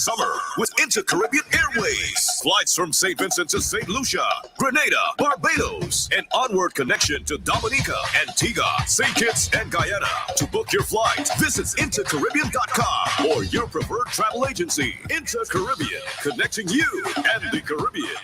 summer with Inter-Caribbean Airways. Flights from St. Vincent to St. Lucia, Grenada, Barbados, and onward connection to Dominica, Antigua, St. Kitts, and Guyana. To book your flight, visit intercaribbean.com or your preferred travel agency. Inter-Caribbean, connecting you and the Caribbean.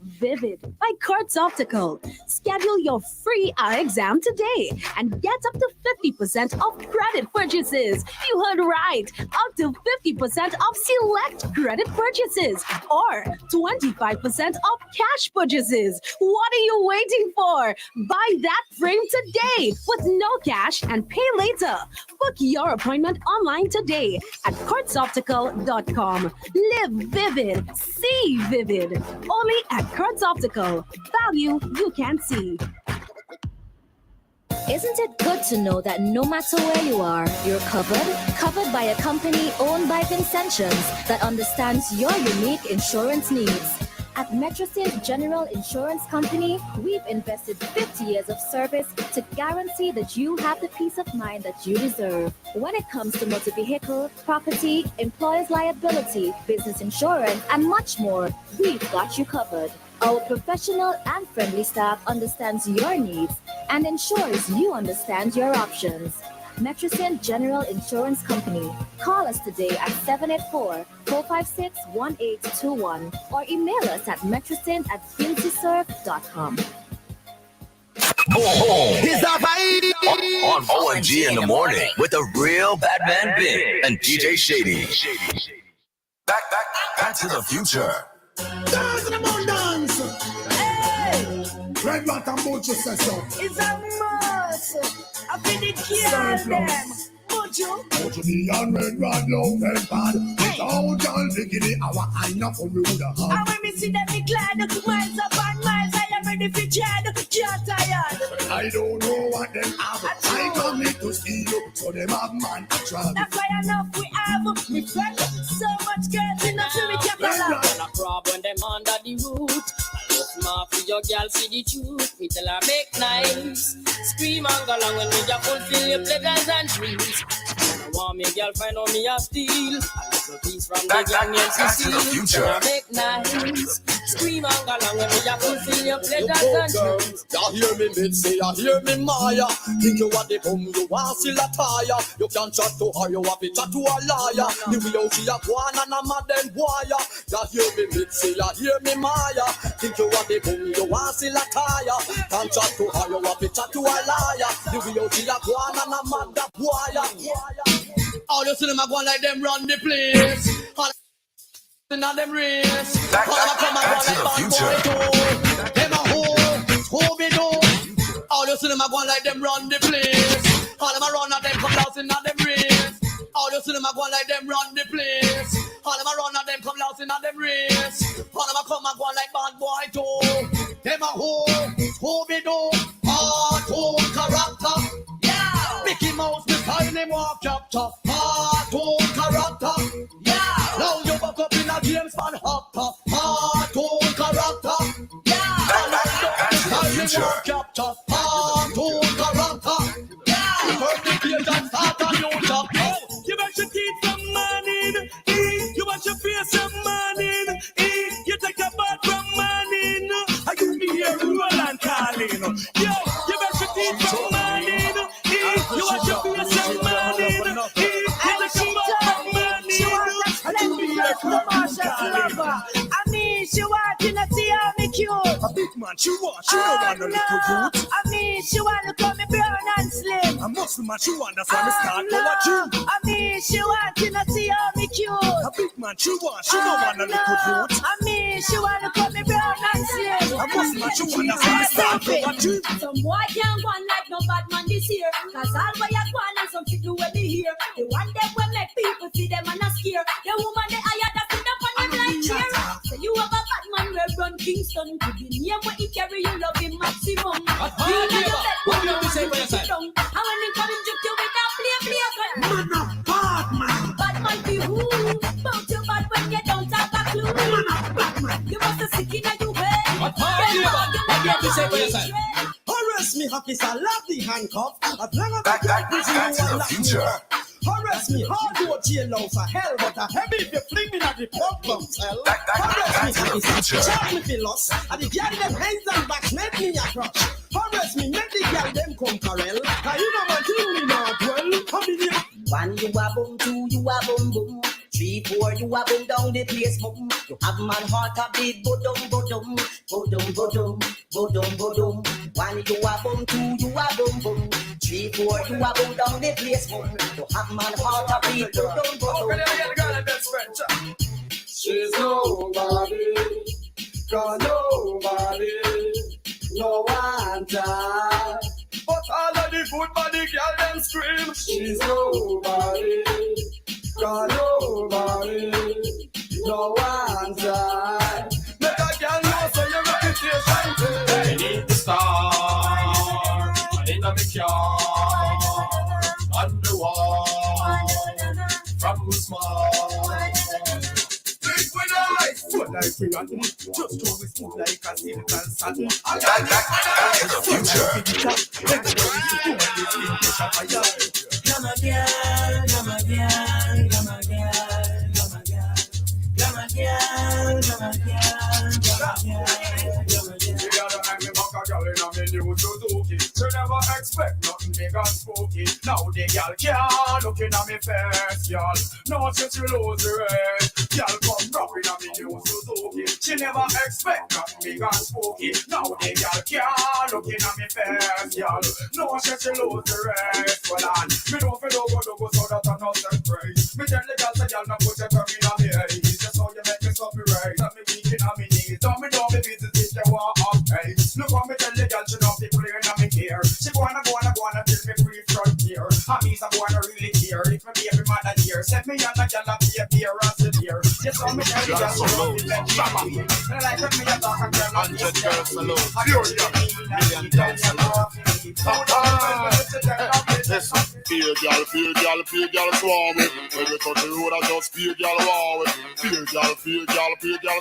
Vivid by Courts Optical. Schedule your free eye exam today and get up to 50% off credit purchases. You heard right. Up to 50% off select credit purchases or 25% off cash purchases. What are you waiting for? Buy that frame today with no cash and pay later. Book your appointment online today at courtsoptical.com. Live vivid. See vivid. Only at Courts Optical. Value you can see. Isn't it good to know that no matter where you are, you're covered by a company owned by Vincentians that understands your unique insurance needs? At Metrocyn General Insurance Company, we've invested 50 years of service to guarantee that you have the peace of mind that you deserve. When it comes to motor vehicle, property, employer's liability, business insurance, and much more, we've got you covered. Our professional and friendly staff understands your needs and ensures you understand your options. Metrocyn General Insurance Company. Call us today at 784-456-1821 or email us at metrocyn@finsysurf.com. Here's our vibe on OMG in the morning with the real Batman Big and DJ Shady. Back to the future. Dance in the abundance. Hey! Red Rock and Mojo says so. It's a must. I feel the cure them. Mojo. Mojo the and Red Rock love and bad. Without y'all diggity, our eye not for rude. And when me see them, me glad. Miles upon miles, I am ready for jet. Can't tired. I don't know what them have. I come in to see you, so them have man to travel. That's why enough we have. Me friend, so much girls in the we can't allow. When I crab when them under the root. I look more for your girl, see the truth. Me tell her make nice. Scream and go along when me just fulfill your pleasures and dreams. I want me girlfriend on me a steal. A little piece from the gang NCC. Tell her make nice. Scream and go along when me just fulfill your pleasures and dreams. You hear me Mitzi, you hear me Maya. Think you want the bum, you want still a tire. You can't chat to her, you have to chat to a liar. The way out she a one and a mad them wire. You hear me Mitzi, you hear me Maya. Think you want the bum, you want still a tire. Can't chat to her, you have to chat to a liar. The way out she a one and a mad them wire. All you see them a go like them run the place. In them race. Back to the future. Them a hoe me do. All you see them a go like them run the place. All them a run and them come loud in them race. All you see them a go like them run the place. All them a run and them come loud in them race. All them a come and go like bad boy too. Them a hoe me do. Hard-tone character. Yeah. Mickey Mouse, the time them walk chapter. Hard-tone character. Yeah. Now you back up in a James Van Hopper. Hard-tone character. Yeah. Back to the future. Chapter. Hard-tone character. Yeah. Turn the page and start a new chapter. You want your teeth from morning. You want your face from morning. You take a bath from morning. I you be here roll and calling. Yo, you want your teeth from morning. You want your face from morning. You take a bath from morning. Let me hear from Marsha Lover. I mean, she want to see how me cute. A big man, she don't want a little youth. I mean, she want to call me brown and slim. A muscle man, she want, that's why me start over you. I mean, she want to see how me cute. A big man, she don't want a little youth. I mean, she want to call me brown and slim. A muscle man, she want, that's why me start over you. Some boy can't go like no bad man this year. Cause all boy a go and some people will be here. The one that will make people see them and not scare. The woman they hire that sit up on them like chair. So you have a bad man will run Kingston. To the name where he carry you love him maximum. You know you say for yourself. And when he come in juke you with a play gun. Man a bad man. Bad man be who? Bout you bad when you don't have a clue. Man a bad man. You must have sick in your head. What do you have to say for yourself? Arrest me, Hockey, I love the handcuff. As long as Back to the future. Arrest me, hard go jail now for hell, but a heavy if you fling me at the pump from hell. Arrest me, charge me for loss, and the girl them hands and back make me a crush. Arrest me, make the girl them come carel, cause you know what thing me not well. Come in here. One you a boom, two you a boom boom, 3, 4 you a boom down the place boom. You have man heart a beat bodum bodum, bodum bodum, bodum bodum. One you a boom, two you a boom boom, 3, 4 you a boom down the place boom. You have man heart a beat bodum bodum. She's nobody, got nobody, no one time. But all of the good body girl them scream. She's nobody, got nobody, no one time. Make a girl know so your reputation too. I need the star, I need a big yard, on the wall, from small. Foot like we are just always move like a silk and satin. In the future. Come again, come again, come again, come again, come again, come again, come again. You gotta hang me back a girl in a me new Suzuki. She never expect nothing big and spooky. Now the girl can't look in at me face, girl. No, since she lose the race. Girl come rapping at me new Suzuki. She never expect nothing big and spooky. Now the girl can't look in at me face, girl. No, since she lose the race. Well, on me don't feel go so that I'm not praise. Me tell the girl say girl not put your tongue in a me haze. Just how you make me stop me right. Let me weak in a me knees. Don't me visit if you want okay. Look how me tell the girl she not be playing on me care. She wanna till me free front here. I mean I wanna really care. If me baby mother here, set me on a girl a be here and sit here. Just how me tell the girl she not be let me here. And I like when me a talk a girl on this girl alone. Million girls alone. Listen, fear girl swarm with. When we touch the road, I just fear girl war with. Fear girl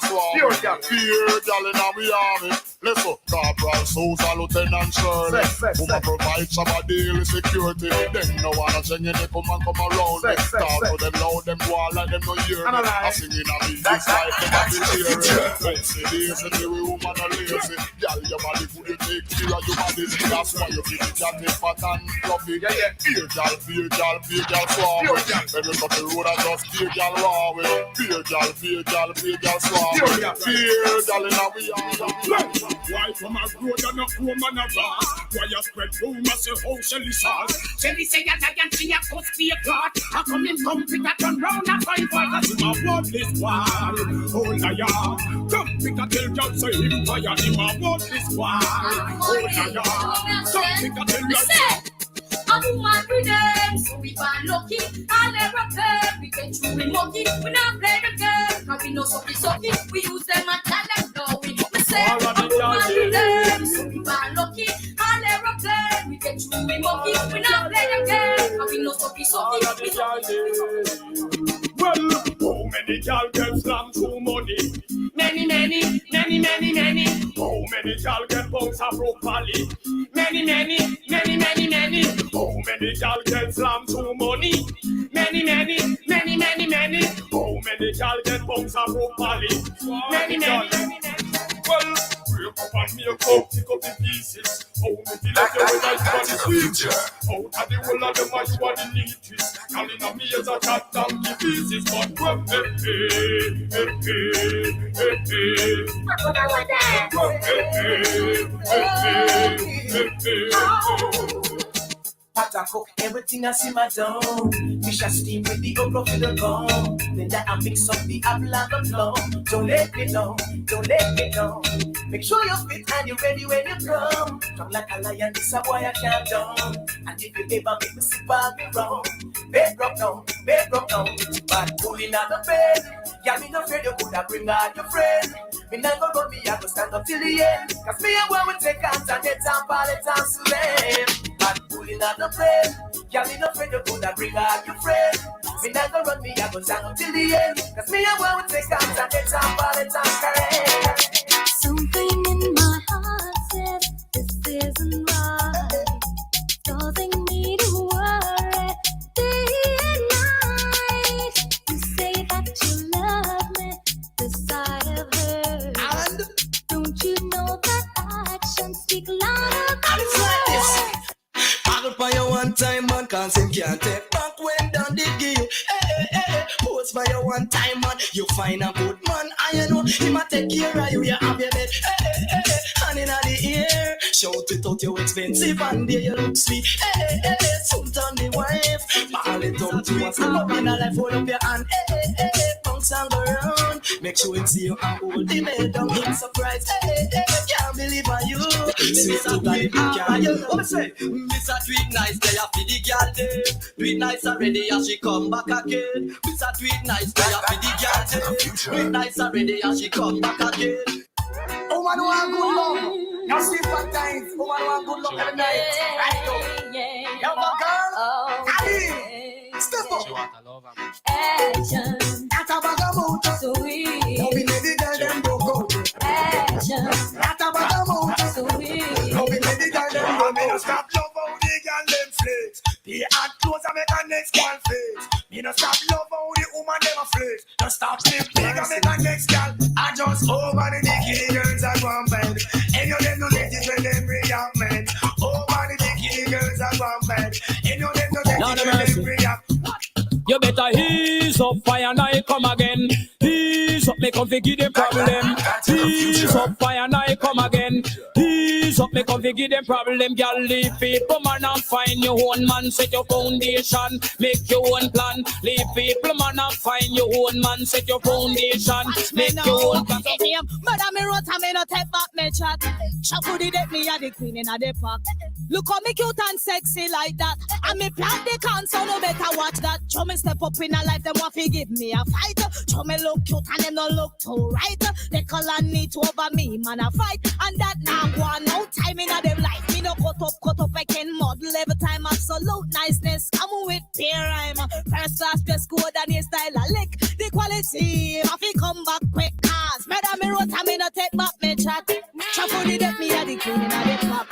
swarm with. Fear girl in our army. Listen, Corporal Sousa, Lieutenant Shirley. Woman provide some daily security. Them no wanna sing in it, come around me. Talk to them loud, them go all like them no hear me. I sing in a beat, this like them a be cheering. Fancy lazy, the woman a lazy. Girl, your body could you take care of your body. That's why you keep it at me fat and fluffy. Fear girl swarm with. When we cut the road, I just fear girl raw with. Fear girl swarm with. Fear girl in our army. Why from a road and a woman a bar? Why you spread rumors say how Shelly sauce? Shelly say a giant tree a cost be a clot. I come in pick a turn round and find fire. Him a worthless war, oh liar. Come pick a tell John say him fire. Him a worthless war, oh liar. Come pick a tell John. A woman with them, so we find lucky. I'll never pay. We get through with monkey. We not play the game. Cause we know sucky. We use them and talent. No, we say a woman with them, so we find lucky. I'll never play. We get through with monkey. We not play the game. Cause we know sucky. Well, how many y'all get slammed through money? Many. How many y'all get bounced up broke valley? Many. How many y'all get slammed through money? Many. How many y'all get bounced up broke valley? Many. Well, break up and make up, pick up the pieces. How many let you when I got the sweetest? Out of the whole of them, you are the neatest. Calling on me as a cat down the pieces. But Pot I cook everything I see my down. Fish I steam with the okra for the bone. Then that I mix up the apple and the plum. Don't let me down. Make sure you're fit and you're ready when you come. Come like a lion, this a boy I can't down. And if you ever make me sip on me wrong, bed rock down. Bad pulling out the bed. Yeah, me no afraid you could have bring out your friend. Me not go run me, I go stand up till the end. Cause me and when we take hands and get time for the time to them. Bad pulling out the bed. Yeah, me no afraid you could have bring out your friend. Me not go run me, I go stand up till the end. Cause me and when we take hands and get time for the time correct. Something in my heart says this isn't right, causing me to worry. The chance him can't take back when done did give you. Pose for your one time man. You find a good man, I know him a take care of you. You have your bed, hand in the air. Shout it out, you expensive and there you look sweet. Sultan the wife, ball it up to us. Come up in a life, hold up your hand. Bounce and go round. Make sure him see you and hold the bed down. Him surprise. Can't believe on you. Sweet to die, can't you? What me say? Miss a tweet nice, they a for the girl day. Tweet nice already as she come back again. Miss a tweet nice, they a for the girl day. Tweet nice already as she come back again. Oh man, want good love. Now sleep at times. Oh man, want good love every night. Right now. Yo, my girl. Ali. Step up. Action. That's a bag of motor. So we. Don't be lady girl, them don't go. Action. That's a bag of motor. So we. Don't be lady girl, them don't go. Stop love how the girl them flex. The hard clothes and make a next girl flex. Me no stop love how the woman them a flex. Don't stop flip big and make a next girl. I just over the bikini girls at one bed. And you them no ladies when them react men. Over the bikini girls at one bed. And you them no ladies when them react. You better ease up, fire and I come again. Ease up, make come give them problem. Ease up, fire and I come again. Ease up, make come give them problem. Girl, leave people, man, and find your own man. Set your foundation, make your own plan. Leave people, man, and find your own man. Set your foundation, make your own plan. But I'm a rot, I'm in a take back me chat. Shuffle the deck, me a the queen in a the park. Look how me cute and sexy like that. And me plant the can, so no better watch that. Show me step up in a life, them want to give me a fight. Show me look cute and them no look too right. They call and need to over me, man, a fight. And that now one, no time in a them life. Me no cut up, I can model every time. Absolute niceness, come with peer rhyme. First class, dress code and your style a lick. The quality, I fi come back quick. Cause madam me wrote, I me no take back me chat. Shuffle the deck, me a the queen in a the club.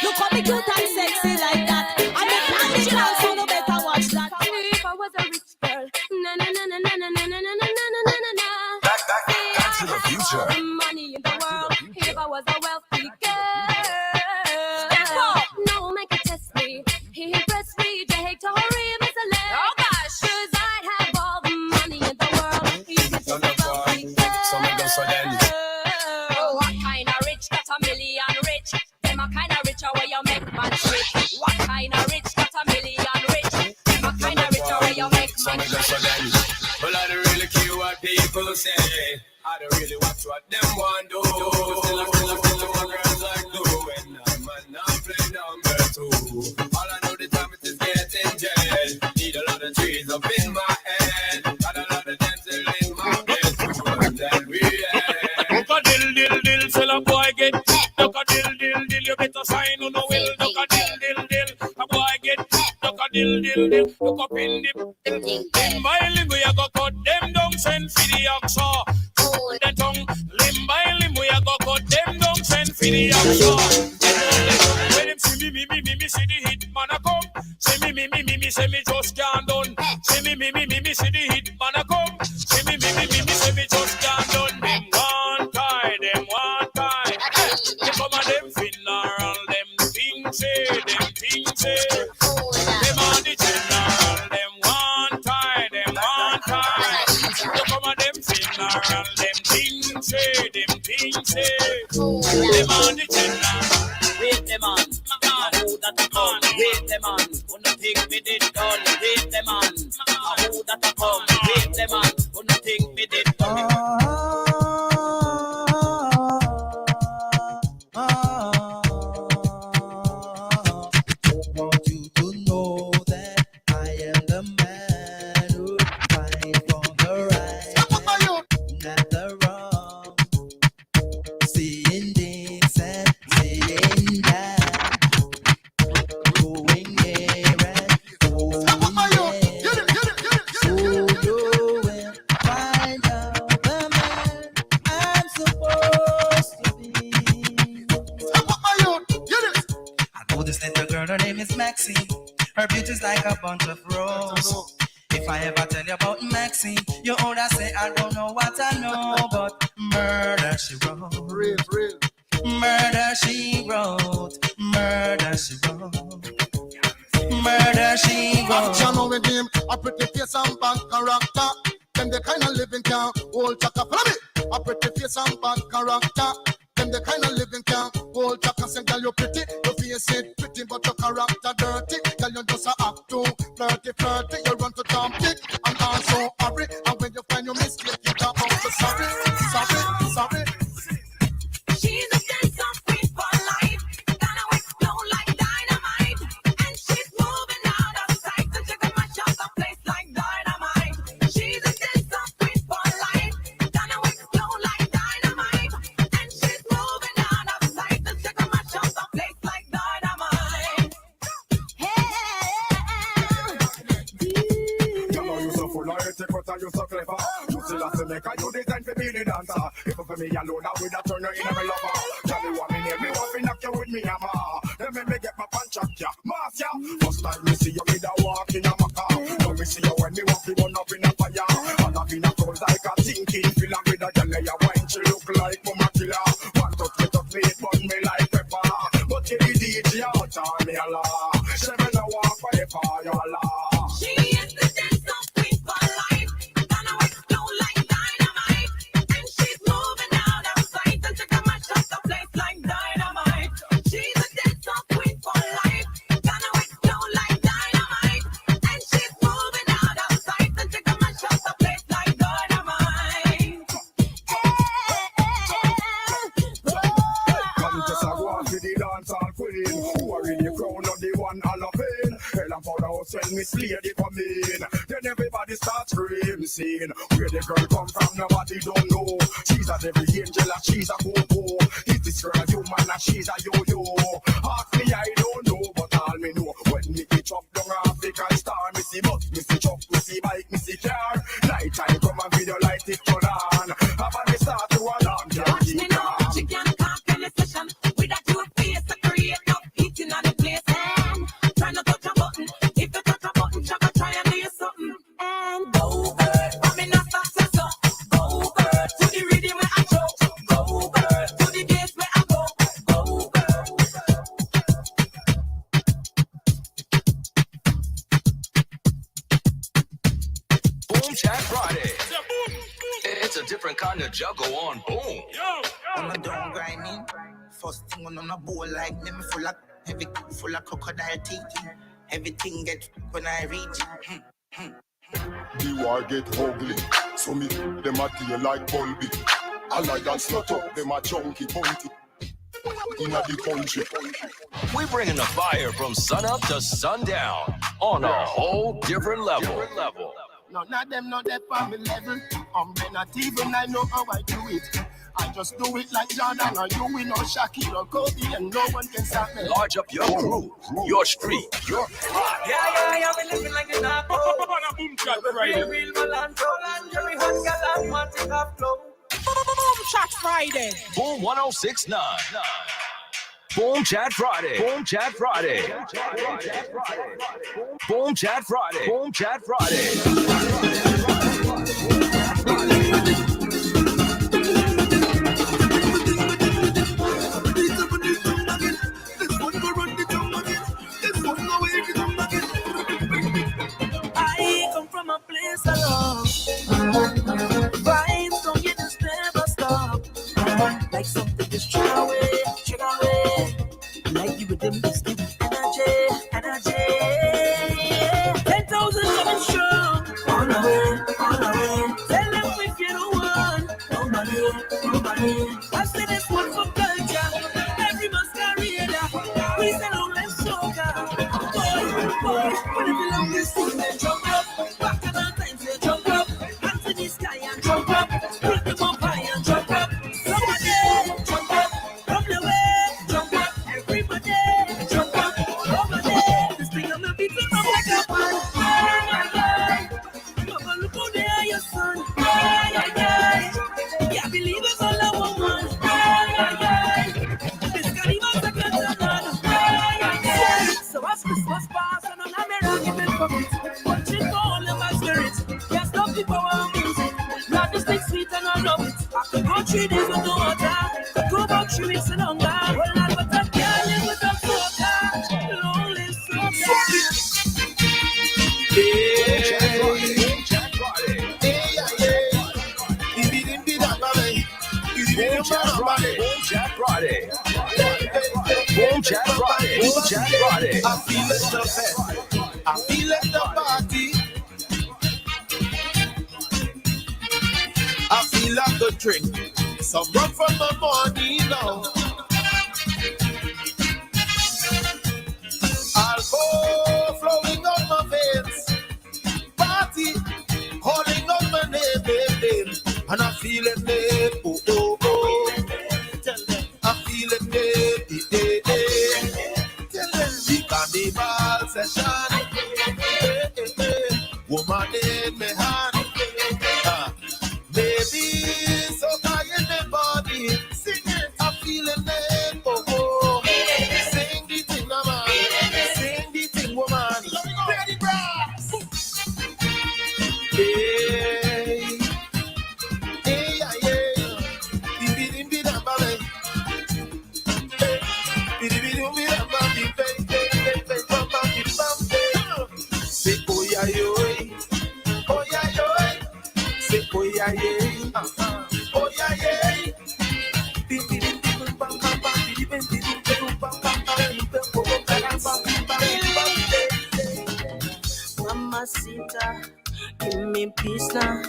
Look how me cute and sexy like that. And the plan the chance, so no better watch that. If I was a rich girl, na na na na na na na na na na na na. Back to the future. All the money in the world. If I was a wealthy girl, step up. No man can test me. He impressed me. Take to hurry, Miss Alec. Oh gosh, 'cause I have all the money in the world. You can take a wealthy girl. Oh, what kind of rich? Got a million rich. Them a kind of rich where you make man rich. What kind of rich? Got a million rich. Them a kind of rich where you make man rich. Well, I don't really care what people say. I don't really watch what them want to do. Still I what girls like do. When I'm not play number two. All I know the time it is getting jet. Need a lot of trees up in my head. Got a lot of dancing in my bed. That we Duck a dill, till a boy get. Duck a dill, you better sign on the will. Duck a dill, a boy get. Duck a dill, look up in the. In my limb, we a go cut them down, send for the oxa. Then tongue, limb by limb, we a go cut them down, send for the oxa. When them see me, see the hit man a come. See me, say me just can't done. See me, see the hit man a come. See me, say me just can't done. Them one time. They come and them funeral, them things say, them on the general, them one time. They come and them funeral, them things say, them on the general. Wait them on, who that a come? Wait them on, who no think me did done? Wait them on, who that a come? Wait them on, who no think me did done? Her beauty's like a bunch of roses. If I ever tell you about Maxine, you older say I don't know what I know, but murder she wrote. Murder she wrote. Murder she wrote. murder she go. Action with him, a pretty face and bad character. Them the kind of living can hold chaka. Follow me. A pretty face and bad character. Them the kind of living can hold chaka. Say, girl, you pretty, your face it pretty, but your character dirty. Girl, you just a act too flirty. You run to Tom Dick and also hurry. And when you find your mistake, you talk out to sorry. She's a dancer queen for life. Gonna explode like dynamite. And she's moving out of sight. So she can mash up the place like dynamite. She's a dancer queen for life. Gonna explode like dynamite. And she's moving out of sight. So she can mash up the place like dynamite. You so full of ethic, but you so clever. You still have to make a you design for being a dancer. If for me alone, I would have turned her in a lover. Tell me what me name, me want to knock you with me hammer. Then me get my punch up ya, mass ya. First time me see you with a walk in a maca. Now me see you when me walk, you run up in a fire. And up in a crowd like a thinking filler with a girl ya wine. She look like Mama Killer. One touch me, burn me like pepper. But you the DJ out on me a la. She me no walk by the fire la. She is the dancer queen for life. Gonna explode like dynamite. And she's moving out of sight. And she can mash up the place like dynamite. She's a dancer queen for life. Gonna explode like dynamite. And she's moving out of sight. And she can mash up the place like dynamite. Come just a walk with the dancehall queen. Who are in the crown of the one all of it. Hell and for the house when Miss Lady come in. Then everybody starts screaming, saying, where the girl come from, nobody don't know. She's a devil angel and she's a go-go. Is this girl a human and she's a yo-yo? Ask me, I don't know, but all me know. When me pitch up down African star, me see bus, me see truck, me see bike, me see car. Night time come and video light it turn on. Have a start to alarm, Watch me now, she can't conquer the session. With a cute face to create no heating on the place. And try not to touch a button. If you touch a button, Chaka try and do something. And go girl, I'm in a successor. Go girl, to the rhythm where I choke. Go girl, to the bass where I go. Go girl. Boom Chat Friday. It's a different kind of juggle on Boom. I'm a down grinding. First thing on a bowl like me full of heavy, full of crocodile teeth. Everything get when I reach. The war get ugly, so me them a deal like Bulby. Alliance not up, them a chunky bunty. Inna the country. We bringing the fire from sun up to sundown on a whole different level. None of them know that on my level. Not even I know how I do it. I just do it like Jordan or you, we know Shaquille or Kobe, and no one can stop me. Large up your crew, your street, your Yeah, we living like a narco. Boom Chat Friday. Real Melanto and Jerry Hot got that matic of flow. Boom Chat Friday. Boom 1069. Boom Chat Friday. Boom Chat Friday. Boom Chat Friday. Boom Chat Friday. I come from a place alone. Vibes don't get this never stop. Like something just trigger away. Like you with them just give energy. 10,000 coming strong. On the way. Tell them if you don't want nobody. I say this one for culture. Every masquerade. We say no less soca. Boy, when it belongs to sing, then jump up. Back in our times, they jump up. Hands in the sky and jump up. Put them up high and jump up. Somebody jump up. From the way, jump up. Everybody jump up. Over there, this thing on the beat is up like a pan. Mama, look out there, your son. Yeah, believers all I want one. This guy even second to none. So as Christmas pass and on America give it pockets. Watching for all of my spirits. Can't stop the power of music. Love is like sweet and I love it. I could go 3 days with no water. Could go about 3 weeks and longer. Well, not but I can't live without soca. Lonely soca. Friday. Boom Chat Friday. Boom Chat Friday. I feel it the best. I feel it the party. I feel like a drink. Some rum from the morning now. Alcohol flowing on my veins. Party calling on my name. And I feel it there. Oh, oh, oh. I feel it there. The carnival session. Woman in my hand. Baby, so tired the body. Sing it. I'm feeling it. Oh, oh. Sing the thing, man. Sing the thing, woman. Ready, brass. Hey. Hey, yeah. Bidi-bidi-bidi-bidi. Hey. Bidi-bidi-bidi-bidi. Say, oh, yeah, yo. Oh, yeah, yo. Say, oh, yeah, yeah. Oh, yeah, yeah. Mamacita, give me peace now.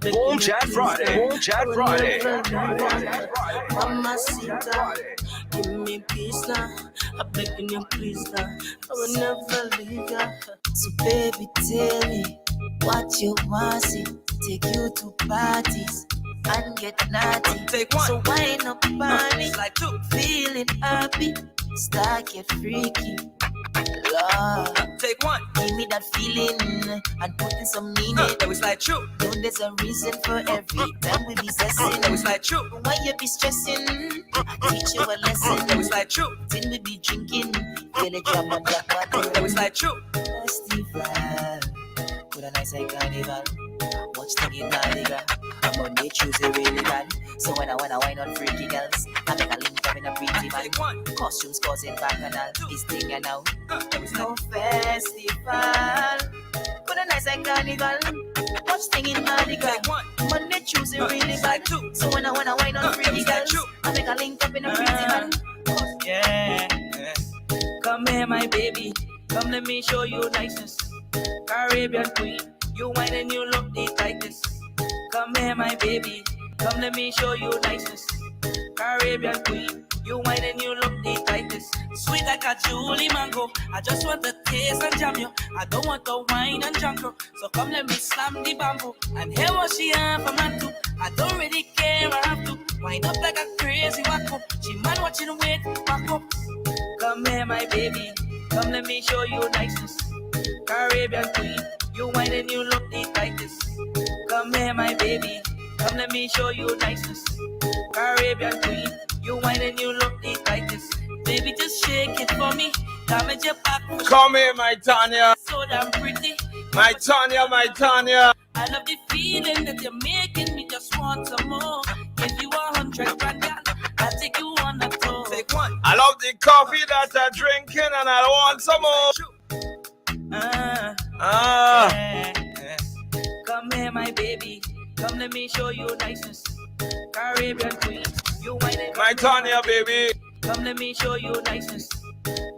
Boom Chat Friday. Boom Chat Friday. Mamacita, give me peace now. I'm begging you, please now. I will never leave you. So baby, tell me what you want. See, take you to parties and get naughty. Take one. So wind up on me, Like two. feeling happy, start get freaky. Lord, Take one. give me that feeling and put in some meaning. That was like true. Know there's a reason for every time we be stressing. That was like true. Why you be stressing? I teach you a lesson. That was like true. Till we be drinking, feel it jam on that bottle. That was like true. Festival, with a nice like carnival. Watch thing in Mardi I'm Monday, Tuesday really bad. So when I wine on freaky girls, I make a link up in a pretty man. Take one. Costumes causing bacchanal. This thing and now. No festival. With a nice like carnival. Watch thing in Mardi Take one. Monday, Tuesday really bad. Two. So when I wine on freaky that girls, true. I make a link up in a pretty man. Yeah. Come here, my baby. Come, let me show you niceness. Caribbean queen, you whine and you look the tightest. Come here, my baby. Come, let me show you niceness. Caribbean queen, you whine and you look the tightest. Sweet like a Julie mango. I just want to taste and jam you. I don't want to wine and drunk you. So come, let me slam the bamboo and hear what she have for man too. I don't really care, I have to wind up like a crazy wacko. She man watching wait, back up. Come here, my baby. Come, let me show you niceness. Caribbean queen, you whine and you look the tightest. Come here, my baby. Come, let me show you niceness. Caribbean queen, you whine and you look the tightest. Baby, just shake it for me. Damage your back. Come here, my Tanya. So damn pretty. My Tanya, my Tanya. I love the feeling that you're making me just want some more. Give you 100 grand, girl. I'll take you on a tour. Take one. I love the coffee that I'm drinking and I want some more. Yeah. Come here, my baby. Come, let me show you niceness. Caribbean queen, you whine and My Tanya, baby. come, let me show you niceness.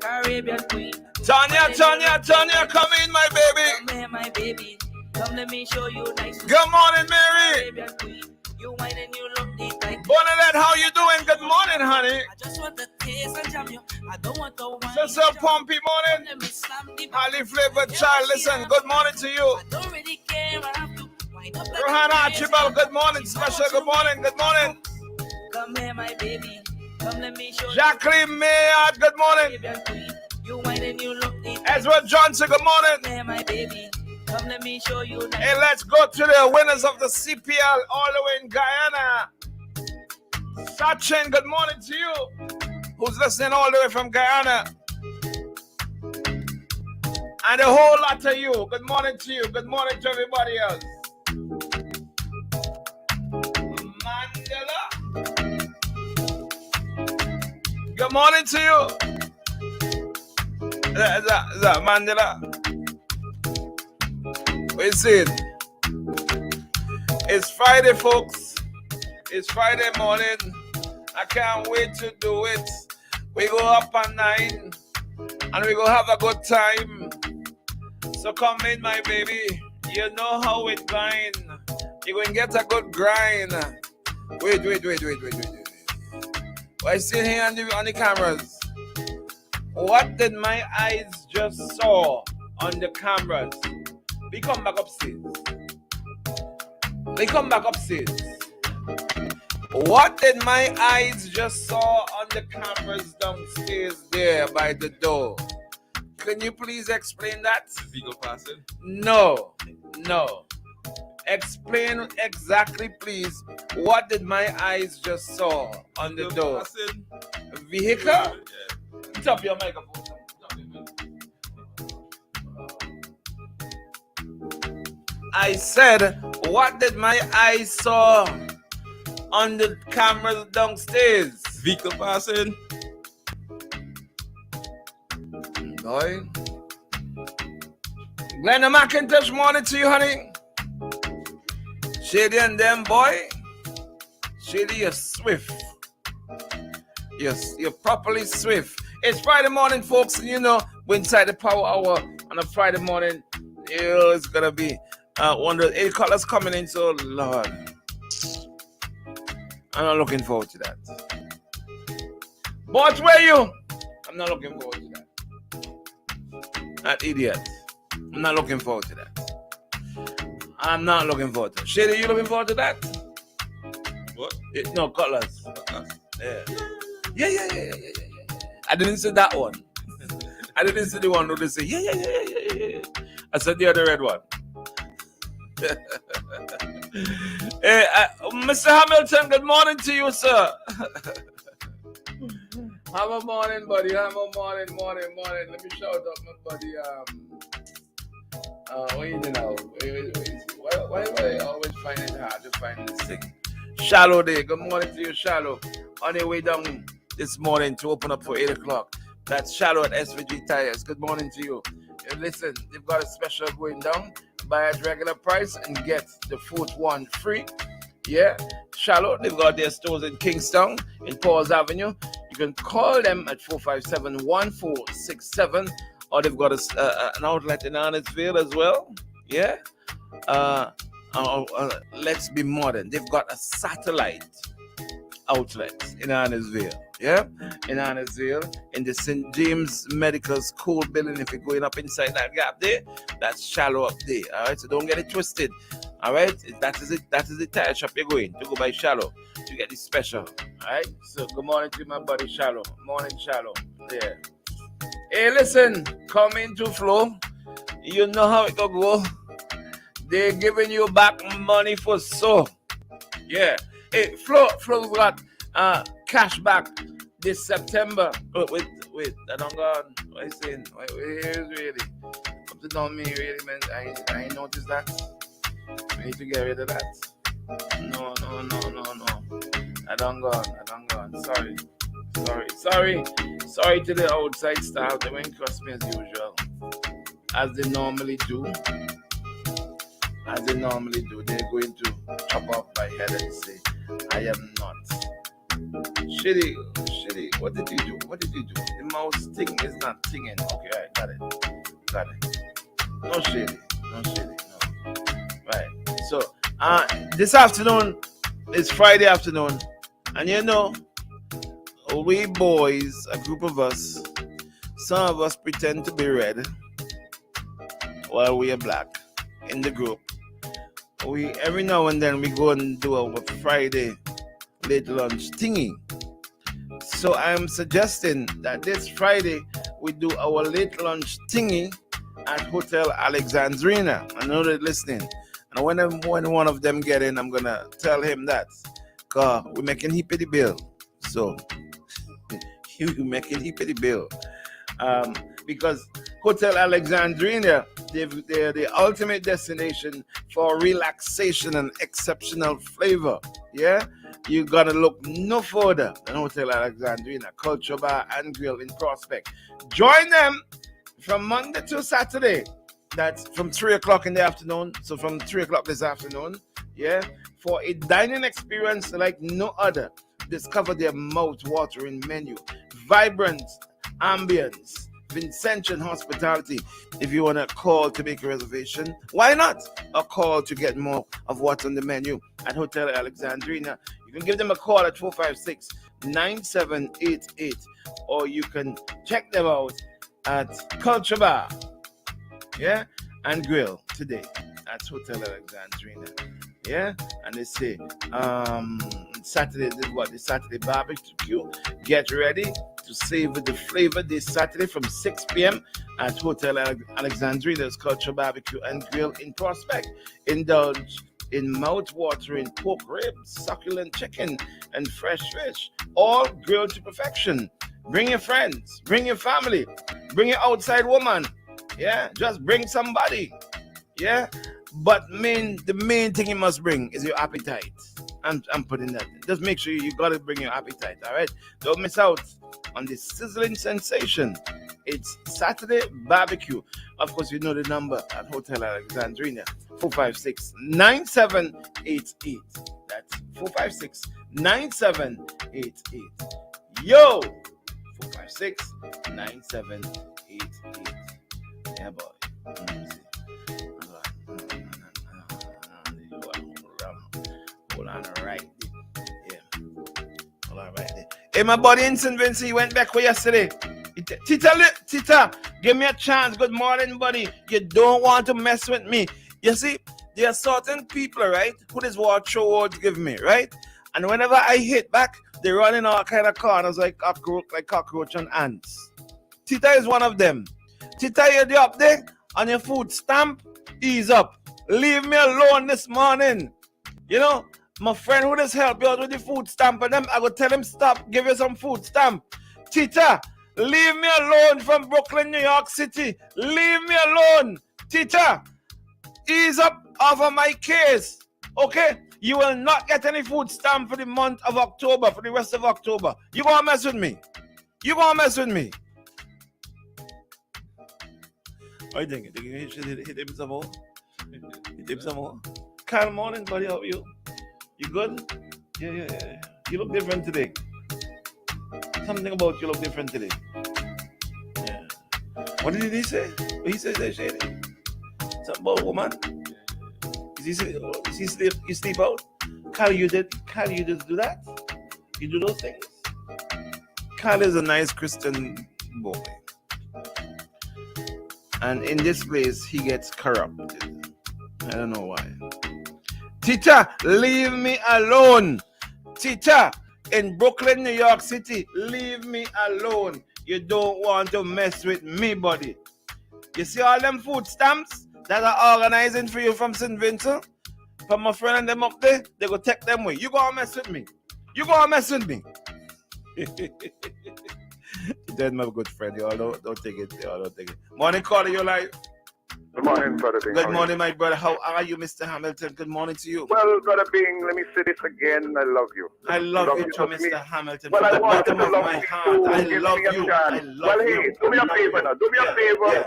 Caribbean queen. Tanya, Tanya, Tanya, come in, my baby. Come here, my baby. Come, let me show you niceness. Good morning, Mary. Caribbean queen, you whine and you look the tight. Bonnet, how you doing? Good morning, honey. I just want to taste and jam you. I don't want to wine. Sister Pumpy, morning. Let me slam the Highly flavored child, listen, good morning to you. I don't really care, I have to wind up like Rohan a Archibald, good morning. Special good morning, good morning. Come here, my baby. Come, let me show Jacqueline Maynard, good morning. you whine and you look the Ezra Johnson, good morning. Come here, my baby. Come, let me show you nice. Hey, let's go to the winners of the CPL all the way in Guyana. Sachin, good morning to you. Who's listening all the way from Guyana? And a whole lot of you. Good morning to you. Good morning to everybody else. Mandela. Good morning to you. Is that Mandela? We see it. It's Friday, folks. It's Friday morning, I can't wait to do it. We go up at 9 and we go have a good time. So come in, my baby. You know how it grind. You going to get a good grind. Wait. I see here on the cameras. What did my eyes just saw on the cameras? We come back upstairs. What did my eyes just saw on the cameras downstairs there by the door? Can you please explain that? Vehicle passing? No. Explain exactly, please. What did my eyes just saw on the door? Passing? Vehicle? Yeah. Top your microphone. I said, what did my eyes saw on the cameras downstairs? Vehicle passing? Boy. Glenda McIntosh, morning to you, honey. Shady and them, boy. Shady, you're swift. Yes, you're properly swift. It's Friday morning, folks, and you know, we're inside the Power Hour on a Friday morning. It's gonna be one of the 8 colors coming in, so Lord. I'm not looking forward to that. But where you? I'm not looking forward to that. That idiot. I'm not looking forward to that. I'm not looking forward to it. Shady, you looking forward to that? What? No, colors. Yeah. I didn't say that one. I didn't say the one who they say, yeah. I said the other red one. Hey, Mr. Hamilton, good morning to you, sir. Have a morning, buddy. Have a morning. Let me shout out my buddy. What you do now? Why I always find it hard to find this thing? Shallow day. Good morning to you, Shallow. On your way down this morning to open up for 8 o'clock. That's Shallow at SVG Tires. Good morning to you. And listen, they've got a special going down. Buy at regular price and get the fourth one free. Yeah, Shallow. They've got their stores in Kingston, in Paul's Avenue. You can call them at 457-1467, or they've got an outlet in Arnottsville as well. Yeah. Let's be modern. They've got a satellite outlet in Arnottsville. Yeah, in Arnottsville, in the St. James Medical School building. If you're going up inside that gap there, that's Shallow up there. All right, so don't get it twisted. All right, that is it. That is the tire shop you're going to go by Shallow to get the special. All right, so good morning to my buddy Shallow. Morning, Shallow. There. Hey, listen, come into Flow. You know how it go. They're giving you back money for so. Yeah. Hey, Flo's got cash back this September. Wait, I don't got what I saying. Wait, really. Up to down me, really, man. I ain't noticed that. We need to get rid of that. No. I don't got. Sorry to the outside staff. They won't trust me as usual. As they normally do. They're going to chop off my head and say, I am not. Shitty, what did you do? The mouse thing is not tinging. Okay, all right, got it. No shitty, no. Right, so this afternoon is Friday afternoon, and you know, we boys, a group of us, some of us pretend to be red while we are black in the group. We every now and then we go and do our Friday late lunch thingy. So I'm suggesting that this Friday we do our late lunch thingy at Hotel Alexandrina. I know they're listening. And when one of them get in, I'm gonna tell him that. Cause we're making hippity bill. So you making hippity bill. Because Hotel Alexandrina, they're the ultimate destination for relaxation and exceptional flavor. Yeah, you gotta look no further than Hotel Alexandrina, Culture Bar and Grill in Prospect. Join them from Monday to Saturday. That's from 3 o'clock in the afternoon. So from 3 o'clock this afternoon, yeah, for a dining experience like no other. discover their mouth-watering menu, vibrant ambience, Vincentian hospitality. If you want to call to make a reservation, why not? Or call to get more of what's on the menu at Hotel Alexandrina. You can give them a call at 456-9788, or you can check them out at Culture Bar, and Grill today at Hotel Alexandrina. And they say Saturday, the Saturday barbecue. Get ready to savor the flavor this Saturday from 6 p.m. at Hotel Alexandrina's Culture Barbecue and Grill in Prospect. Indulge in mouth-watering pork ribs, succulent chicken, and fresh fish, all grilled to perfection. Bring your friends, bring your family, bring your outside woman. Just bring somebody. But the main thing you must bring is your appetite. I'm putting that in. Just make sure you gotta bring your appetite, all right? Don't miss out on this sizzling sensation. It's Saturday barbecue. Of course, you know the number at Hotel Alexandrina, 456-9788. That's 456-9788. Yo, 456-9788. Yeah, boy. Hold on right there. Hold on right there. Hey, my buddy in St. Vincent, he went back for yesterday. Tita, give me a chance. Good morning, buddy. You don't want to mess with me. You see, there are certain people, right, who this watch show to give me, right? And whenever I hit back, they run in all kind of corners like cockroach and ants. Tita is one of them. Tita, you're up there on your food stamp. Ease up. Leave me alone this morning. You know, my friend who just help you out with the food stamp and them, I go tell him stop, give you some food stamp. Tita, leave me alone from Brooklyn, New York City. Leave me alone. Tita, ease up off of my case. Okay? You will not get any food stamp for the month of October, for the rest of October. You gonna mess with me? You gonna mess with me? What do you think? You should hit him some more? Hit him some more? Calm morning, buddy. How are you? You good? Yeah. You look different today. Something about you look different today. Yeah. What did he say? What he said, Shady? Something about a woman? Is he sleep out? Carl, you just do that? You do those things? Carl is a nice Christian boy. And in this place, he gets corrupted. I don't know why. Tita, leave me alone. Tita, in Brooklyn, New York City, leave me alone. You don't want to mess with me, buddy. You see all them food stamps that are organizing for you from St. Vincent? From my friend and them up there, they go take them away. You gonna mess with me. You gonna mess with me. That's my good friend. Y'all don't take it. Y'all don't take it. Morning, caller, your life. Good morning, Brother Bing. Good morning, my brother. How are you, Mr. Hamilton? Good morning to you. Well, Brother Bing, let me say this again. I love you. I love you too, Mr. Hamilton. Well, I want you to love my me heart. too. I Give love me a you. chance. Well, hey, do me a favor now. Do me a favor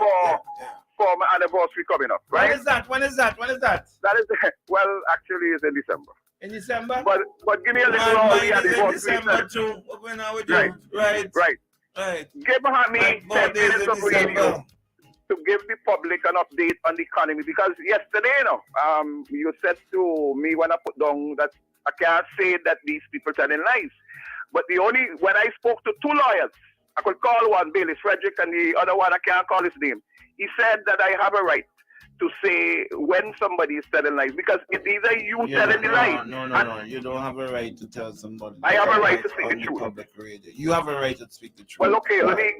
for my anniversary coming up, right? When is that? That is, well, actually, it's in December. In December? But give me a little early anniversary. December too. What going on with you? Right. Give me 10 minutes of radio to give the public an update on the economy, because yesterday, you said to me when I put down that I can't say that these people telling lies. But when I spoke to two lawyers, I could call one, Bailey Frederick, and the other one, I can't call his name. He said that I have a right to say when somebody is telling lies, because it's either you telling the lies. No. You don't have a right to tell somebody. I have a right to speak the truth. Public radio. You have a right to speak the truth. Well, okay, let me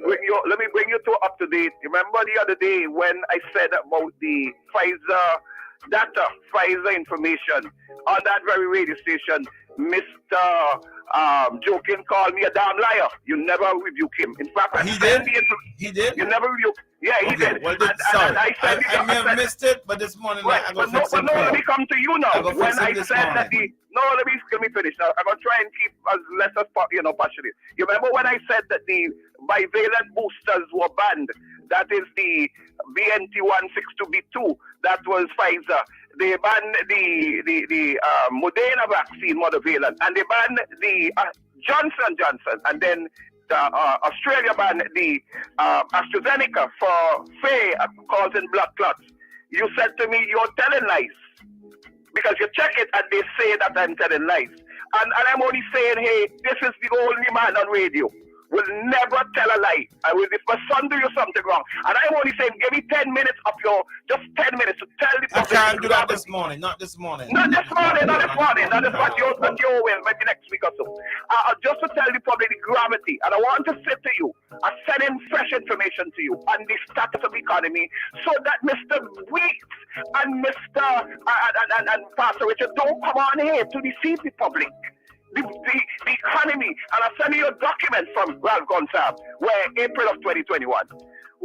bring you to up to date. Remember the other day when I said about the Pfizer data, Pfizer information on that very radio station, Mr. Joking called me a damn liar. You never rebuke him. In fact, He did? You never rebuke. Yeah, he did. Well, sorry. I may have missed it, but this morning I got fix it. Let me come to you now. When I said that let me finish now. I'm gonna try and keep as less as passionate. You remember when I said that the bivalent boosters were banned? That is the BNT162B2. That was Pfizer. They banned the Moderna vaccine, monovalent, and they banned Johnson Johnson, and then the Australia ban the AstraZeneca for causing blood clots. You said to me you're telling lies because you check it and they say that I'm telling lies. And I'm only saying, hey, this is the only man on radio will never tell a lie. If my son do you something wrong, and I'm only saying, give me 10 minutes of just 10 minutes to tell the I public. can't do that this morning, not this morning. Not this morning. That is what you will, maybe next week or so. Just to tell the public the gravity, and I want to say to you, I send in fresh information to you on the status of the economy, so that Mr. Weeks and Mr. and Pastor Richard don't come on here to deceive the public. The economy, and I'll send you a document from Ralph Gonsalves, where April of 2021.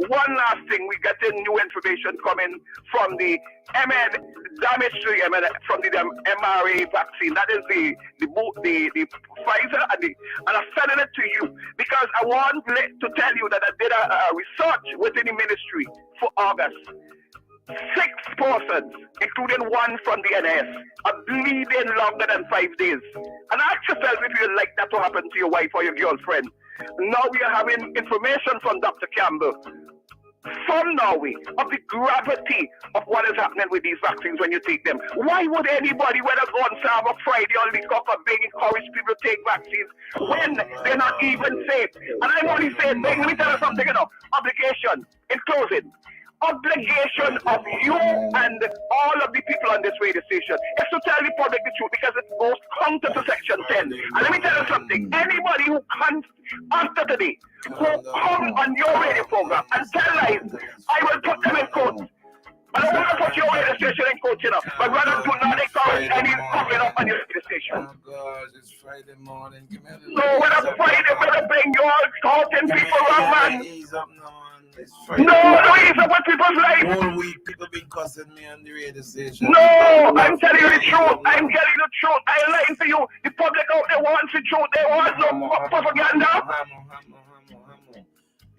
One last thing, we get in new information coming from the damage to the from the mRNA vaccine. That is the Pfizer, and I'm sending it to you because I want to tell you that I did a research within the ministry for August. 6 persons, including one from the NS, are bleeding longer than 5 days. And ask yourself if you'd like that to happen to your wife or your girlfriend. Now we are having information from Dr. Campbell from Norway of the gravity of what is happening with these vaccines when you take them. Why would anybody, whether Gonsalves or Friday or Lick up or Big, encourage people to take vaccines when they're not even safe? And I'm only saying, let me tell you something, obligation, in closing, obligation of you and all of the people on this radio station is to tell the public the truth because it goes counter to Section 10. And let me tell you something, anybody who comes after today, who come on your radio program and tell lies, I will put them in court. I don't want to put your radio station in court, but rather do not encourage any coming up on your radio station. Oh God, it's Friday morning. No, when I'm Friday, when I bring you all talking people wrong, man. Ease up now. No, ease up with people's life. All week, people been cussing me on the radio station. No, I'm telling you the truth. I'm telling you the truth. I ain't lying to you. The public out there wants the truth. They want no propaganda.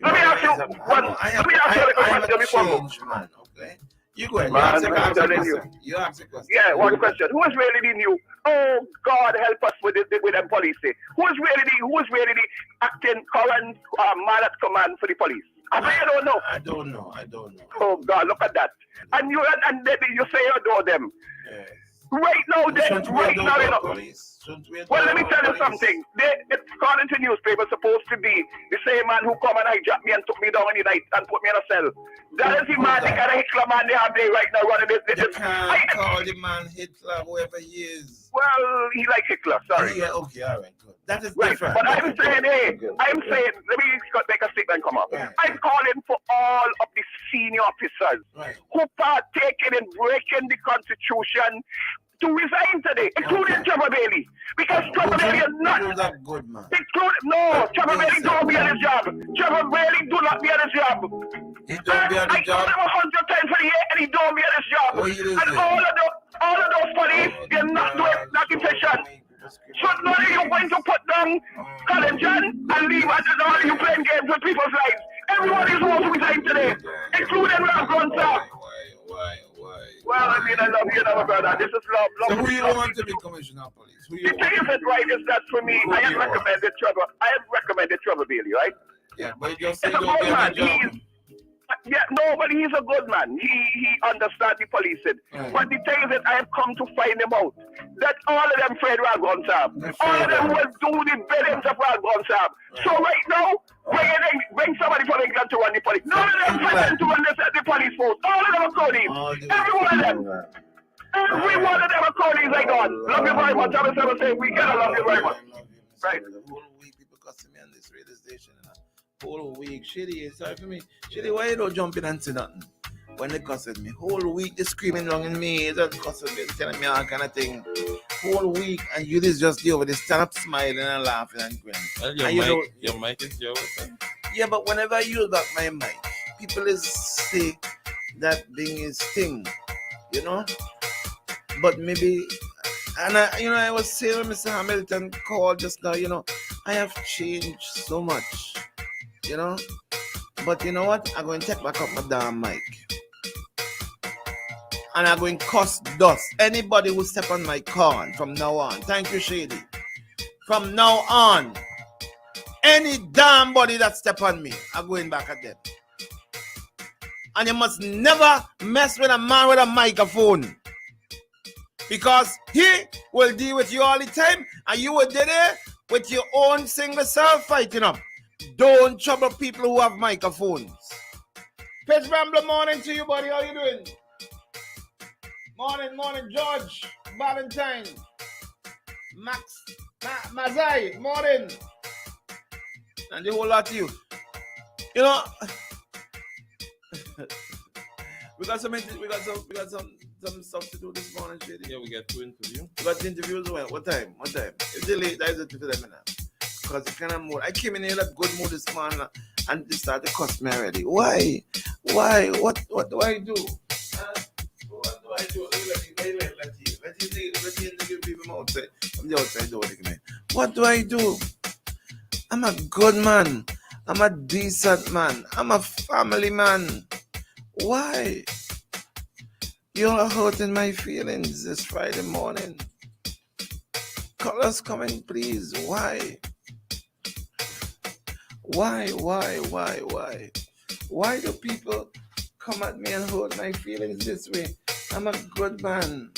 Let me ask you one. Let me ask you a question before we man. Okay. You go ahead. You ask a question. Yeah, one question. Who is really the new? Oh God, help us with them police. Who is really the acting current man at command for the police? I don't know. I don't know. Oh God, look at that. And you say you adore them. Yes. Right now, well, let me tell you something. It's according to newspaper, supposed to be the same man who come and hijacked me and took me down in the night and put me in a cell. That is the man, the kind of Hitler man they have there right now running this. You can't call the man Hitler, whoever he is. Well, he like Hitler, sorry. Yeah, okay, all right, good. That is right, different. but I'm saying, let me make a statement come up. Right. I'm calling for all of the senior officers who partaken in breaking the Constitution to resign today, including Trevor Bailey. Because Trevor Bailey is not good man. Trevor Bailey don't be at his job. Trevor Bailey do not be at his job. He don't be at his job. I told him 100 times for the year and he don't be at his job. And all of those police, they're not doing that efficient. So none of you going to put down Colin John and leave us and all of you playing games with people's lives. Everyone is supposed to resign today, including Ralph Gonsalves. Why? Well, I mean, I love you, my brother. This is love. So who you want to be commissioner of police? The thing is that, right, is that for me, I have recommended Trevor Bailey, right? Yeah, but you just say don't be at the job. But he's a good man. He understands the policing. But the thing is that I have come to find him out. That all of them afraid Ralph Gonsalves. All of them will do the biddings of Ralph Gonsalves. So right now, bring somebody from England to run the police. None of them threaten to run the police force. All of them are cronies. Every one of them. Every one of them are cronies like God. Love you very much. I was saying, we gotta love you very much. Right. The whole week people cussing me on this radio station. Whole week, Shitty, sorry for me. Shitty, why you don't jump in and say nothing? When they cussing me, whole week they screaming along in me, they cussing me, telling me all kind of thing. Whole week, and you just over there, stand up smiling and laughing and grinning. Well, your mic is yours. Yeah, but whenever I use back my mic, people is say that thing is thing, But maybe, and I was saying when Mr. Hamilton called just now, I have changed so much. But you know what? I'm going to take back up my damn mic. And I'm going to cuss dust anybody who step on my corn from now on. Thank you, Shady. from now on, any damn body that step on me, I'm going back at them. And you must never mess with a man with a microphone. Because he will deal with you all the time, and you will do there with your own single self fighting up. Don't trouble people who have microphones. Pitch Rambler, morning to you, buddy. How you doing? Morning, George, Valentine, Max, Mazai, morning. And the whole lot of you. You know, we got some stuff to do this morning, Shady. Yeah, we got 2 interviews. We got interviews. What time? If they late, that is it to them now. Because the kind of mood. I came in here in a good mood this morning and they started to cuss me already. Why? What do I do? What do I do? Let you interview people outside. From the outside door, man. What do I do? I'm a good man. I'm a decent man. I'm a family man. Why? You're hurting my feelings this Friday morning. Callers coming, please. Why? Why? Why do people come at me and hurt my feelings this way? I'm a good man.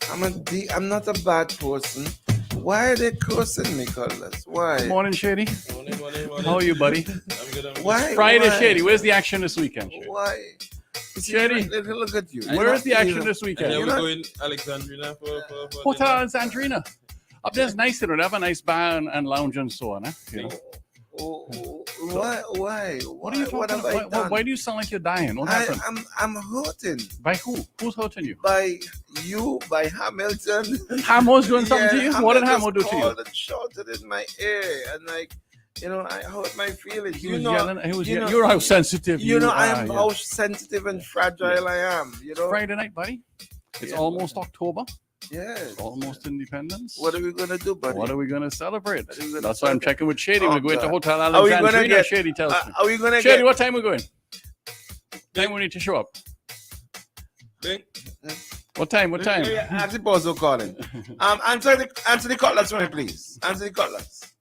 I'm not a bad person. Why are they cursing me, callers? Why? Morning, Shady. Morning. How are you, buddy? I'm good. Why? It's Friday, Why? Shady. Where's the action this weekend, Shady? Why? Shady, look at you. Where is the action this weekend? Yeah, we're going Alexandrina for Hotel Alexandrina. Up there's nice, they have a nice bar and lounge and so on. You know? Why? What are you talking about? Why do you sound like you're dying? What happened? I'm hurting. By who? Who's hurting you? By you, by Hamilton. Hamo's doing something to you? What did Hamo do to you? Called and shouted in my ear, and I hurt my feelings. He was yelling. You're how sensitive you are. I am how sensitive and fragile I am. Friday night, buddy. It's almost October. Yeah. It's almost independence. What are we going to do, buddy? What are we going to celebrate? That's why I'm checking with Shady. We're going to Hotel Are we gonna Alexandrina. get- Shady tells me. Are we going to Shady, get... what time we going? Time we need to show up. What time? Ask the boss who's calling. Answer the cutlass for me, please. Answer the cutlass.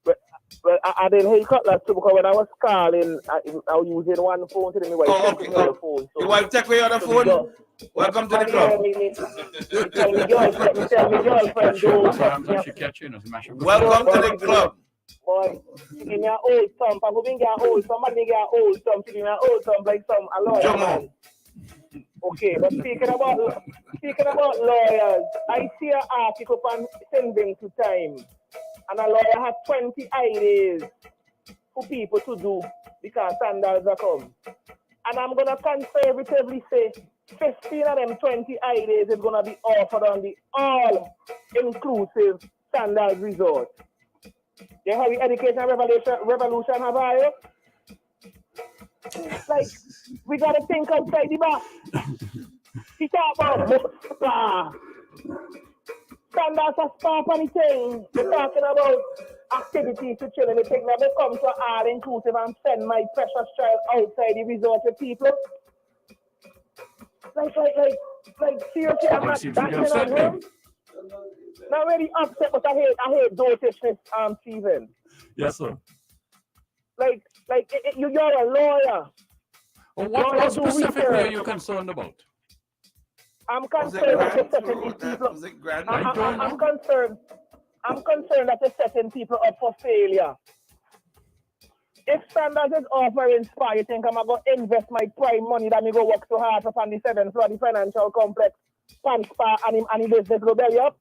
Well, I didn't hear cutlass too because when I was calling, I was using one phone to my wife. Okay. Your wife take away your other phone? Welcome to the club. Tell me girlfriend, Welcome to the club. Boy, she give me an old thump. I go bring her old thump. Somebody get an old thump. She give me an old thump like some a lawyer man. Okay, but speaking about lawyers, I see an article on Sending to Time, and a lawyer has 20 ideas for people to do because sandals are come. And I'm gonna conservatively say 15 of them 20 ideas is gonna be offered on the all-inclusive Sandals Resort. You have the education revolution have I? Like, we gotta think outside the box. He talk about spa. Sandals are spa for anything. We're talking about activities to children. They think that they come to all inclusive and send my precious child outside the resort with people. Like, seriously, I'm not bashing on him. Not really upset, but I hate dotishness, Stephen. Yes, sir. You're a lawyer. Well, what specifically are you concerned about? I'm concerned that you're setting these people. I'm concerned that you're setting people up for failure. If Sandals is offering spa, you think I'm going to invest my prime money that me go work so hard up on the 7th floor of the financial complex, pan spa, and the business go belly up?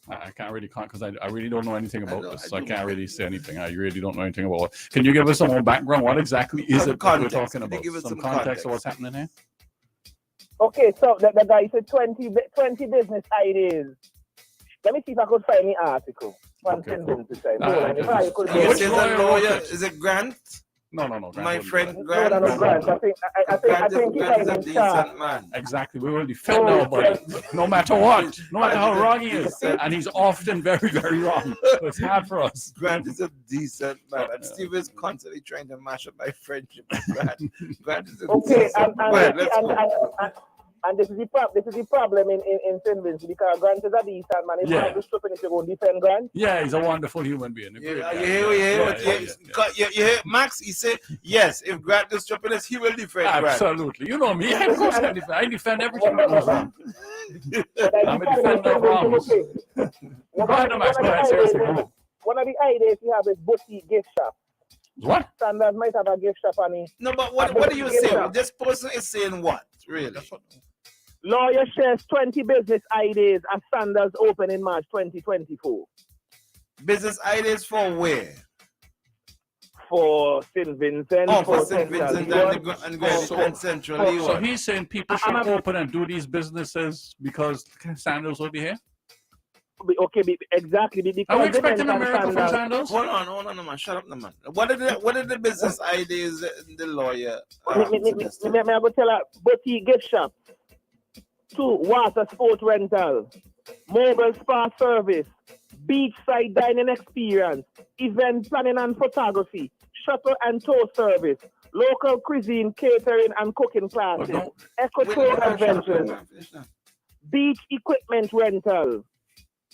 I can't really because I really don't know anything about this, so I can't really say anything. I really don't know anything about it. Can you give us some more background? What exactly is it that we're talking about? Some context of what's happening here? Okay, so the guy said 20 business ideas. Let me see if I could find the article. Okay, cool. Is it Grant? No. My friend Grant. No, Grant. I think he's a decent man. Exactly. We will defend our buddy, no matter what, no matter how wrong he is, and he's often very, very wrong. So it's hard for us. Grant is a decent man, and Steve is constantly trying to mash up my friendship with Grant. Grant is a decent man. And this is the problem in St. Vincent because Grant is a decent man. He's Yeah. not just stripping if you go defend Grant. Yeah, he's a wonderful human being. You hear Max? He said, yes, if Grant is stripping us, he will defend Grant. Absolutely. You know me. Of course I defend everything that goes wrong. I'm a defender of wrongs. Go ahead, Max. Go ahead. Seriously. One of the ideas we have is boutique gift shop. What? Standards might have a gift shop on it. No, but what do you say? This person is saying what, really? Lawyer shares 20 business ideas as Standards open in March 2024. Business ideas for where? For St. Vincent. Oh, for St. Vincent and Central. So he's saying people should open and do these businesses because Sandals will be here? Okay, exactly. Because are we expecting a miracle from Sandals? Hold on, man. Shut up, man. What are the business ideas the lawyer? Me go tell her boutique gift shop. 2, water sport rental, mobile spa service, beachside dining experience, event planning and photography, shuttle and tow service, local cuisine catering and cooking classes, eco-tour adventures, beach equipment rental,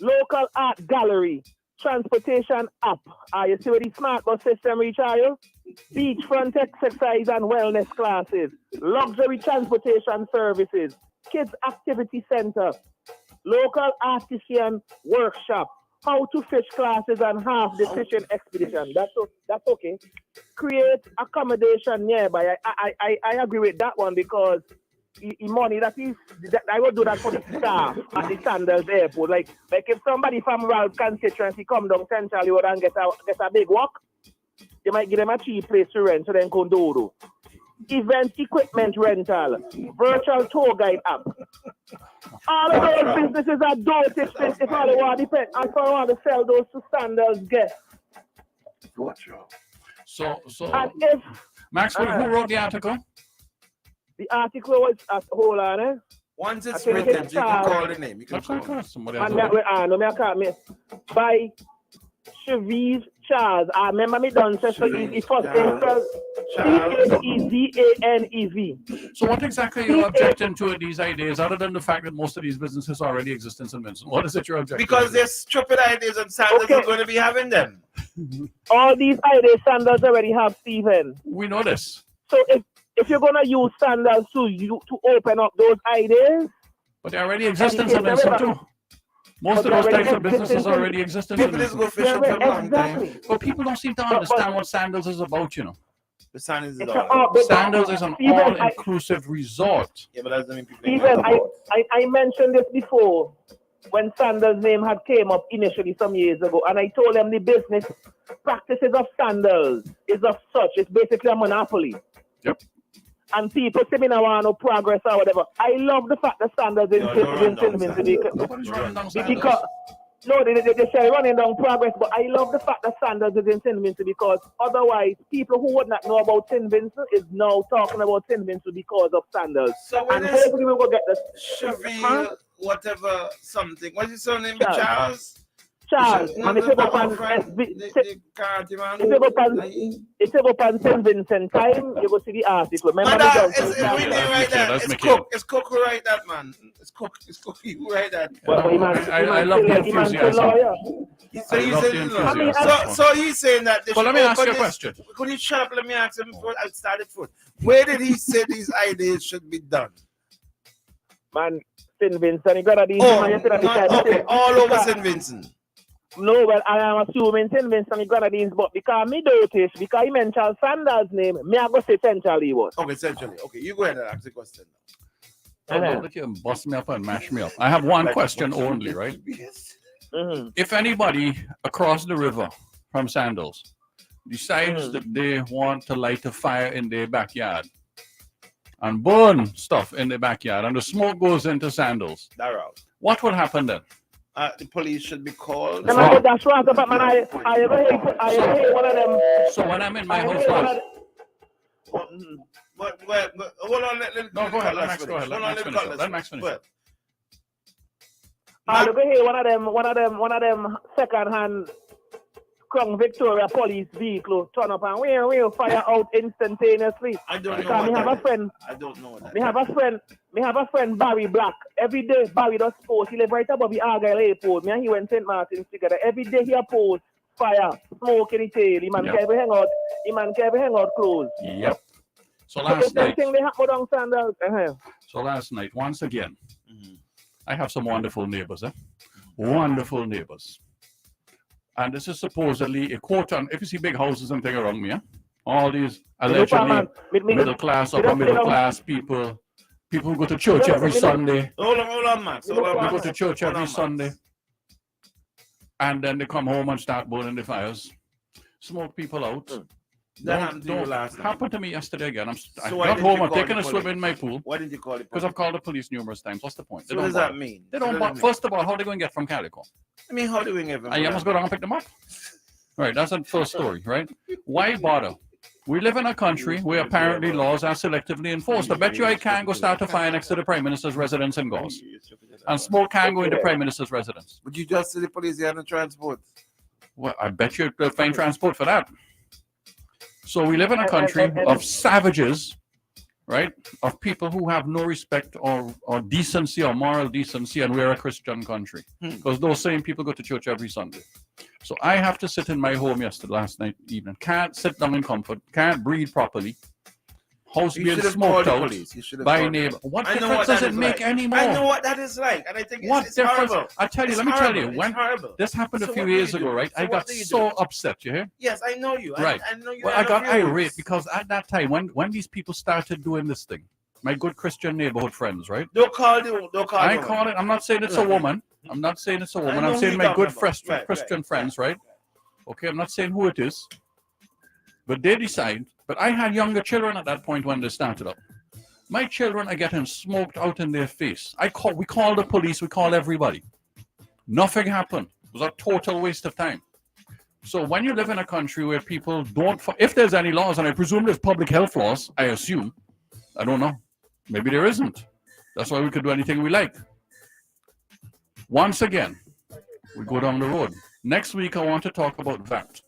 local art gallery, transportation app. You see where the smart bus system reach you? Beachfront exercise and wellness classes, luxury transportation services, kids activity center, local artisan workshop, how to fish classes and half the fishing expedition. That's okay. Create accommodation nearby. I agree with that one because money that I would do that for the staff at the Sandals Airport. Like if somebody from Ralph constituency come down Central Road and get a big walk, you might give them a cheap place to rent so then go do. Event equipment rental, virtual tour guide app. All of those businesses are doted if all they want to sell those to Sandals guests. So and if Max, who wrote the article? The article was hold on, Once it's written, you can call the name. You can call somebody else. By Cheviz Charles. I remember me done so he first spelled Cezanev. So what exactly are you objecting to these ideas, other than the fact that most of these businesses already exist in St. Vincent? What is it you're objecting because to? they're stupid ideas and Sandals are going to be having them. All these ideas Sandals already have, Stephen. We know this. So if you're gonna use Sandals to open up those ideas, but they already exist in St. Vincent too. Most of those types of businesses already exist in St. Vincent. But people don't seem to understand what Sandals is about, you know. The Sandals is an all-inclusive resort. Yeah, but that doesn't mean people. Stephen, I mentioned this before when Sandals' name had came up initially some years ago, and I told them the business practices of Sandals is of such. It's basically a monopoly. Yep. And people say me now want no progress or whatever. I love the fact that Sandals is in St. Vincent because no, they say running down progress, but I love the fact that Sandals is in St. Vincent because otherwise people who would not know about St. Vincent is now talking about St. Vincent because of Sandals. So and hopefully we will get the Cheviz, whatever something. What's his surname? Charles. Charles, and if you go on St. Vincent time, you go see the article. Remember it's Cook who write that, man. It's Cook who write that. I love the enthusiasm. So he's saying that. Well, let me ask you a question. Could you shut up? Let me ask him before I started foot. Where did he say these ideas should be done? Man, St. Vincent, you got these. All over St. Vincent. No, well, I am assuming St. Vincent and Grenadines, but because me notice, because he mentioned Sandals' name, me I go say centrally what. Okay, centrally. Okay, you go ahead and ask the question now. Look, you bust me up and mash me up. I have one question only, right? If anybody across the river from Sandals decides that they want to light a fire in their backyard and burn stuff in their backyard and the smoke goes into Sandals, what would happen then? The police should be called. That's right, but man, I ever hear one of them. So when I'm in my house, but hold on, go ahead, let Max finish. I ever hear one of them second-hand Crown Victoria police vehicle turn up and we'll fire out instantaneously. I don't know. Because me have a friend. I don't know that. Me have a friend Barry Black. Every day Barry does post. He live right above the Argyle Airport. Me and he went St. Martin's together. Every day he a post fire, smoke in the tail. He man Yep. can ever hang out. He man can ever hang out close. Yep. So So last if them night, thing they happen down Sandals. once again, I have some wonderful neighbors, wonderful neighbors. And this is supposedly a quote on, if you see big houses and thing around me, all these allegedly middle class, upper middle class people who go to church every Sunday. Hold on, Max. They go to church every Sunday. And then they come home and start burning the fires, smoke people out. That happened to you last night. Happened to me yesterday again. I So why got didn't home, you I'm call taking the a swim police? in my pool. Why didn't you call the Because I've called the police numerous times. What's the point? So what does that mean? They So don't what does bother. it mean? First of all, how are they going to get from Calico? I mean, how do we ever? I must go down and pick them up. Right, that's the first story, right? Why bother? We live in a country where apparently laws are selectively enforced. I bet you I can't go start a fire next to the Prime Minister's residence in Gauze. And smoke can't go into the Prime Minister's residence. Would you just say the police here on the transport? Well, I bet you they'll find transport for that. So we live in a country of savages, right? Of people who have no respect or decency or moral decency, and we're a Christian country. Because those same people go to church every Sunday. So I have to sit in my home last night evening. Can't sit down in comfort. Can't breathe properly. House You being should have smoked called the out police. You should have by called the neighbor. police. What I know difference what does that it is make like. anymore? I know what that is like, and I think What it's difference? horrible. I tell you, It's let me tell you, horrible. when It's horrible. this happened a So few what do years you ago, do? right? So I what got do you so do? upset, you hear? Yes, I know you. Right. I know you. Well, I got irate because at that time, when these people started doing this thing, my good Christian neighborhood friends, right? Don't call them. Don't call I them. call it. I'm not saying it's a woman. I'm not saying it's a woman. know I'm who saying you're my talking good about. Right, Christian friends, right? Okay, I'm not saying who it is, but they decide. But I had younger children at that point when they started up. My children are getting smoked out in their face. We call the police. We call everybody. Nothing happened. It was a total waste of time. So when you live in a country where people don't, if there's any laws, and I presume there's public health laws, I assume, I don't know, maybe there isn't. That's why we could do anything we like. Once again, we go down the road. Next week, I want to talk about VAT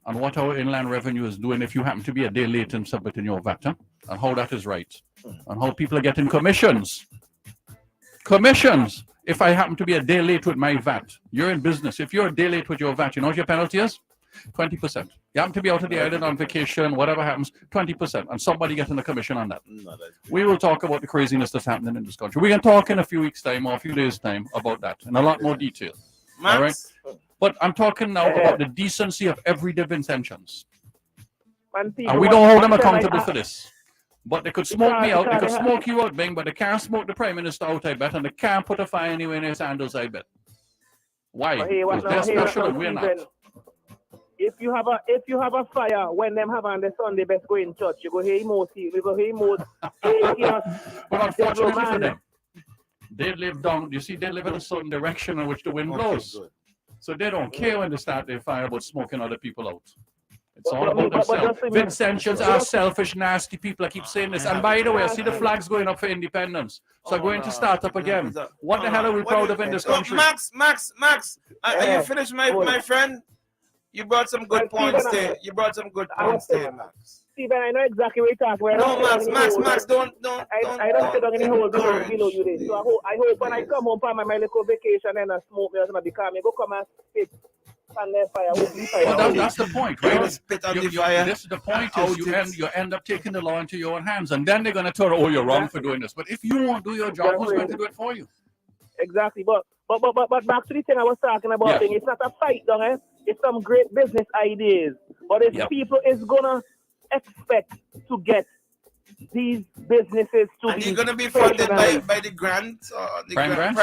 and what our inland revenue is doing if you happen to be a day late in submitting your VAT, and how that is right, and how people are getting commissions. Commissions! If I happen to be a day late with my VAT, you're in business. If you're a day late with your VAT, you know what your penalty is? 20%. You happen to be out of the island on vacation, whatever happens, 20%, and somebody getting a commission on that. We will talk about the craziness that's happening in this country. We can talk in a few weeks' time or a few days' time about that in a lot more detail. All right? But I'm talking now about the decency of everyday intentions. And we don't hold them accountable for this. But they could smoke me out, they could smoke you out, Bing, but they can't smoke the Prime Minister out, I bet, and they can't put a fire anywhere in his handles, I bet. Why? Because they're special and we're not. If you have a fire when them have on the Sunday best go in church, you go hear emoji, you go hear emoji. But unfortunately for them, they live down, you see, they live in a certain direction in which the wind blows. So they don't care when they start their fire about smoking other people out. It's all about themselves. Vincentians are selfish, nasty people. I keep saying this. And by the way, I see the flags going up for independence. So I'm going to start up again. What the hell are we proud of in this country? Max, are you finished, my friend? You brought some good points there. You brought some good points there, Max. Stephen, I know exactly what you're talking about. No, Max, don't. I don't sit down in the hole below you there. So I hope when I come home from my little vacation and I smoke me or something, because me go come and spit on their fire. Well, that's the point, right? This is the point is you end up taking the law into your own hands, and then they're going to tell you, oh, you're wrong for doing this. But if you won't do your job, who's going to do it for you? Exactly, but back to the thing I was talking about, thing, it's not a fight, though, It's some great business ideas, but if people is gonna expect to get these businesses to and you're gonna be funded by the grant or the grant?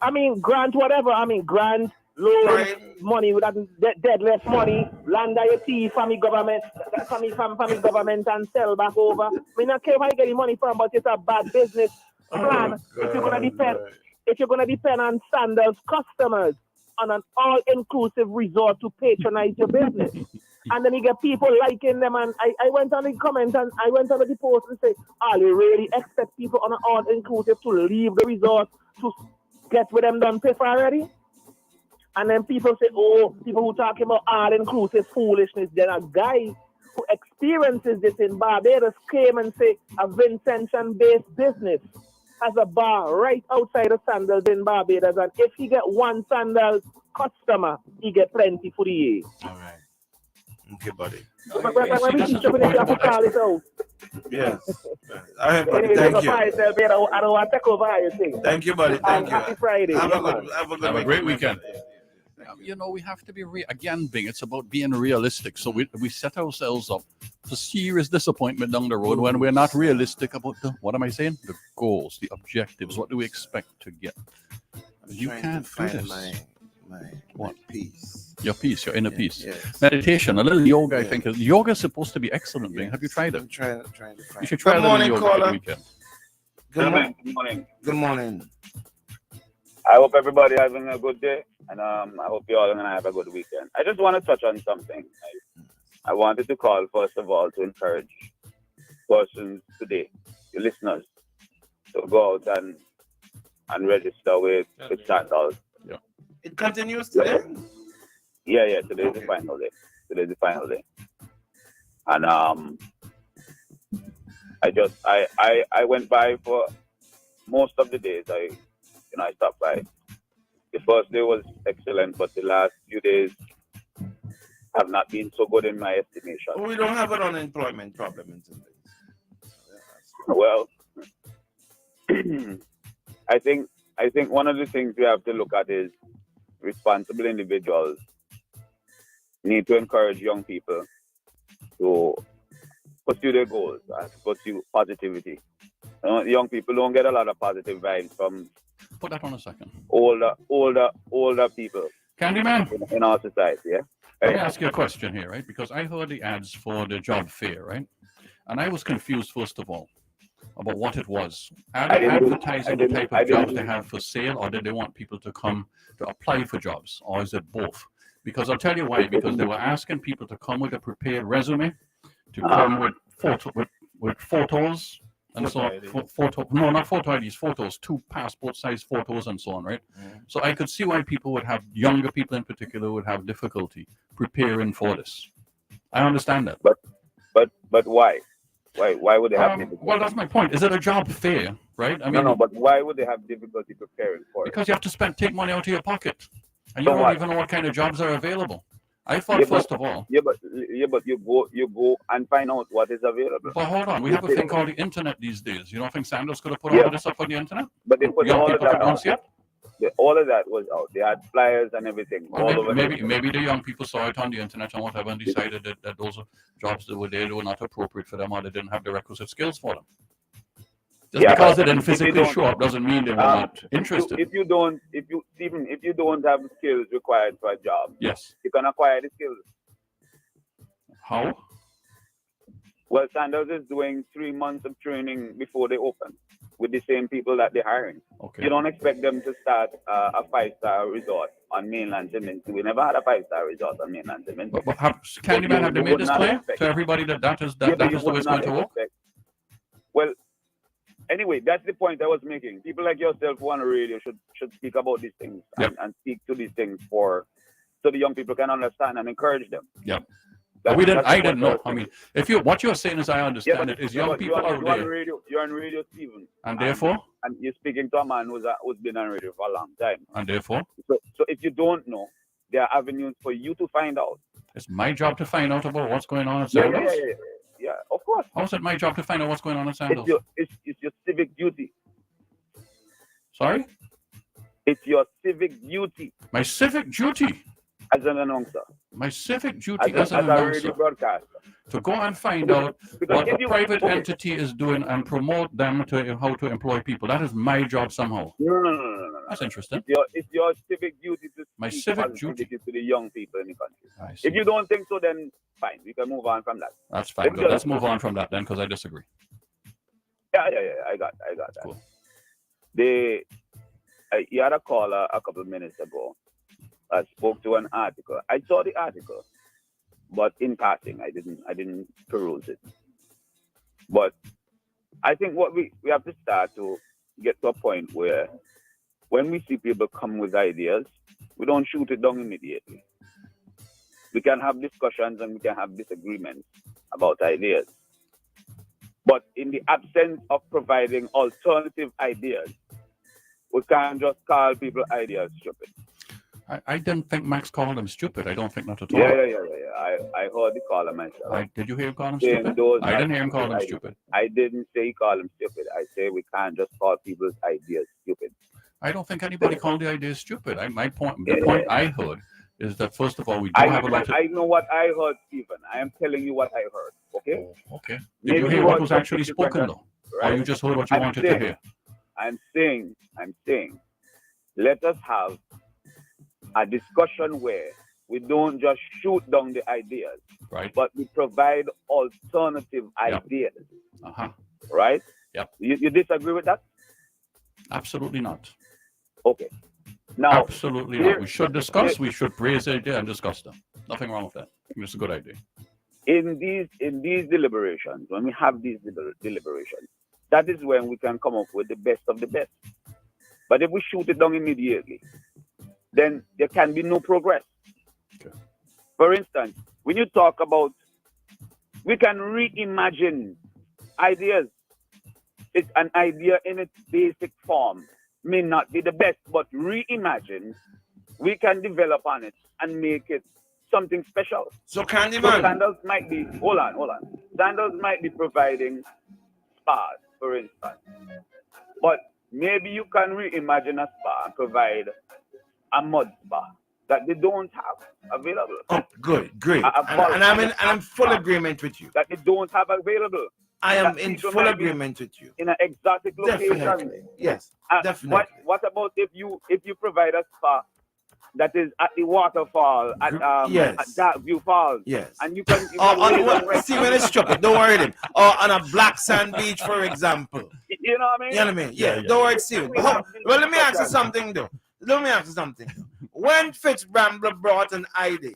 I mean grant whatever. I mean grant, loan, money with that dead less money, land that you see family government, family government and sell back over. I mean, I care where you get the money from, but it's a bad business plan if you're gonna depend on Sandals customers on an all-inclusive resort to patronize your business. And then you get people liking them, and I went on the comments and I went on the post and say, you really expect people on an all-inclusive to leave the resort to get with them done pay for already? And then people say, oh, people who talking about all-inclusive foolishness, then a guy who experiences this in Barbados came and say a Vincentian-based business has a bar right outside of Sandals in Barbados, and if he get one Sandals customer, he get plenty for the year. All right. Okay, buddy. Yes. All right, buddy. Thank you. I don't want to take over your thing. Thank you, buddy. Thank you. Happy Friday. Have a great weekend. You know, we have to be again, Bing. It's about being realistic. So we set ourselves up for serious disappointment down the road when we're not realistic about what am I saying? The goals, the objectives. What do we expect to get? You can't do this. My peace. Your peace, your inner peace. Yes. Meditation, a little yoga. I think yoga is supposed to be excellent. Bing. Have you tried it? I'm trying to find You should try Good a little morning, yoga caller. over the weekend. Good morning. Good morning. I hope everybody having a good day, and I hope you all are gonna have a good weekend. I just want to touch on something. I wanted to call first of all to encourage persons today, your listeners, to go out and register with Sandals. Yeah. It continues today. Yeah. Today's the final day. And I went by for most of the days. I stopped by. The first day was excellent, but the last few days have not been so good in my estimation. We don't have an unemployment problem in Zimbabwe. Well, I think one of the things we have to look at is responsible individuals need to encourage young people to pursue their goals and pursue positivity. Young people don't get a lot of positive vibes from Put that on a second. older people. Candyman. In our society, yeah. Let me ask you a question here, right? Because I heard the ads for the job fair, right? And I was confused, first of all, about what it was. Are they advertising the type of jobs they have for sale, or did they want people to come to apply for jobs, or is it both? Because I'll tell you why. Because they were asking people to come with a prepared resume, to come with photos, and so not photo IDs, photos, 2 passport size photos, and so on, right? So I could see why people would have, younger people in particular, would have difficulty preparing for this. I understand that. But why? Why would they have difficulty? Well, that's my point. Is it a job fair, right? I mean, no, but why would they have difficulty preparing for it? Because you have to take money out of your pocket, and So you don't what? even know what kind of jobs are available. I thought, first of all. Yeah, but you go and find out what is available. But hold on, we have a thing called the internet these days. You don't think Sandals could have put all of this up on the internet? But they put Young all of people that could not out. see it? All of that was out. They had flyers and everything. Well, all over maybe the young people saw it on the internet and whatever, and decided that those jobs that were there were not appropriate for them, or they didn't have the requisite skills for them. Just because they didn't physically show up doesn't mean they were not interested. If you don't have skills required for a job, Yes. you can acquire the skills. How? Well, Sandals is doing 3 months of training before they open with the same people that they're hiring. Okay. You don't expect them to start a 5-star resort on mainland Simmons. We never had a 5-star resort on mainland Simmons. But Candyman, have they made this clear to everybody that is the way it's going to work? Well, anyway, that's the point I was making. People like yourself who on the radio should speak about these things and speak to these things so the young people can understand and encourage them. Yep. I didn't know. I mean, what you're saying, as I understand it, is young people out there. You're on radio, Stephen. And therefore? And you're speaking to a man who's been on radio for a long time. And therefore? So if you don't know, there are avenues for you to find out. It's my job to find out about what's going on at Sandals? Yeah, of course. How is it my job to find out what's going on at Sandals? It's your civic duty. Sorry? It's your civic duty. My civic duty? As an announcer. My civic duty as an a announcer. radio broadcaster. To go and find out what a private entity is doing and promote them to how to employ people. That is my job somehow. No. That's interesting. It's your civic duty to speak civic duty to the young people in the country. I see. If you don't think so, then fine. We can move on from that. That's fine. Good. Let's move on from that then, because I disagree. Yeah. I got that. Cool. You had a caller a couple of minutes ago. I spoke to an article. I saw the article, but in passing, I didn't peruse it. But I think what we have to start to get to a point where when we see people come with ideas, we don't shoot it down immediately. We can have discussions and we can have disagreements about ideas. But in the absence of providing alternative ideas, we can't just call people ideas stupid. I didn't think Max called him stupid. I don't think not at all. Yeah. I heard the caller myself. Did you hear him call him Saying stupid? those I didn't hear him ideas- call him stupid. I didn't say he called him stupid. I say we can't just call people's ideas stupid. I don't think anybody called the idea stupid. The point I heard is that first of all, we do have a lot of. I know what I heard, Stephen. I am telling you what I heard. Okay. Okay. Did Maybe you hear you what heard was actually something spoken different, though? Or you just heard what you wanted to hear? I'm saying, let us have a discussion where we don't just shoot down the ideas, right? But we provide alternative ideas, right? Yep. You disagree with that? Absolutely not. Okay. Now, absolutely not. We should discuss. We should raise the idea and discuss them. Nothing wrong with that. It's a good idea. In these deliberations, when we have these deliberations, that is when we can come up with the best of the best. But if we shoot it down immediately, then there can be no progress. Okay. For instance, when you talk about, we can reimagine ideas. It's an idea in its basic form may not be the best, but reimagine, we can develop on it and make it something special. So Candyman. Sandals might be, hold on. Sandals might be providing spas, for instance. But maybe you can reimagine a spa and provide a mud spa that they don't have available. Oh, good, great. And I'm in full agreement with you. That they don't have available. I am in full agreement with you. In an exotic location. Definitely. Yes, definitely. What about if you provide a spa that is at the waterfall at Darkview Falls? Yes. And you can see when it's stupid, don't worry then. Or on a black sand beach, for example. You know what I mean? You know what I mean? Yeah. Don't worry, see. Well, let me ask you something though. When Fitz Brambler brought an idea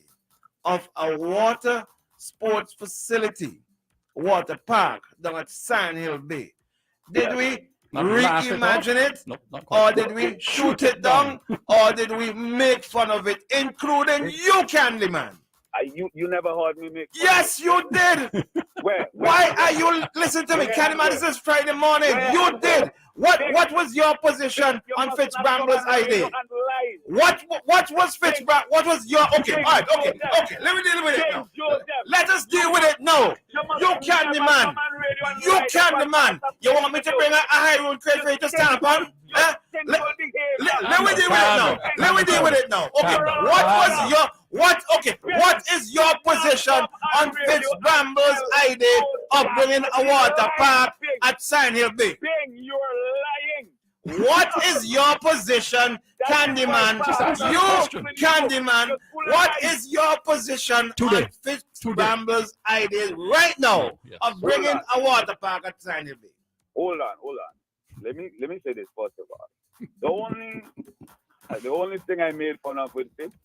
of a water sports facility, water park down at Sand Hill Bay, did we reimagine it? Nope, or did we shoot it down? Or did we make fun of it, including you, Candyman? You never heard me make fun. Yes, you did. Why are you listen to me, Candyman? This is Friday morning. You did. What was your position on Fitz Brambler's idea? What was Fitz Brambler? What was your okay? All right, okay. Let me deal with it now. Let us deal with it now. You Candyman. You want me to bring a high road crate for you to stand upon? Let me deal with it now. Okay. What is your position on Fitz Brambler's idea of bringing a water park at Sand Hill Bay? You're lying. What is your position, Candyman? You, Candyman, what is your position on Fitz Brambler's idea right now of bringing a water park at Sand Hill Bay? Hold on. Let me say this first of all. The only thing I made fun of with Fitz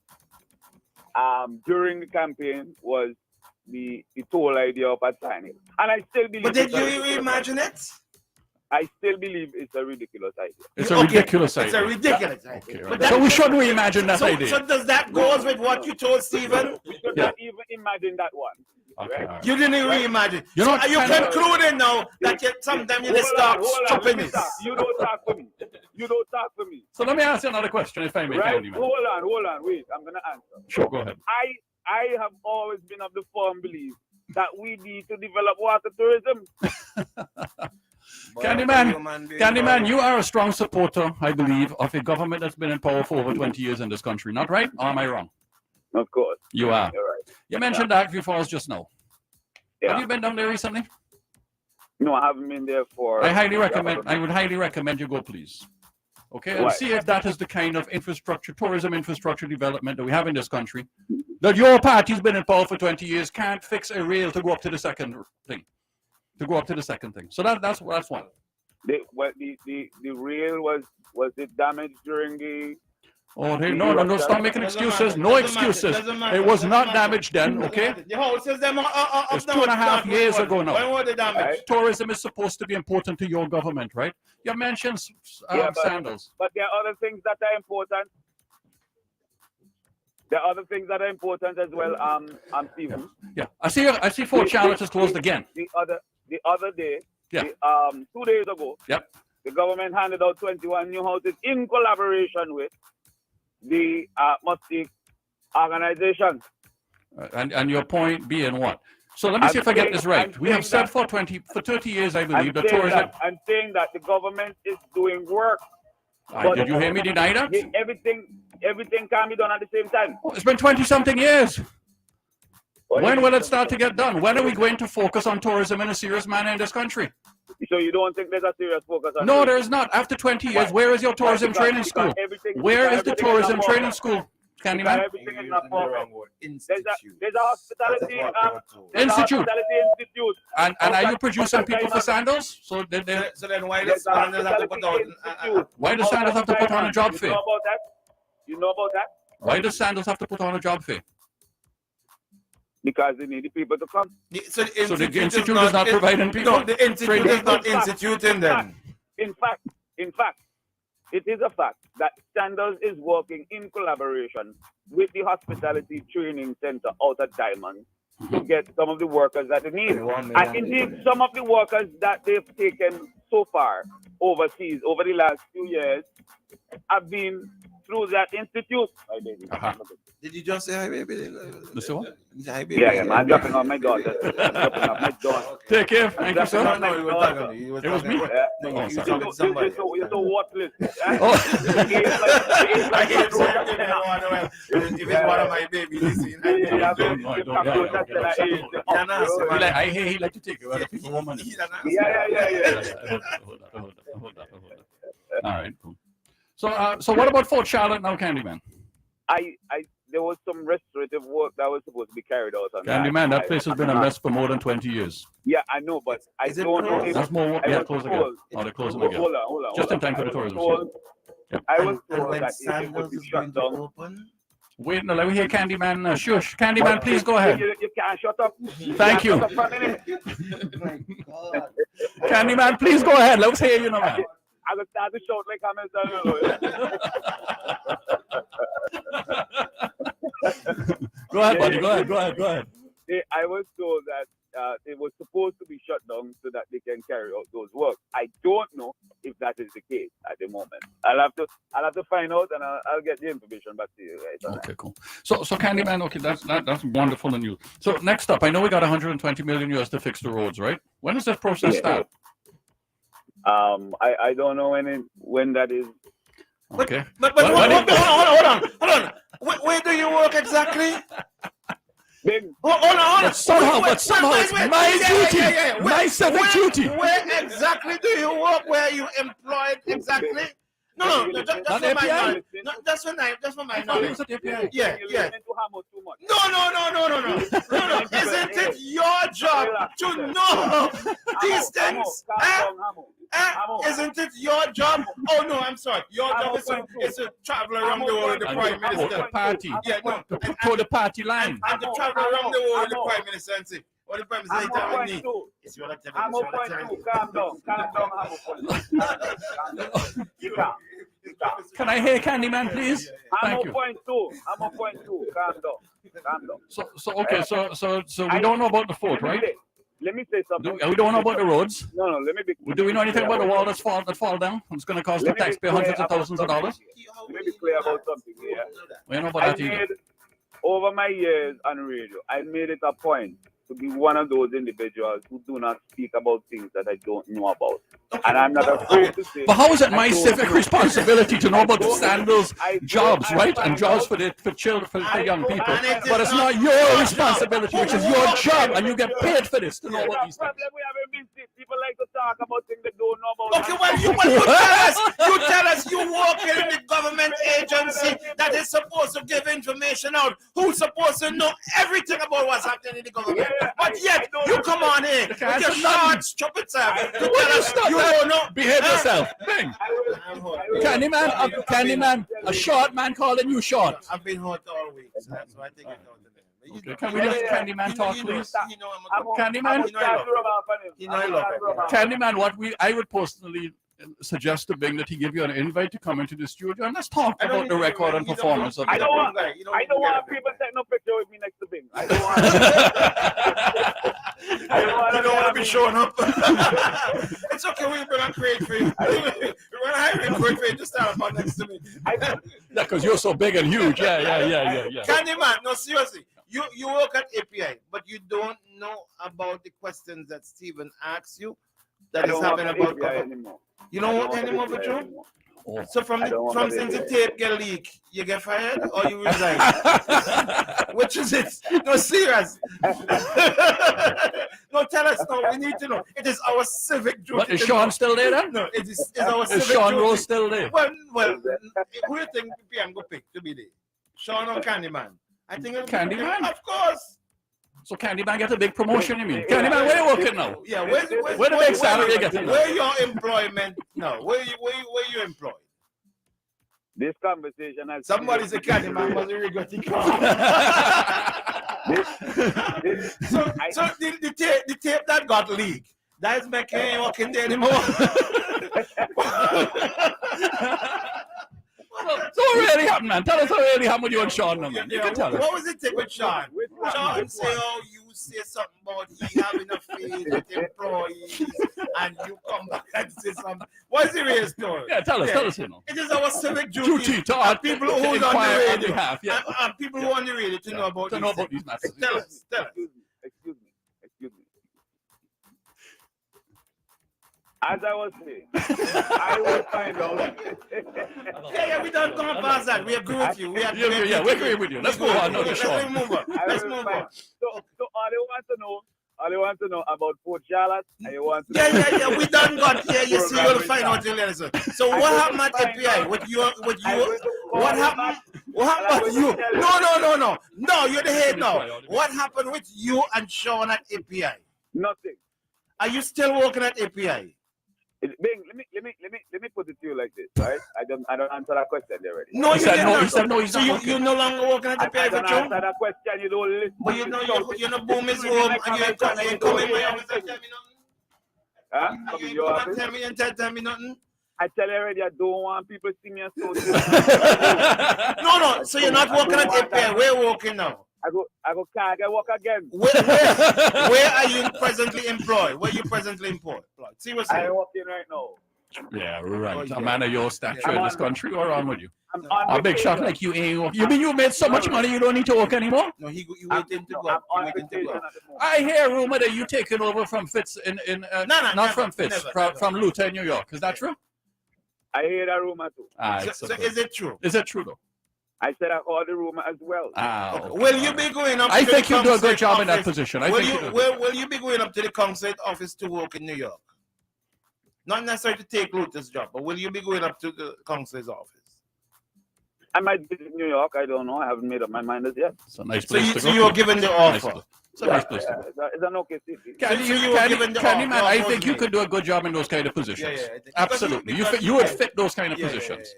during the campaign was the toll idea up at Sand Hill. And I still believe. But did you imagine it? I still believe it's a ridiculous idea. It's a ridiculous idea. It's a ridiculous idea. Okay, so we should reimagine that idea. So does that go with what you told Stephen? We should not even imagine that one. Okay, right. You didn't reimagine. You So are you concluding now that sometimes you just start stupidness? You don't talk for me. So let me ask you another question, if I may, Right? Candyman. Hold on. Wait, I'm gonna answer. Sure, go ahead. I have always been of the firm belief that we need to develop water tourism. Candyman, you are a strong supporter, I believe, of a government that's been in power for over 20 years in this country. Not right? Or am I wrong? Of course. You are. You're right. You mentioned Darkview Falls just now. Yeah. Have you been down there recently? No, I haven't been there for. I would highly recommend you go, please. Okay, and Why? see if that is the kind of tourism infrastructure development that we have in this country. That your party's been in power for 20 years can't fix a rail to go up to the second thing. So that's one. The rail was it damaged during the? Oh, no, stop making excuses. No excuses. It was not damaged then, okay? The houses them It's 2.5 years ago now. When were they damaged? Tourism is supposed to be important to your government, right? You mentioned sandals. But there are other things that are important. There are other things that are important as well, Stephen. Yeah, I see Fort Charlotte is closed again. The other day, Yeah. 2 days ago, Yep. the government handed out 21 new houses in collaboration with the Mustique organization. And your point being what? So let me see if I get this right. We have said for 30 years, I believe, that tourism. I'm saying that the government is doing work. Did you hear me deny that? Everything can be done at the same time. Oh, it's been 20-something years. When will it start to get done? When are we going to focus on tourism in a serious manner in this country? So you don't think there's a serious focus on No, it? there is not. After 20 years, where is your tourism training school? Where is the tourism training school, Candyman? Everything is not perfect. There's a hospitality Institute. institute. And are you producing people for Sandals? So then why does Sandals have to put out? Why does Sandals have to put on a job fair? You know about that? You know about that? Why does Sandals have to put on a job fair? Because they need the people to come. So the institute is not providing people? No, the institute is not instituting them. In fact, it is a fact that Sandals is working in collaboration with the Hospitality Training Center out at Diamond to get some of the workers that they need. And indeed, some of the workers that they've taken so far overseas over the last few years have been through that institute. Did you just say hi, baby? Listen what? Hi, baby. Yeah, I'm dropping off my daughter. Take care. Thank you, sir. No, you were talking to me. It was me? No, you were talking to somebody. You're so worthless. I can't say if it's one of my babies, listen. He like to take away people money. Yeah. Hold that. All right, cool. So what about Fort Charlotte now, Candyman? There was some restorative work that was supposed to be carried out on Candyman, that place has been a mess for more than 20 years. Yeah, I know, but I don't know if... That's more... Yeah, close again. Oh, they're closing again. Hold on. Just in time for the tourism show. Yep. I was told that it would be shut down. Wait, no, let me hear Candyman. Shush. Candyman, please go ahead. You can't shut up. Thank you. Candyman, please go ahead. Let's hear you now, man. I will start to shout like Go ahead, buddy. Go ahead. I was told that it was supposed to be shut down so that they can carry out those work. I don't know if that is the case at the moment. I'll have to find out, and I'll get the information back to you. Right? Okay, cool. So Candyman, okay, that's wonderful news. So next up, I know we got 120 million US to fix the roads, right? When does this process start? I don't know when that is. Okay. But hold on. Where do you work exactly? Hold on. But somehow, it's my duty. My civic duty. Where exactly do you work? Where are you employed exactly? No, just for my knowledge. Just for my knowledge. Yeah. No. Isn't it your job to know these things? Isn't it your job? Oh no, I'm sorry. Your job is to travel around the world with the Prime Minister. The party. Yeah, no. To the party line. And to travel around the world with the Prime Minister and say, what the Prime Minister is telling me? It's your activity. Calm down. Can I hear Candyman, please? Thank you. I'm on point two. Calm down. So we don't know about the fort, right? Let me say something. We don't know about the roads. No. Let me be. Do we know anything about the wall that fall down? It's going to cost the taxpayer hundreds of thousands of dollars. Let me be clear about something here. We don't know about that either. Over my years on radio, I made it a point to be one of those individuals who do not speak about things that I don't know about. And I'm not afraid to say... But how is it my civic responsibility to know about the Sandals jobs, right? And jobs for children, for young people. But it's not your responsibility, which is your job, and you get paid for this to know about these things. People like to talk about things they don't know about. Okay, well, you tell us you work in the government agency that is supposed to give information out. Who's supposed to know everything about what's happening in the government? But yet, you come on in with your short, stupid self to tell us you don't know. Behave yourself. Bing. Candyman, a short man calling you short. I've been hot all week, so that's why I think it's out today. Okay, can we let Candyman talk, please? Candyman, what I would personally suggest to Bing that he give you an invite to come into the studio and let's talk I don't about the need to- record and you don't- performance of I it. don't want people taking no picture with me next to Bing. I don't want. You don't want to be showing up. It's okay. We're gonna create for you. We're gonna hire you for you to stand up next to me. Yeah, because you're so big and huge. Yeah. Candyman, no, seriously. You work at API, but you don't know about the questions that Steven asks you. That I is don't happening work at about API cover. anymore. You don't I work don't anymore work for at Joe? API anymore. So from I don't work at since the API. tape get leaked, you get fired or you resign? Which is it? No, serious. No, tell us. No, we need to know. It is our civic duty. But is to Sean know. still there then? No, it's our civic Is Sean duty. Rose still there? Well, who do you think PM go pick to be there? Sean or Candyman? I think it'll be Candyman? Of course. So Candyman get a big promotion, you mean? Candyman, where you working now? Yeah, where the big salary you getting now? Where your employment? No, where you employed? This conversation has Somebody's a Candyman must regret the So the tape that got leaked, that is making you working there anymore. So what really happened, man? Tell us what really happened with you and Sean, now, man. You can tell us. What was it take with Sean? Sean say, oh, you say something about he having a phase with employees, and you come back and say something. What is the real story? Yeah, tell us, you know. It is our civic Duty to our people who on the inquire on radio, behalf, yeah. and people who on the radio to know about these matters. Tell us. Excuse me. As I was saying, I will find out. Yeah, we don't come past that. We agree with you. We agree with you. Let's move on now to Sean. Let's move on. Let's move on. So all they want to know about Port Charlotte, and you want to know. Yeah. We done got here. You see, you'll find out in later. So what happened at API with you? What happened? What happened with you? No, you're the head now. What happened with you and Sean at API? Nothing. Are you still working at API? Bing, let me put it to you like this, right? I don't answer that question already. No, he said no. He's so not you're no longer working at API I for don't Joe? answer that question. You don't listen. But you know you're in a boom is home and you ain't coming in my office and tell me nothing. Huh? You ain't come and tell me nothing. I tell you already, I don't want people to see me as so. No. So you're not working at API. Where you working now? I go work again. Where are you presently employed? Where you presently employed? Seriously. I'm working right now. Yeah, right. A man of your stature in this country, or on with you? I'm on A big shot like you ain't work. You mean you made so much money you don't need to work anymore? No, you waiting to go. I hear a rumor that you taking over from Fitz from Fitz, from Luther in New York. Is that true? I hear that rumor too. So is it true? Is it true though? I said I heard the rumor as well. Will you be going up? I to think the you do a good consulate job in that office? position. Will you be going up to the consulate office to work in New York? Not necessarily to take Luther's job, but will you be going up to the consulate's office? I might be in New York. I don't know. I haven't made up my mind as yet. It's a nice place to go. So you were given the offer. It's a nice place to go. It's an okay city. Candyman, I think you could do a good job in those kind of positions. Absolutely. You would fit those kind of positions.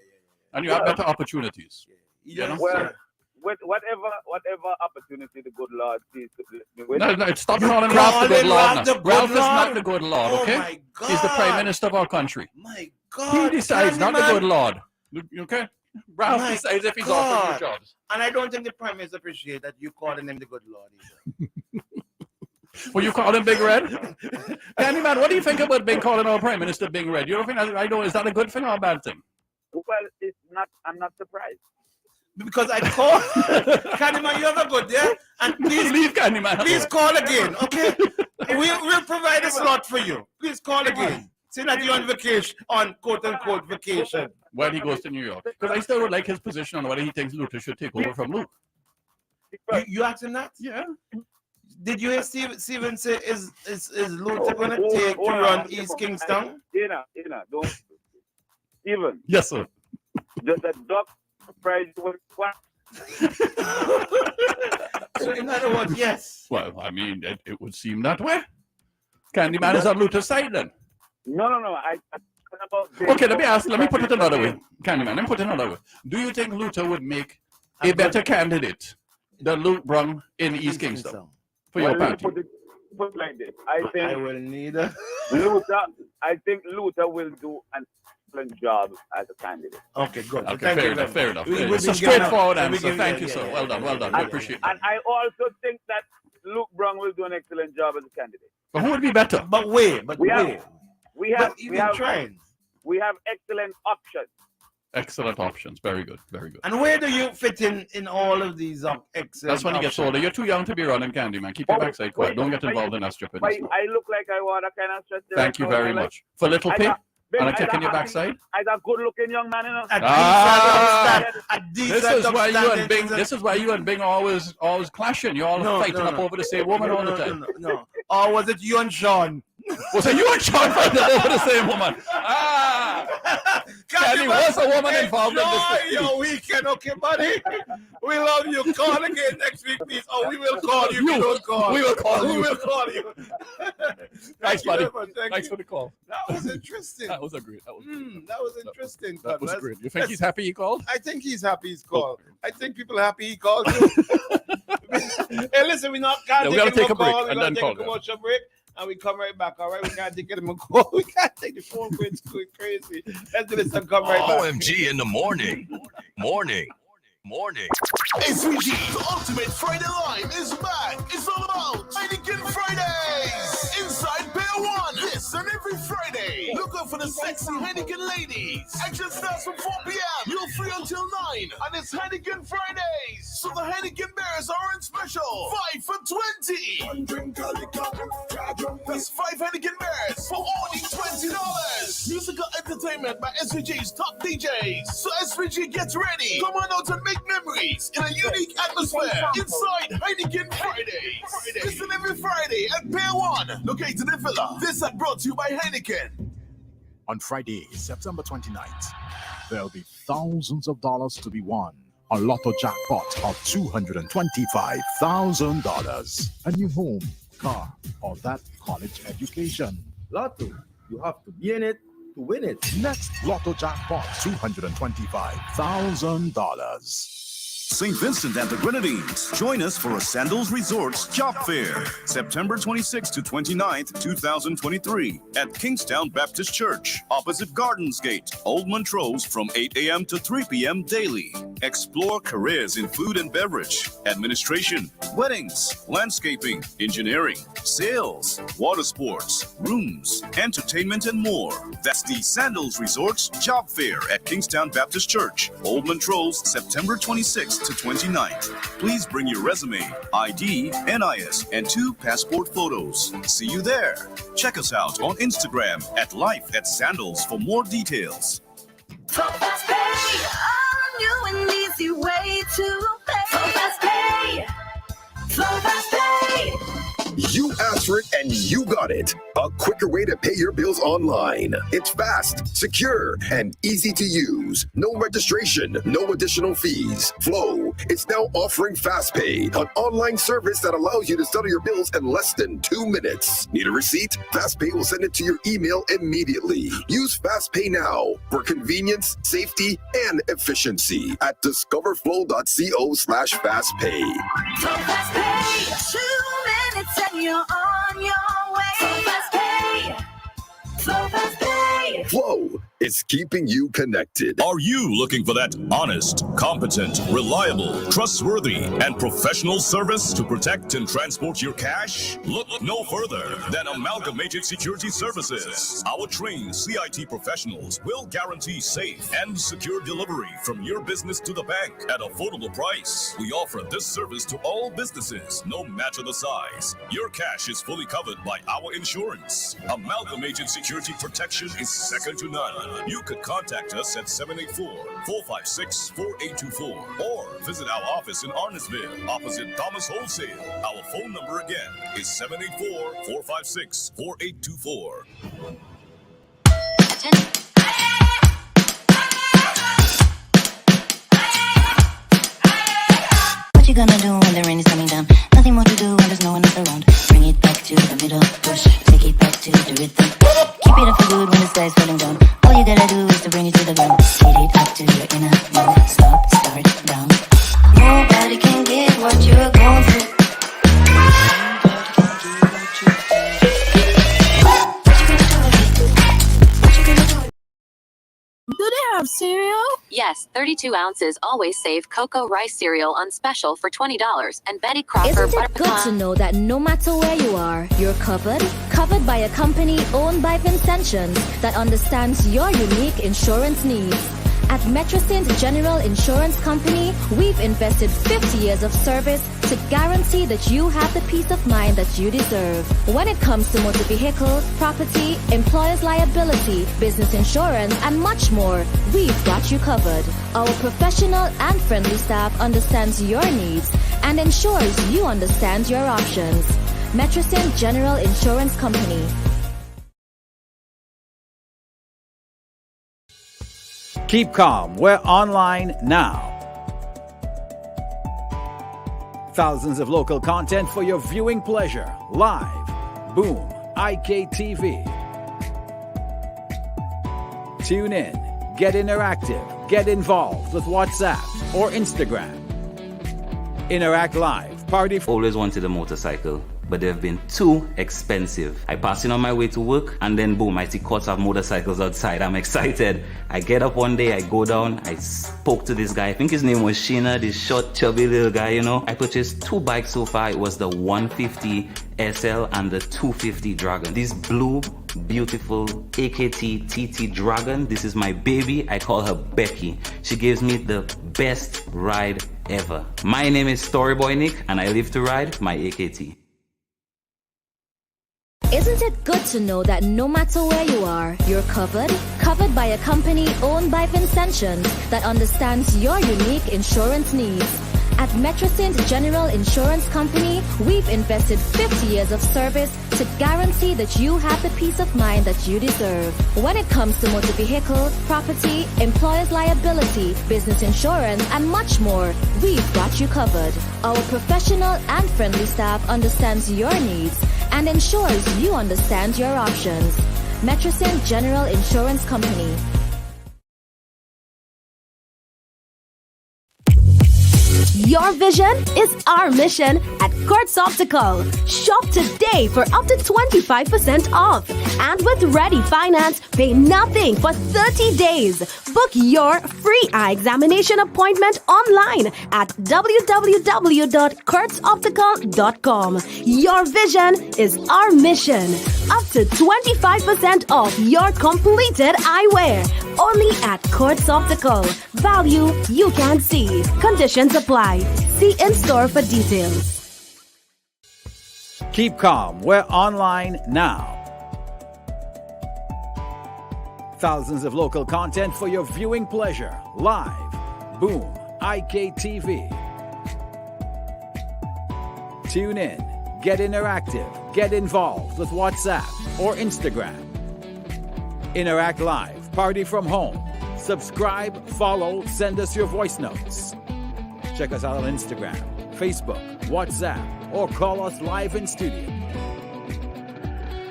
And you have better opportunities. You know? Well, whatever opportunity the good Lord sees to bless me with. No, stop calling Ralph the good Lord now. Ralph is not the good Lord, Oh okay? my God. He's the Prime Minister of our country. My He God. decides, not the Candyman. good Lord. Okay? Ralph My decides if he's God. offering you jobs. And I don't think the Prime Minister appreciate that you calling him the good Lord either. Will you call him Big Red? Candyman, what do you think about being calling our Prime Minister Big Red? You don't think is that a good thing or a bad thing? Well, it's not. I'm not surprised. Because I call Candyman, you have a good day, and please leave Candyman. Please call again, okay? We'll provide a slot for you. Please call again. Say that you're on vacation, on quote unquote vacation. When he goes to New York, because I still would like his position on whether he thinks Luther should take over from Luke. You asked him that? Yeah. Did you hear Steven say is Luther gonna take to run East Kingston? Don't. Steven. Yes, sir. Just a duck price was what? So in other words, yes. Well, I mean, it would seem that way. Candyman is on Luther's side then. No. I Okay, let me put it another way. Candyman, let me put it another way. Do you think Luther would make a better candidate than Luke Brown in East Kingston for your party? put it like this. I think I will need a... Luther will do an excellent job as a candidate. Okay, good. Okay, fair enough. It's a straightforward answer. Thank you, sir. Well done. We appreciate it. And I also think that Luke Brown will do an excellent job as a candidate. But who would be better? But wait. We have excellent options. Excellent options. Very good. And where do you fit in all of these excellent That's when you get older. You're too young to be running candy, man. Keep your backside quiet. Don't get involved in that stupidness. I look like I want a kind of stretch. Thank you very much. For Little Pig? And a kick in your backside? I'm a good-looking young man, you know. This is why you and Bing always clashing. You're all fighting up over the same woman all the time. No. Or was it you and Sean? Was it you and Sean fighting over the same woman? Candy was a woman involved in this. Enjoy your weekend, okay, buddy? We love you. Call again next week, please. Or we will call you. We will call you. Thanks, buddy. Thanks for the call. That was interesting. That was great. That was interesting. That was great. You think he's happy he called? I think he's happy he's called. I think people are happy he called too. Hey, listen, we gotta take a break and then call. A commercial break. And we come right back, all right? We can't take them a call. We can't take the phone calls. It's going crazy. Let's do this and come right back. OMG in the morning. SVG, the ultimate Friday line is back. It's all about Heineken Fridays inside Bear One. This and every Friday. Look out for the sexy Heineken ladies. Action starts from 4 p.m. You're free until 9. And it's Heineken Fridays. So the Heineken Bears are on special. 5 for 20. That's 5 Heineken Bears for only $20. Musical entertainment by SVG's top DJs. So SVG gets ready. Come on out and make memories in a unique atmosphere inside Heineken Fridays. Listen every Friday at Pier 1, located in Villa. This is brought to you by Heineken. On Friday, September 29th, there'll be thousands of dollars to be won. A lotto jackpot of $225,000. A new home, car, or that college education. Lotto, you have to be in it to win it. Next lotto jackpot, $225,000. St. Vincent and the Grenadines. Join us for a Sandals Resorts Job Fair, September 26th to 29th, 2023, at Kingstown Baptist Church, opposite Gardens Gate, Old Montrose, from 8 a.m. to 3 p.m. daily. Explore careers in food and beverage, administration, weddings, landscaping, engineering, sales, water sports, rooms, entertainment, and more. That's the Sandals Resorts Job Fair at Kingstown Baptist Church, Old Montrose, September 26th to 29th. Please bring your resume, ID, NIS, and 2 passport photos. See you there. Check us out on Instagram at Life@Sandals for more details. So fast pay, a new and easy way to pay. So fast pay, so fast pay. You asked for it and you got it. A quicker way to pay your bills online. It's fast, secure, and easy to use. No registration, no additional fees. Flow is now offering FastPay, an online service that allows you to settle your bills in less than 2 minutes. Need a receipt? FastPay will send it to your email immediately. Use FastPay now for convenience, safety, and efficiency at discoverflow.co/fastpay. So fast pay, 2 minutes and you're on your way. So fast pay, so fast pay. Flow is keeping you connected. Are you looking for that honest, competent, reliable, trustworthy, and professional service to protect and transport your cash? Look no further than Amalgamated Security Services. Our trained CIT professionals will guarantee safe and secure delivery from your business to the bank at affordable price. We offer this service to all businesses, no matter the size. Your cash is fully covered by our insurance. Amalgamated Security Protection is second to none. You could contact us at 784-456-4824 or visit our office in Arnesville, opposite Thomas Wholesale. Our phone number again is 784-456-4824. What you gonna do when the rain is coming down? Nothing more to do when there's no one else around. Bring it back to the middle, push, take it back to the rhythm. Keep it up for good when the sky's falling down. All you gotta do is to bring it to the ground. Speed it up to your inner mind. Stop, start, down. Nobody can get what you're going through. Nobody can get what you're Yes, 32 ounces Always Save Cocoa Rice Cereal on special for $20. And Betty Crocker Isn't it good to know that no matter where you are, you're covered? Covered by a company owned by Vincentians that understands your unique insurance needs. At Metrosint General Insurance Company, we've invested 50 years of service to guarantee that you have the peace of mind that you deserve. When it comes to motor vehicle, property, employer's liability, business insurance, and much more, we've got you covered. Our professional and friendly staff understands your needs and ensures you understand your options. Metrosint General Insurance Company. Keep calm. We're online now. Thousands of local content for your viewing pleasure. Live. Boom. IKTV. Tune in. Get interactive. Get involved with WhatsApp or Instagram. Interact Live. Party. Always wanted a motorcycle, but they've been too expensive. I pass in on my way to work, and then boom, I see courts of motorcycles outside. I'm excited. I get up one day, I go down, I spoke to this guy. I think his name was Sheena, this short, chubby little guy, you know. I purchased 2 bikes so far. It was the 150 SL and the 250 Dragon. This blue, beautiful AKT TT Dragon. This is my baby. I call her Becky. She gives me the best ride ever. My name is Storyboy Nick, and I live to ride my AKT. Isn't it good to know that no matter where you are, you're covered? Covered by a company owned by Vincentians that understands your unique insurance needs. At Metrosint General Insurance Company, we've invested 50 years of service to guarantee that you have the peace of mind that you deserve. When it comes to motor vehicle, property, employer's liability, business insurance, and much more, we've got you covered. Our professional and friendly staff understands your needs and ensures you understand your options. Metrosint General Insurance Company. Your vision is our mission at Kurtz Optical. Shop today for up to 25% off. And with Ready Finance, pay nothing for 30 days. Book your free eye examination appointment online at www.kurtzoptical.com. Your vision is our mission. Up to 25% off your completed eyewear. Only at Kurtz Optical. Value you can see. Conditions apply. See in-store for details. Keep calm. We're online now. Thousands of local content for your viewing pleasure. Live. Boom. IKTV. Tune in. Get interactive. Get involved with WhatsApp or Instagram. Interact Live. Party from home. Subscribe, follow, send us your voice notes. Check us out on Instagram, Facebook, WhatsApp, or call us live in studio.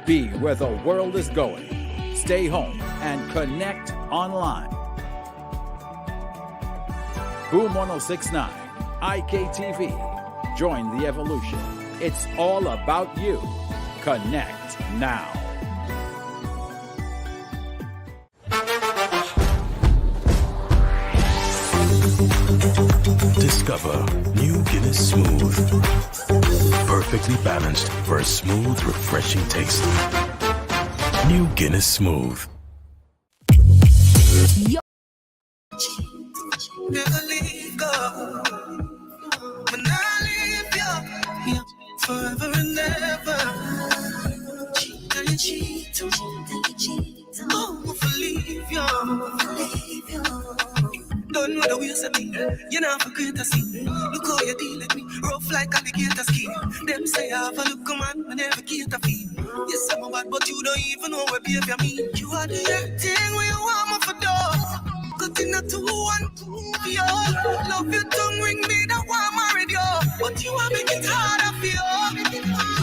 Be where the world is going. Stay home and connect online. Boom 1069, IKTV. Join the evolution. It's all about you. Connect now. Discover new Guinness Smooth. Perfectly balanced for a smooth, refreshing taste. New Guinness Smooth. Never leave go. When I leave you, forever and ever. Cheat and cheat, oh, if I leave you. Don't know the ways of me. You know for greater sin. Look how you deal with me. Rough like alligator skin. Them say I have a look man, I never get a feel. Yes, I'm a bad, but you don't even know what behavior mean. You are the thing where you want me for door. Cutting a 2-1 for you. Love your tongue ring me, that one married you. But you are making it harder for you.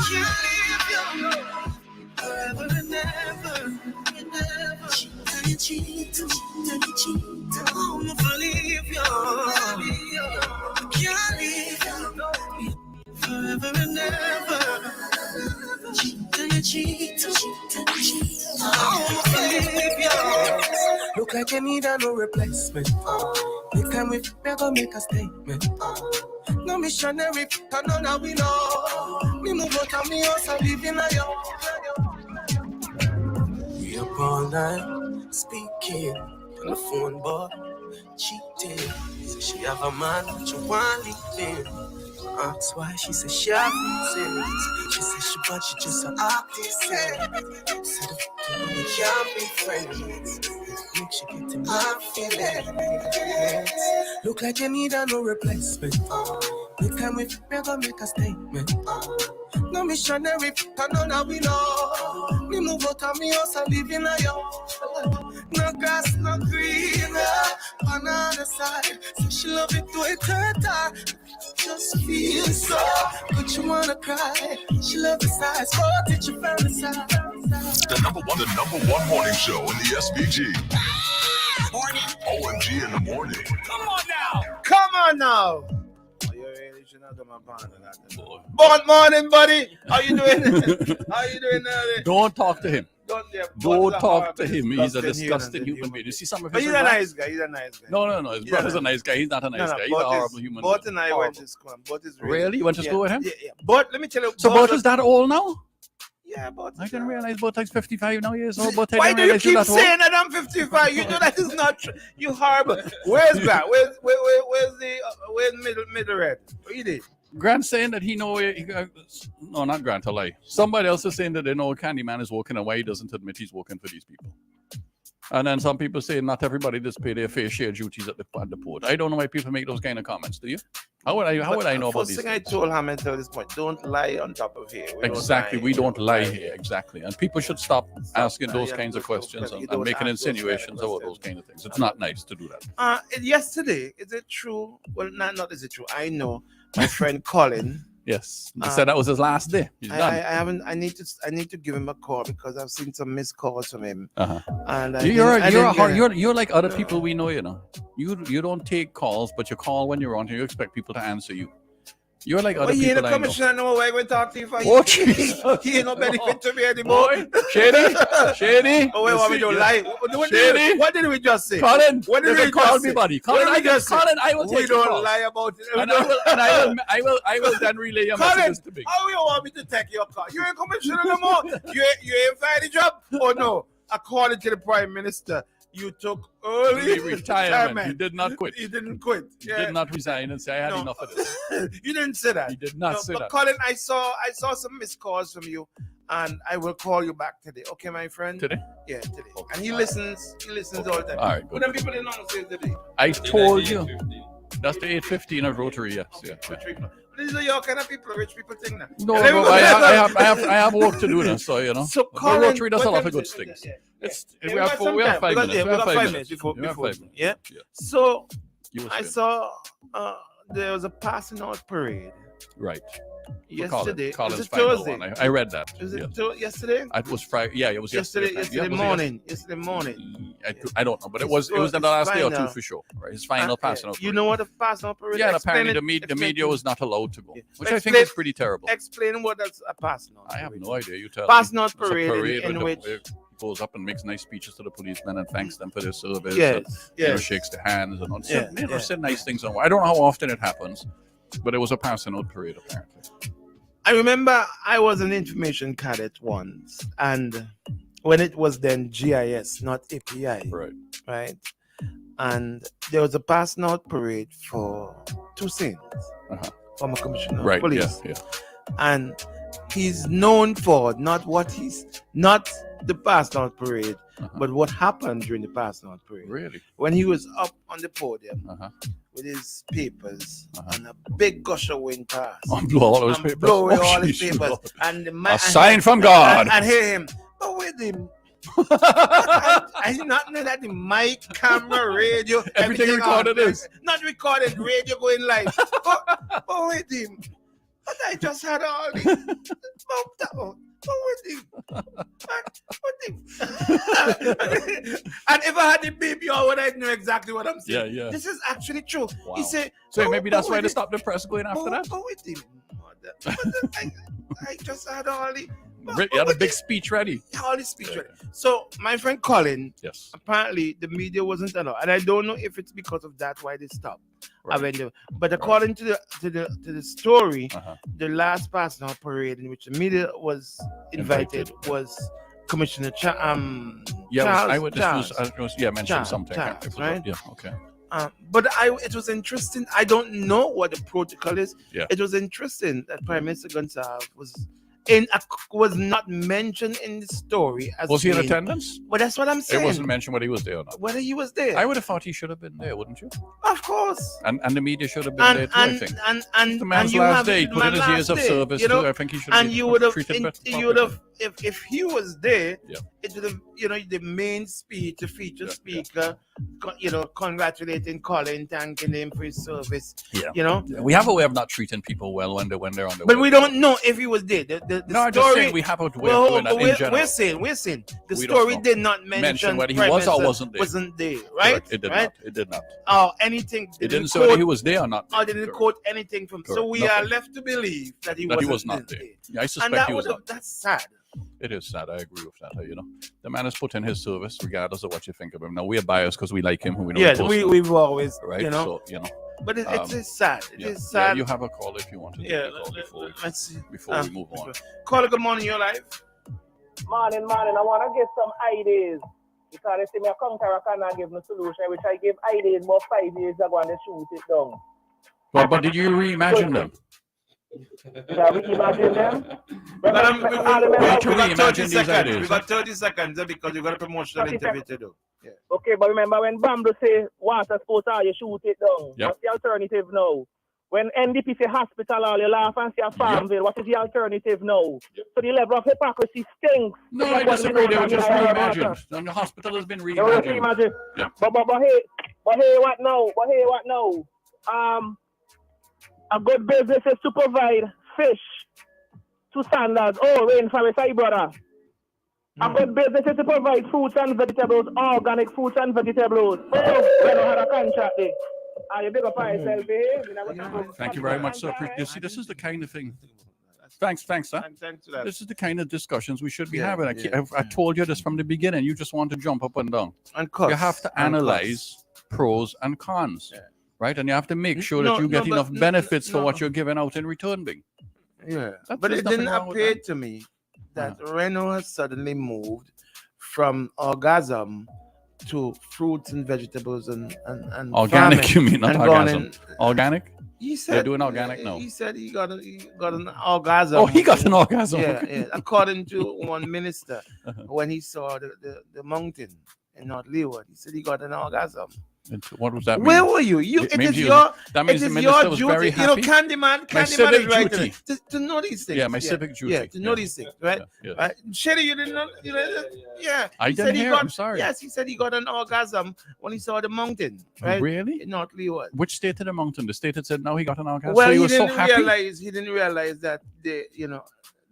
Can't leave you. Forever and ever. Cheat, oh, I'm gonna leave you. I can't leave you. Forever and ever. Cheat, oh, I'm gonna leave you. Look like you need a no replacement. Next time we gonna make a statement. No missionary, no, now we know. Me move out of me house and live in a yo. We up all night, speaking on the phone, but cheating. So she have a man, but you want leaving. Ask why, she said she have reasons. She said but she just an artist. Said we can't be friends. Make she get in my feelings. Look like you need a no replacement. Next time we gonna make a statement. No missionary, no, now we know. Me move out of me house and live in a yo. No grass, no green, on the other side. So she love it to it her. Just feel so, but you wanna cry. She love the size, but did you fantasize? The number one morning show in the SBG. Morning. OMG in the morning. Come on now. Oh, you really should not do my band on that. Good morning, buddy. How you doing? How you doing, early? Don't talk to him. Don't talk to him. He's a disgusting disgusting human being. You see some of his He's a nice guy. He's a nice guy. No. His brother's a nice guy. He's not a nice guy. He's a horrible human being. Bot and I went to school. Bot is really? You went to school with him? Yeah. But let me tell you. So Bot is that old now? Yeah, but I didn't realize Botek's 55 now years old. Why do you keep saying that I'm 55? You know that is not true. You horrible. Where's Grant? Where's middle red? What you did? Grant saying that he know no, not Grant, a lie. Somebody else is saying that they know Candyman is working and why he doesn't admit he's working for these people. And then some people say not everybody just pay their fair share duties at the port. I don't know why people make those kind of comments. Do you? How would I know about these? First thing I told him until this point, don't lie on top of here. We don't lie here. Exactly. And people should stop asking those kinds of questions and making insinuations about those kind of things. It's not nice to do that. Yesterday, is it true? Well, not is it true? I know my friend Colin. Yes, he said that was his last day. He's done. I haven't. I need to give him a call because I've seen some missed calls from him. And you're like other people we know. You know, you don't take calls, but you call when you're on here. You expect people to answer you. You're like other people I know. Commissioner, no way we talk to you for you. He ain't no benefit to me anymore. Shady. Oh, wait, what we do lie? What did we just say? Colin, what did we call just me, say? buddy. Colin, I will take we don't lie about it. And I will then relay your messages to me. How you want me to take your call? You ain't commissioner no more. You ain't fired the job? Oh no. According to the Prime Minister, you took early retirement. You did not quit. You didn't quit. You did not resign and say I had enough of this. You didn't say that. You did not say that. Colin, I saw some missed calls from you, and I will call you back today. Okay, my friend. Today? Yeah, today. Okay. And he listens all the time. All right. But then people didn't know say today. I told you. That's the 8:15 of Rotary. Yes. Yeah. These are your kind of people, rich people thing now. No, I have work to do now, so you know. So Colin, Rotary does a lot of good things. We have 5 minutes. We have 5 minutes before. Yeah. So I saw there was a passing out parade. Right. Yesterday. Colin's final one. I read that. Was it yesterday? It was Friday. Yeah, it was yesterday. Yesterday morning. I don't know, but it was the last day or two for sure. Right, his final passing out. You know what a passing out parade? Yeah, and apparently the media was not allowed to go, which I think is pretty terrible. Explain what that's a passing out. I have no idea. You tell me. Passing out parade in which goes up and makes nice speeches to the policemen and thanks them for their service. Yes. Shakes their hands and said nice things. I don't know how often it happens, but it was a passing out parade apparently. I remember I was an information cadet once, and when it was then GIS, not API, right? And there was a passing out parade for Toussaint, former commissioner of police, and he's known for not the passing out parade, but what happened during the passing out parade. Really? When he was up on the podium with his papers and a big gush of wind passed. Blow all those papers. Blow away all his papers. And the a sign from God. And hear him. But with him. I did not know that the mic, camera, radio, everything recorded is. Not recorded, radio going live. But with him. But I just had all the. But with him. And if I had the baby, I would have known exactly what I'm saying. Yeah. This is actually true. Wow. He said, so maybe that's why they stopped the press going after that. But with him. I just had all the. He had a big speech ready. All this speech ready. So my friend Colin, yes, apparently the media wasn't allowed, and I don't know if it's because of that why they stopped. Right. But according to the story, the last passing out parade in which the media was invited was Commissioner Charles. Mentioned Charles, something. Charles, right? Yeah, okay. But it was interesting. I don't know what the protocol is. Yeah. It was interesting that Prime Minister Gonsalves was not mentioned in the story. Was he in attendance? Well, that's what I'm saying. It wasn't mentioned whether he was there or not. Whether he was there. I would have thought he should have been there, wouldn't you? Of course. And the media should have been there too, I think. And the man's you last have day, the put in man's his years last of day, service you know, too. I think he should and be you would have treated better. you would have if he was there, Yeah. it would have, the main speech, the featured speaker, congratulating Colin, thanking him for his service. Yeah. We have a way of not treating people well when they're on the But way. we don't know if he was there. The No, I'm story, just saying we have a way of doing that in general. We're saying the We don't story know. did not mention whether he Prime was or Minister wasn't there. right? Correct. It did right? not. It did not. Or anything. It didn't say whether he was there or not. Or didn't quote anything from. So Correct. we Nothing. are left to believe that he was not there. Yeah, I suspect he was not. That's sad. It is sad. I agree with that. The man has put in his service, regardless of what you think of him. Now we're biased because we like him, who we know. Yes, we've always, right. So But it's sad. It is Yeah, sad. you have a call if you want to. Yeah, let's see. Before we move on. Caller, good morning, your life. Morning. I want to get some ideas. Because they say me a conqueror cannot give me solution, which I gave ideas about 5 years ago and they shoot it down. But did you reimagine them? Did I reimagine them? We got 30 reimagine these seconds. ideas. We got 30 seconds because you got a promotional interview to do. Yeah. Okay, but remember when Bamboo say water sports, you shoot it down. Yep. What's the alternative now? When NDP say hospital, all you laugh and say a Farmville. What is the alternative now? So the level of hypocrisy stinks. No, I disagree. They were just reimagined. And the hospital has been reimagined. Yeah. But hey, what now? A good business is to provide fish to standards. Oh, rainforest, hi brother. A good business is to provide fruits and vegetables, organic fruits and vegetables. Oh, we don't have a contract there. You big up yourself here. Thank you very much, sir. You see, this is the kind of thing. Thanks, sir. Thanks to that. This is the kind of discussions we should be Yeah, having. yeah, I told you this from the beginning. You just want to jump up and down. And you have to analyze pros and cons, right? And you have to make sure that you get enough benefits for what you're giving out in return, Bing. Yeah, That's- but there's it didn't nothing wrong with appear that. to me that Renault has suddenly moved from orgasm to fruits and vegetables and Organic, farming you mean, not and gone orgasm. in- He He They're said doing organic now. He said he got an orgasm. Oh, he got an orgasm. Yeah. According to one minister, when he saw the mountain in North Leeward, he said he got an orgasm. What was that mean? Where were you? It is your. That means it the is minister your was duty. very You know, happy. Candyman My is civic right duty. to know these things. Yeah, my civic duty. Yeah, to know these things, right? Yeah. Right. Sherry, you didn't know. Yeah. I He said didn't he hear. got- I'm sorry. Yes, he said he got an orgasm when he saw the mountain. Right. Really? In North Leeward. Which state of the mountain? The state that said no, he got an orgasm. Well, so he he was so didn't happy. realize. He didn't realize that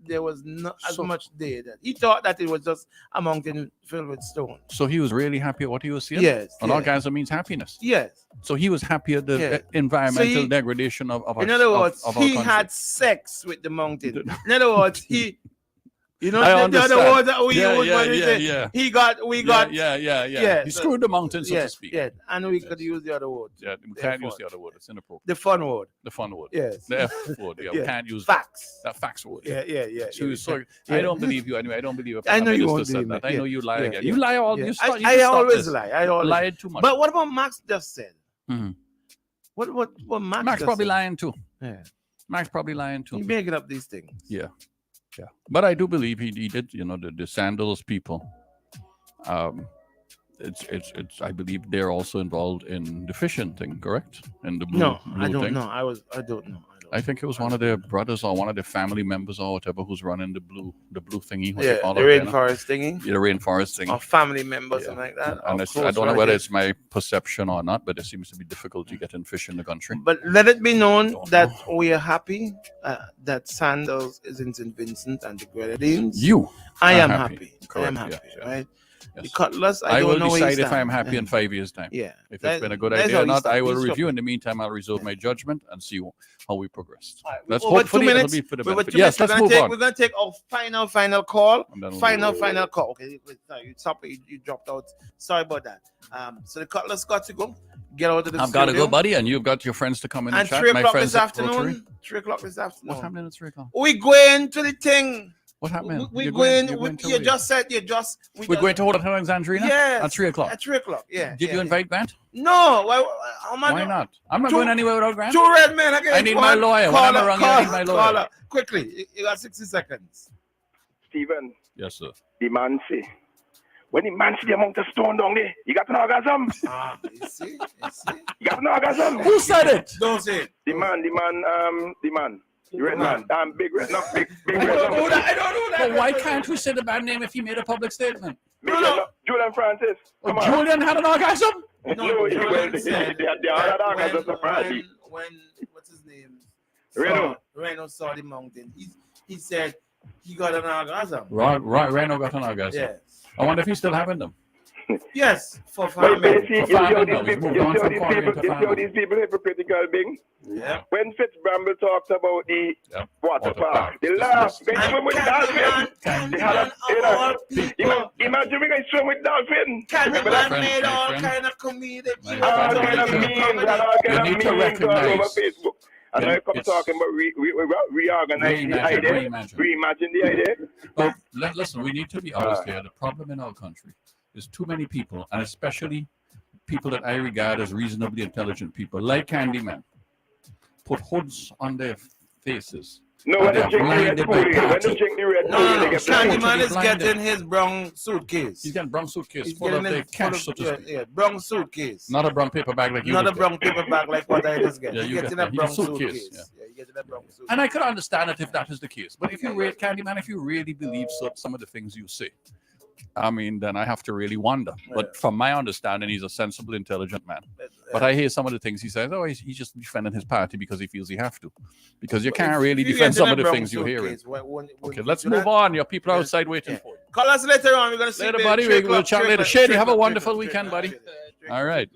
there was not as much there. That he thought that it was just a mountain filled with stone. So he was really happy at what he was seeing. Yes, An yes. orgasm means happiness. Yes. So he was happy at the Yeah. environmental So he- degradation of our. In other words, of our he country. had sex with the mountain. In other words, he. You know, I the other understand. words that we Yeah, use yeah, when we yeah, say yeah. we got. Yeah. He screwed the mountain, so to speak. Yeah, and we could use the other word. Yeah, we can't use the other word. It's inappropriate. The fun word. The fun word. Yes. The F word. Yeah, we Yeah. can't use Facts. That facts word. Yeah. So Yeah. I don't believe you anyway. I don't believe I know you Minister won't said believe me. that. I know Yeah. you lie Yeah, again. yeah. You lie all. Yeah. You start, I always lie. I always lied too much. But what about Max just said? Mhm. What Max? Max just probably said? lying too. Yeah. Max probably lying too. He's making up these things. Yeah. But I do believe he did. You know, the Sandals people. It's. I believe they're also involved in the fishing thing, correct? In the blue, No, I blue don't thing. know. I don't know. I think it was one of their brothers or one of their family members or whatever who's running the blue thingy. What's it Yeah, called the out there now? rainforest thingy. Yeah, the rainforest thing. Or family members, something like that. And Or it's, I close don't know whether relatives. it's my perception or not, but it seems to be difficult to get in fish in the country. But let it be known that we are happy that Sandals is in St. Vincent and the Grenadines. You I are am happy. happy. I Correct, am happy, yeah. right? The Cutlass, I don't will know where he decide if stands. I'm happy in 5 years' time. Yeah. If it's been a good That's idea how or he not, stands. I will He's review. struggling. In the meantime, I'll reserve my judgment and see how we progress. Let's Over hopefully 2 it'll minutes. be for the We're benefit. 2 Yes, minutes. let's move on. We're gonna take our final call. then we'll Final call. Okay, you stop. You dropped out. Sorry about that. So the Cutlass got to go. Get out of the I've got to studio. go, buddy, and you've got your friends to come in And and chat. 3 My o'clock friends this at Rotary. afternoon. 3 o'clock this afternoon. What's happening at 3 o'clock? We going to the thing. What happened? We You're going. going to You where? just said you just. We're going to hold it at Alexandrina? Yes. At 3 o'clock. At 3 o'clock. Yeah. Did you invite Grant? No. How am I Why doing? not? I'm not going anywhere without Grant. Two red men again. I need my lawyer. When I'm around here, I need my lawyer. Caller. Quickly. You got 60 seconds. Stephen, Yes, sir. the man say, when the man see the amount of stone down there, you got an orgasm. You see? You got an orgasm. Who said it? Don't say it. The man. The red man. Big red, not big red. I don't know that. But why can't we say the bad name if he made a public statement? Julian Francis. Come on. Julian had an orgasm? No, they are orgasms apparently. When what's his name? Reno. Reno saw the mountain. He said he got an orgasm. Right. Reno got an orgasm. Yes. I wonder if he's still having them. Yes, for But family. you see how these people hypocritical being. Yeah. When Fitzbramble talked about the water park, they laugh. They swim with dolphins. They had imagine we can swim with dolphins. Candyman made all kind of comedic. All kind of memes and all kind of memes all over Facebook. And now you come talking about reorganize the idea, reimagine the idea. Well, listen, we need to be honest here. The problem in our country is too many people, and especially people that I regard as reasonably intelligent people, like Candyman, put hoods on their faces. No, when they drink the red No, Candyman is getting his brown suitcase. He's getting brown suitcase He's full of getting the it cash, full so of- to speak. yeah, brown suitcase. Not a brown paper bag like you Not a would brown get. paper bag like what I just get. Yeah, He's you getting get a that. brown He's a suitcase, suitcase. Yeah, you're getting a brown suitcase. And I could understand it if that is the case. But if you rate Candyman, if you really believe some of the things you say, I mean, then I have to really wonder. But from my understanding, he's a sensible, intelligent man. But I hear some of the things he says. Oh, he's just defending his party because he feels he have to. Because you can't really if you defend get some in of a the brown things you're hearing. suitcase, when Okay, let's you move that- on. Your people are outside waiting for you. Call us later on. We're gonna see Later, you, buddy. 3 We'll o'clock, chat 3 later. o'clock, Shady, 3 have a o'clock, wonderful 3 weekend, o'clock. buddy. All right.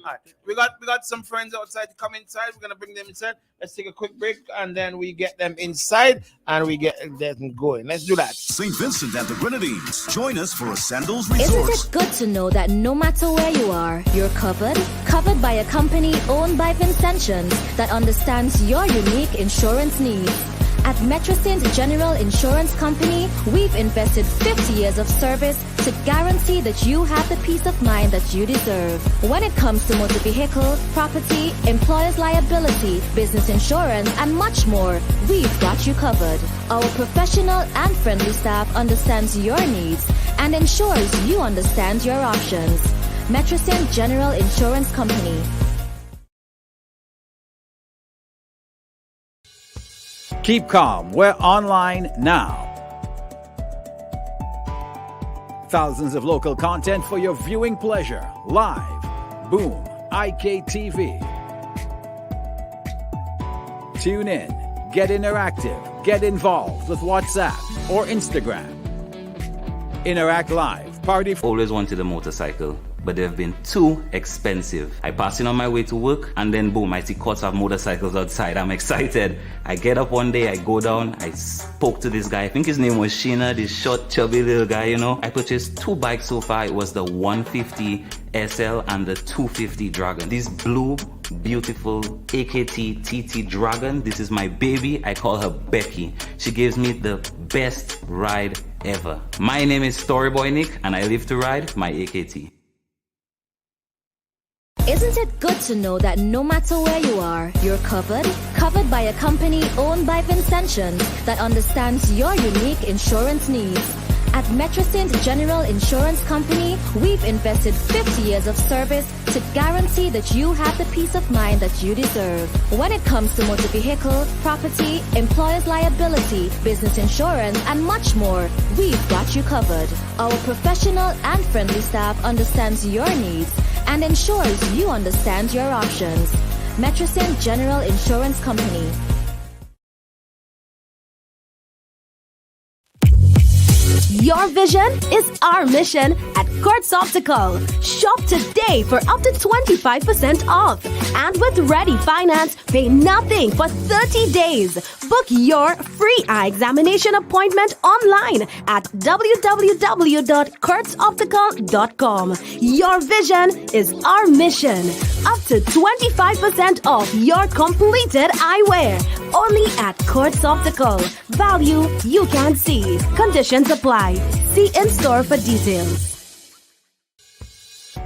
We got some friends outside to come inside. We're gonna bring them inside. Let's take a quick break and then we get them inside and we get them going. Let's do that. St. Vincent and the Grenadines. Join us for a Sandals Isn't Resorts. it good to know that no matter where you are, you're covered? Covered by a company owned by Vincentians that understands your unique insurance needs. At Metrosint General Insurance Company, we've invested 50 years of service to guarantee that you have the peace of mind that you deserve. When it comes to motor vehicle, property, employer's liability, business insurance, and much more, we've got you covered. Our professional and friendly staff understands your needs and ensures you understand your options. Metrosint General Insurance Company. Keep calm. We're online now. Thousands of local content for your viewing pleasure. Live. Boom. IKTV. Tune in. Get interactive. Get involved with WhatsApp or Instagram. Interact Live. Party. Always wanted a motorcycle, but they've been too expensive. I pass in on my way to work, and then boom, I see courts of motorcycles outside. I'm excited. I get up one day, I go down, I spoke to this guy. I think his name was Sheena, this short, chubby little guy, you know. I purchased 2 bikes so far. It was the 150 SL and the 250 Dragon. This blue, beautiful AKT TT Dragon. This is my baby. I call her Becky. She gives me the best ride ever. My name is Storyboy Nick, and I live to ride my AKT. Isn't it good to know that no matter where you are, you're covered? Covered by a company owned by Vincentians that understands your unique insurance needs. At Metrosint General Insurance Company, we've invested 50 years of service to guarantee that you have the peace of mind that you deserve. When it comes to motor vehicle, property, employer's liability, business insurance, and much more, we've got you covered. Our professional and friendly staff understands your needs and ensures you understand your options. Metrosint General Insurance Company. Your vision is our mission at Courts Optical. Shop today for up to 25% off. And with Ready Finance, pay nothing for 30 days. Book your free eye examination appointment online at www.kurtzoptical.com. Your vision is our mission. Up to 25% off your completed eyewear. Only at Courts Optical. Value you can see. Conditions apply. See in-store for details.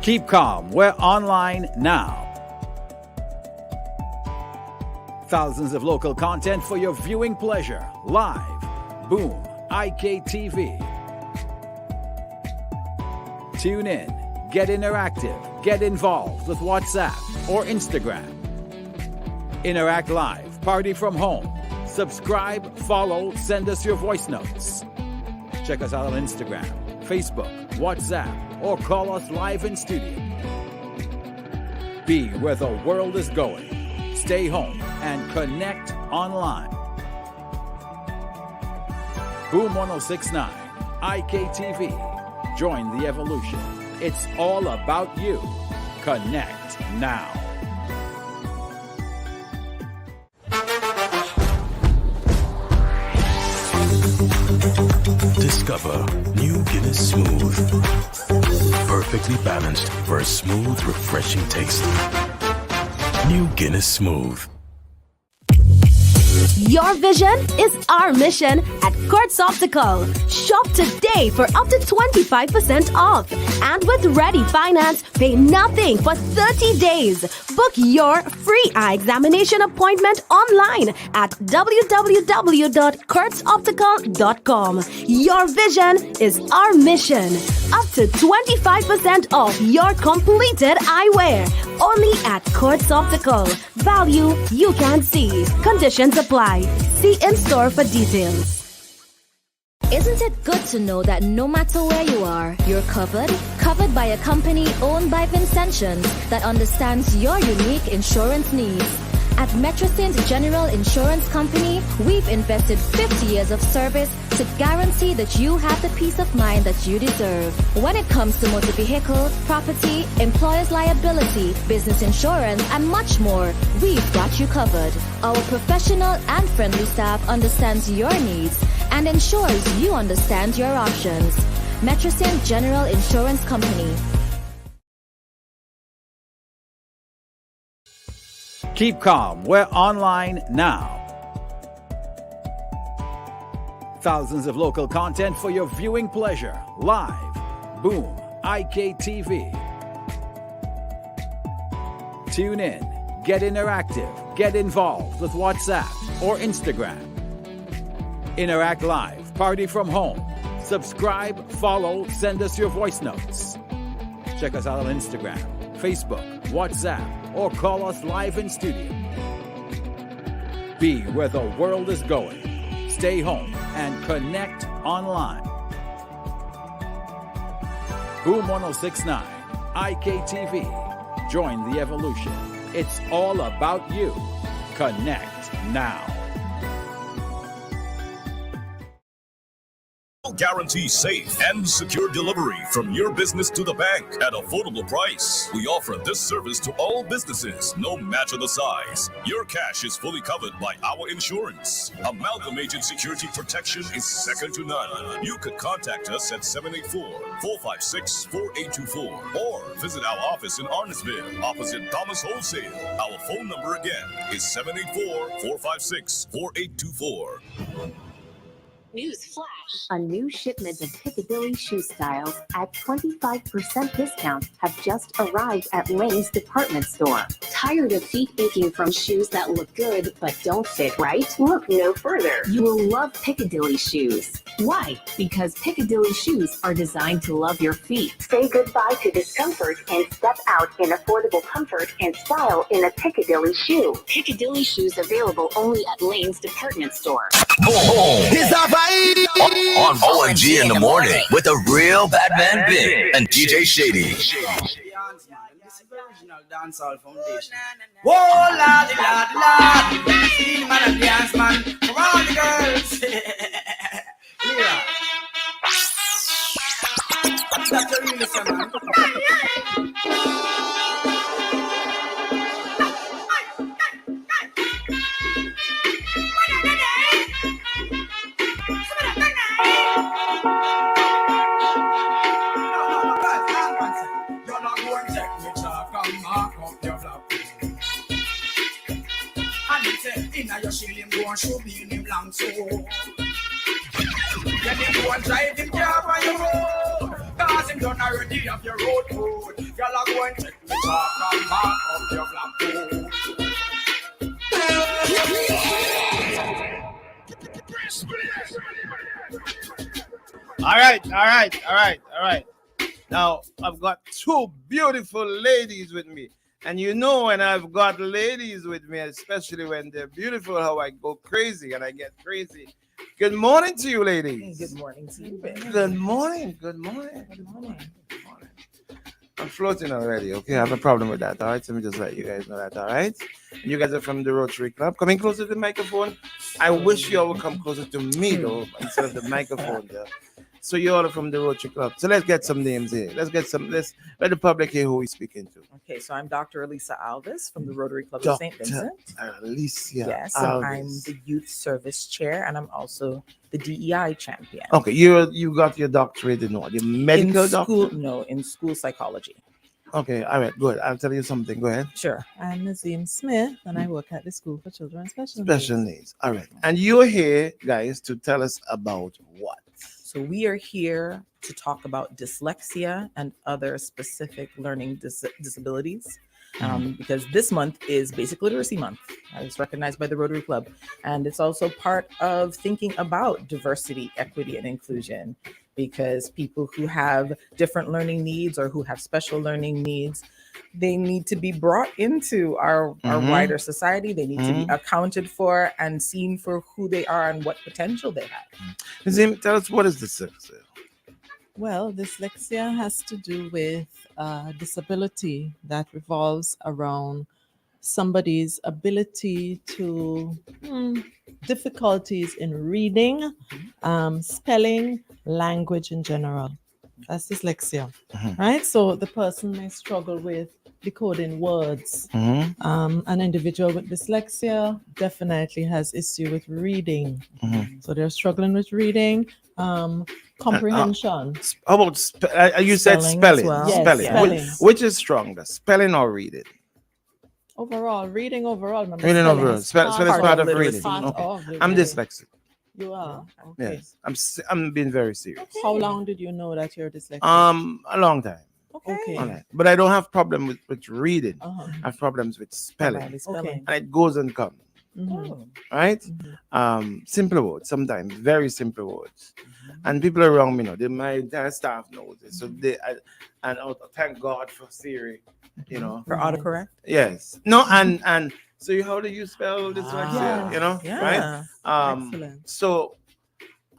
Keep calm. We're online now. Thousands of local content for your viewing pleasure. Live. Boom. IKTV. Tune in. Get interactive. Get involved with WhatsApp or Instagram. Interact live. Party from home. Subscribe, follow, send us your voice notes. Check us out on Instagram, Facebook, WhatsApp, or call us live in studio. Be where the world is going. Stay home and connect online. Boom 1069, IKTV. Join the evolution. It's all about you. Connect now. Discover New Guinness Smooth. Perfectly balanced for a smooth, refreshing taste. New Guinness Smooth. Your vision is our mission at Courts Optical. Shop today for up to 25% off. And with Ready Finance, pay nothing for 30 days. Book your free eye examination appointment online at www.kurtzoptical.com. Your vision is our mission. Up to 25% off your completed eyewear. Only at Courts Optical. Value you can see. Conditions apply. See in-store for details. Isn't it good to know that no matter where you are, you're covered? Covered by a company owned by Vincentians that understands your unique insurance needs. At Metrosint General Insurance Company, we've invested 50 years of service to guarantee that you have the peace of mind that you deserve. When it comes to motor vehicle, property, employer's liability, business insurance, and much more, we've got you covered. Our professional and friendly staff understands your needs and ensures you understand your options. Metrosint General Insurance Company. Keep calm. We're online now. Thousands of local content for your viewing pleasure. Live. Boom. IKTV. Tune in. Get interactive. Get involved with WhatsApp or Instagram. Interact live. Party from home. Subscribe, follow, send us your voice notes. Check us out on Instagram, Facebook, WhatsApp, or call us live in studio. Be where the world is going. Stay home and connect online. Boom 1069, IKTV. Join the evolution. It's all about you. Connect now. Guarantee safe and secure delivery from your business to the bank at affordable price. We offer this service to all businesses, no matter the size. Your cash is fully covered by our insurance. Amalgamated security protection is second to none. You could contact us at 784-456-4824 or visit our office in Arnesville, opposite Thomas Wholesale. Our phone number again is 784-456-4824. News flash. A new shipment of Piccadilly shoe styles at 25% discount have just arrived at Lane's department store. Tired of feet aching from shoes that look good but don't fit right? Look no further. You will love Piccadilly shoes. Why? Because Piccadilly shoes are designed to love your feet. Say goodbye to discomfort and step out in affordable comfort and style in a Piccadilly shoe. Piccadilly shoes available only at Lane's department store. It's a vibe on OMG in the morning with a real Batman Big and DJ Shady. Dancehall Foundation. Whoa, lad, see the man and dance man for all the girls. Yeah. That's the real son. belong to. When you go and drive him car on your road, cause him done already of your road code. Y'all are going to take the talk and back of your black road. All right. Now, I've got two beautiful ladies with me. And you know, when I've got ladies with me, especially when they're beautiful, how I go crazy and I get crazy. Good morning to you, ladies. Good morning to you, Ben. Good morning. I'm floating already, okay? I have a problem with that, all right? So let me just let you guys know that, all right? You guys are from the Rotary Club. Coming closer to the microphone. I wish you all would come closer to me, though, instead of the microphone there. So you all are from the Rotary Club. So let's get some names here. Let's let the public hear who we're speaking to. Okay, so I'm Dr. Elisa Alvis from the Rotary Club of St. Vincent. Alicia Yes, so Alvis. I'm the Youth Service Chair, and I'm also the DEI champion. Okay, you got your doctorate in what? Your medical doctorate? No, in school psychology. Okay, all right, good. I'll tell you something. Go ahead. Sure. I'm Nazim Smith, and I work at the School for Children with Special needs. All right. And you're here, guys, to tell us about what? So we are here to talk about dyslexia and other specific learning disabilities. Because this month is Basic Literacy Month. It's recognized by the Rotary Club. And it's also part of thinking about diversity, equity, and inclusion. Because people who have different learning needs or who have special learning needs, they need to be brought into our wider society. They need to be accounted for and seen for who they are and what potential they have. Nazim, tell us, what is dyslexia? Well, dyslexia has to do with disability that revolves around somebody's ability to difficulties in reading, spelling, language in general. That's dyslexia, right? So the person may struggle with decoding words. An individual with dyslexia definitely has issue with reading. So they're struggling with reading. Comprehension. How about you said spelling? Well. Yes, spelling. Which is stronger, spelling or reading? Overall, reading overall. Reading overall. Spelling is part of reading. Okay. I'm dyslexic. You are. Okay. Yes, I'm being very serious. How long did you know that you're dyslexic? A long time. Okay. All right. But I don't have problem with reading. I have problems with spelling. Okay. And it goes and comes. Right? Simple words, sometimes very simple words. And people around me know, my entire staff knows it. So thank God for Siri, For autocorrect? Yes. No, and so how do you spell dyslexia? Yeah. Right? Excellent. So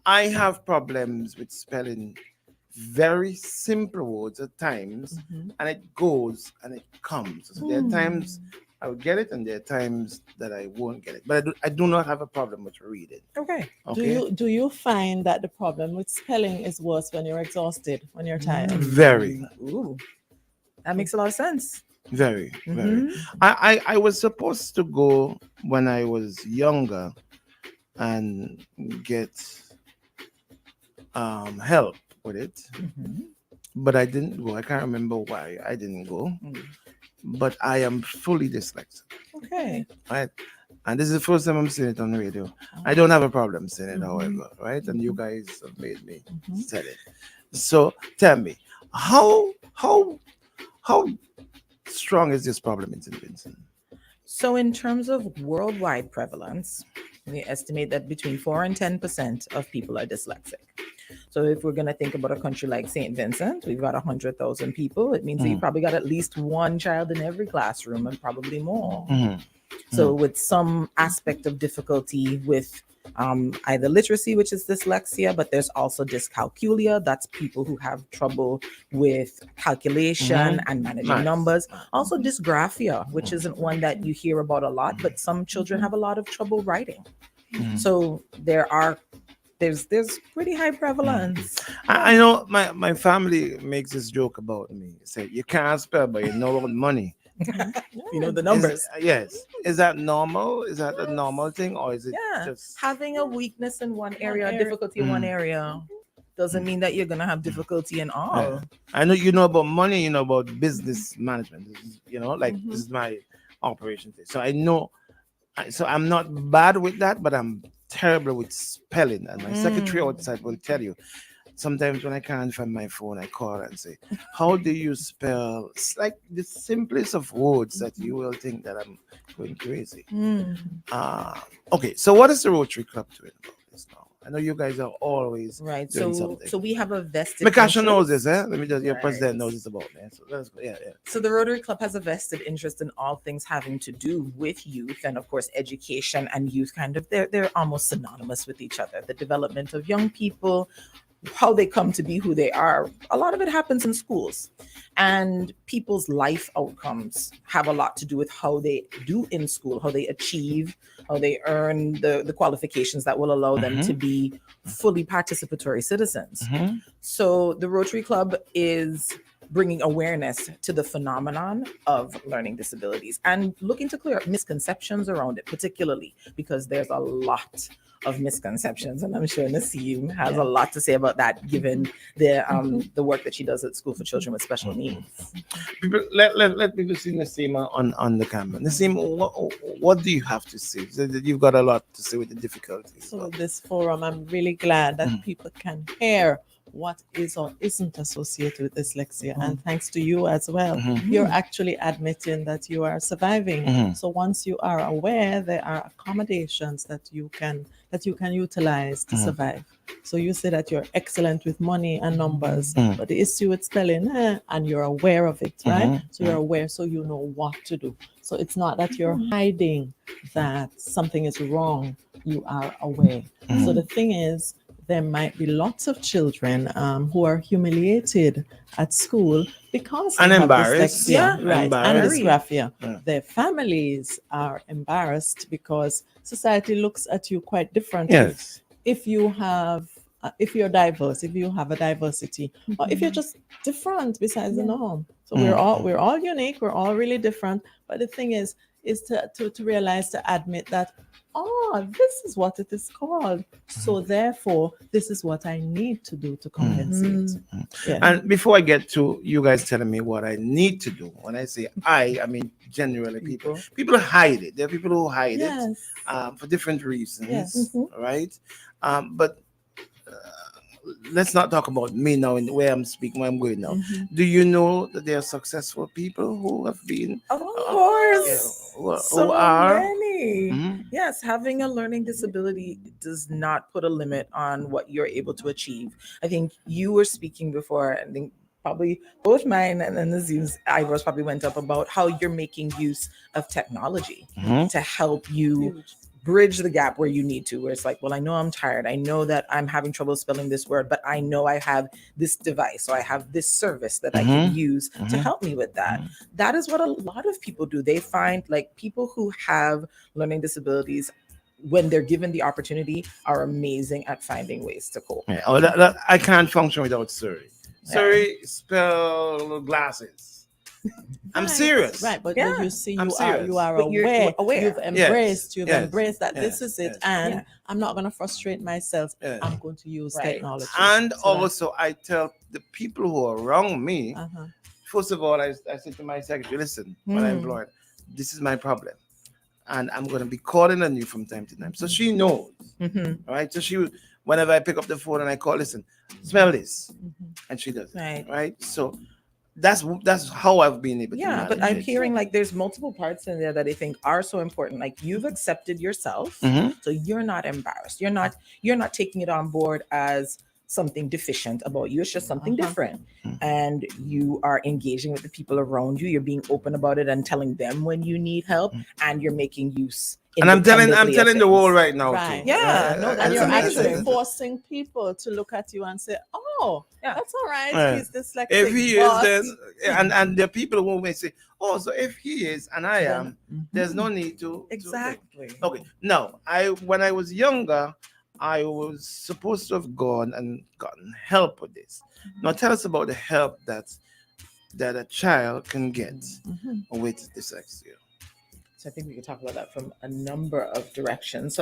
I have problems with spelling very simple words at times, and it goes and it comes. So there are times I will get it, and there are times that I won't get it. But I do not have a problem with reading. Okay. Okay. Do you find that the problem with spelling is worse when you're exhausted, when you're tired? Very. Ooh, that makes a lot of sense. Very. I was supposed to go when I was younger and get help with it, but I didn't go. I can't remember why I didn't go. But I am fully dyslexic. Okay. Right. And this is the first time I'm saying it on the radio. I don't have a problem saying it, however, right? And you guys have made me say it. So tell me, how strong is this problem in St. Vincent? So in terms of worldwide prevalence, we estimate that between 4 and 10% of people are dyslexic. So if we're going to think about a country like St. Vincent, we've got 100,000 people. It means that you probably got at least one child in every classroom and probably more. So with some aspect of difficulty with either literacy, which is dyslexia, but there's also dyscalculia. That's people who have trouble with calculation and managing numbers. Also dysgraphia, which isn't one that you hear about a lot, but some children have a lot of trouble writing. So there's pretty high prevalence. I know my family makes this joke about me. Say, you can't spell, but you know about money. You know the numbers. Yes. Is that normal? Is that a normal thing, or is it just having a weakness in one area, difficulty in one area, doesn't mean that you're gonna have difficulty in all. Yeah. I know you know about money, you know about business management. This is my operation thing. So I know. So I'm not bad with that, but I'm terrible with spelling, and my secretary outside will tell you. Sometimes when I can't find my phone, I call and say, "How do you spell?" It's like the simplest of words that you will think that I'm going crazy. Okay, so what is the Rotary Club doing about this now? I know you guys are always Right. doing So something. so we have a vested Mikasha knows interest. this, eh? Let me just, your Right. president knows this about me. So let's go. Yeah. So the Rotary Club has a vested interest in all things having to do with youth, and of course education and youth kind of they're almost synonymous with each other. The development of young people, how they come to be who they are, a lot of it happens in schools, and people's life outcomes have a lot to do with how they do in school, how they achieve, how they earn the qualifications that will allow them to be fully participatory citizens. So the Rotary Club is bringing awareness to the phenomenon of learning disabilities and looking to clear up misconceptions around it, particularly because there's a lot of misconceptions, and I'm sure Naseem has a lot to say about that, given the work that she does at School for Children with Special Needs. People, let people see Naseem on the camera. Naseem, what do you have to say? You've got a lot to say with the difficulties. So this forum, I'm really glad that people can hear what is or isn't associated with dyslexia. And thanks to you as well, you're actually admitting that you are surviving. So once you are aware, there are accommodations that you can utilize to survive. So you say that you're excellent with money and numbers, but the issue with spelling, and you're aware of it, right? So you're aware, so you know what to do. So it's not that you're hiding that something is wrong. You are aware. So the thing is, there might be lots of children who are humiliated at school because And they have embarrassed. dyslexia, Yeah, right? And embarrassed. dysgraphia. Yeah. Their families are embarrassed because society looks at you quite different. Yes. If you have, if you're diverse, if you have a diversity, or if you're just different besides the norm. So we're all unique. We're all really different. But the thing is to realize, to admit that, oh, this is what it is called. So therefore, this is what I need to do to compensate. Yeah. And before I get to you guys telling me what I need to do, when I say I mean generally people hide it. There are people who hide it for different reasons, Yes. right? But let's not talk about me now and where I'm speaking, where I'm going now. Do you know that there are successful people who have been? Of course. Who So are? many. Yes, having a learning disability does not put a limit on what you're able to achieve. I think you were speaking before, I think probably both mine and Nazeem's eyebrows probably went up about how you're making use of technology to help you bridge the gap where you need to, where it's like, well, I know I'm tired. I know that I'm having trouble spelling this word, but I know I have this device or I have this service that I can use to help me with that. That is what a lot of people do. They find like people who have learning disabilities, when they're given the opportunity, are amazing at finding ways to cope. Yeah. Oh, I can't function without Surrey. Surrey spell glasses. I'm serious. Right, but Yeah. you see, I'm you serious. are But you're aware. aware. You've embraced. You've Yes. embraced that Yes. this is it, Yes. and Yeah. I'm not going to frustrate myself. Yes. I'm going to use Right. technology. And So that- also, I tell the people who are around me, Uh-huh. first of all, I say to my secretary, listen, when I'm employed, this is my problem. And I'm going to be calling on you from time to time. So she knows, right? So whenever I pick up the phone and I call, listen, smell this. And she does it, right? So that's how I've been able to Yeah, but manage I'm it. hearing like there's multiple parts in there that I think are so important. Like you've accepted yourself, so you're not embarrassed. You're not taking it on board as something deficient about you. It's just something different. And you are engaging with the people around you. You're being open about it and telling them when you need help, and you're making use. And I'm telling independently of the world things. right now Right. too. Yeah, no, And that's you're amazing. actually forcing people to look at you and say, "Oh, that's all right. Right. He's dyslexic." If he but- is, then and there are people who may say, "Oh, so if he is and I am, there's no need to." Exactly. Okay. Now, when I was younger, I was supposed to have gone and gotten help with this. Now, tell us about the help that a child can get with dyslexia. So I think we could talk about that from a number of directions.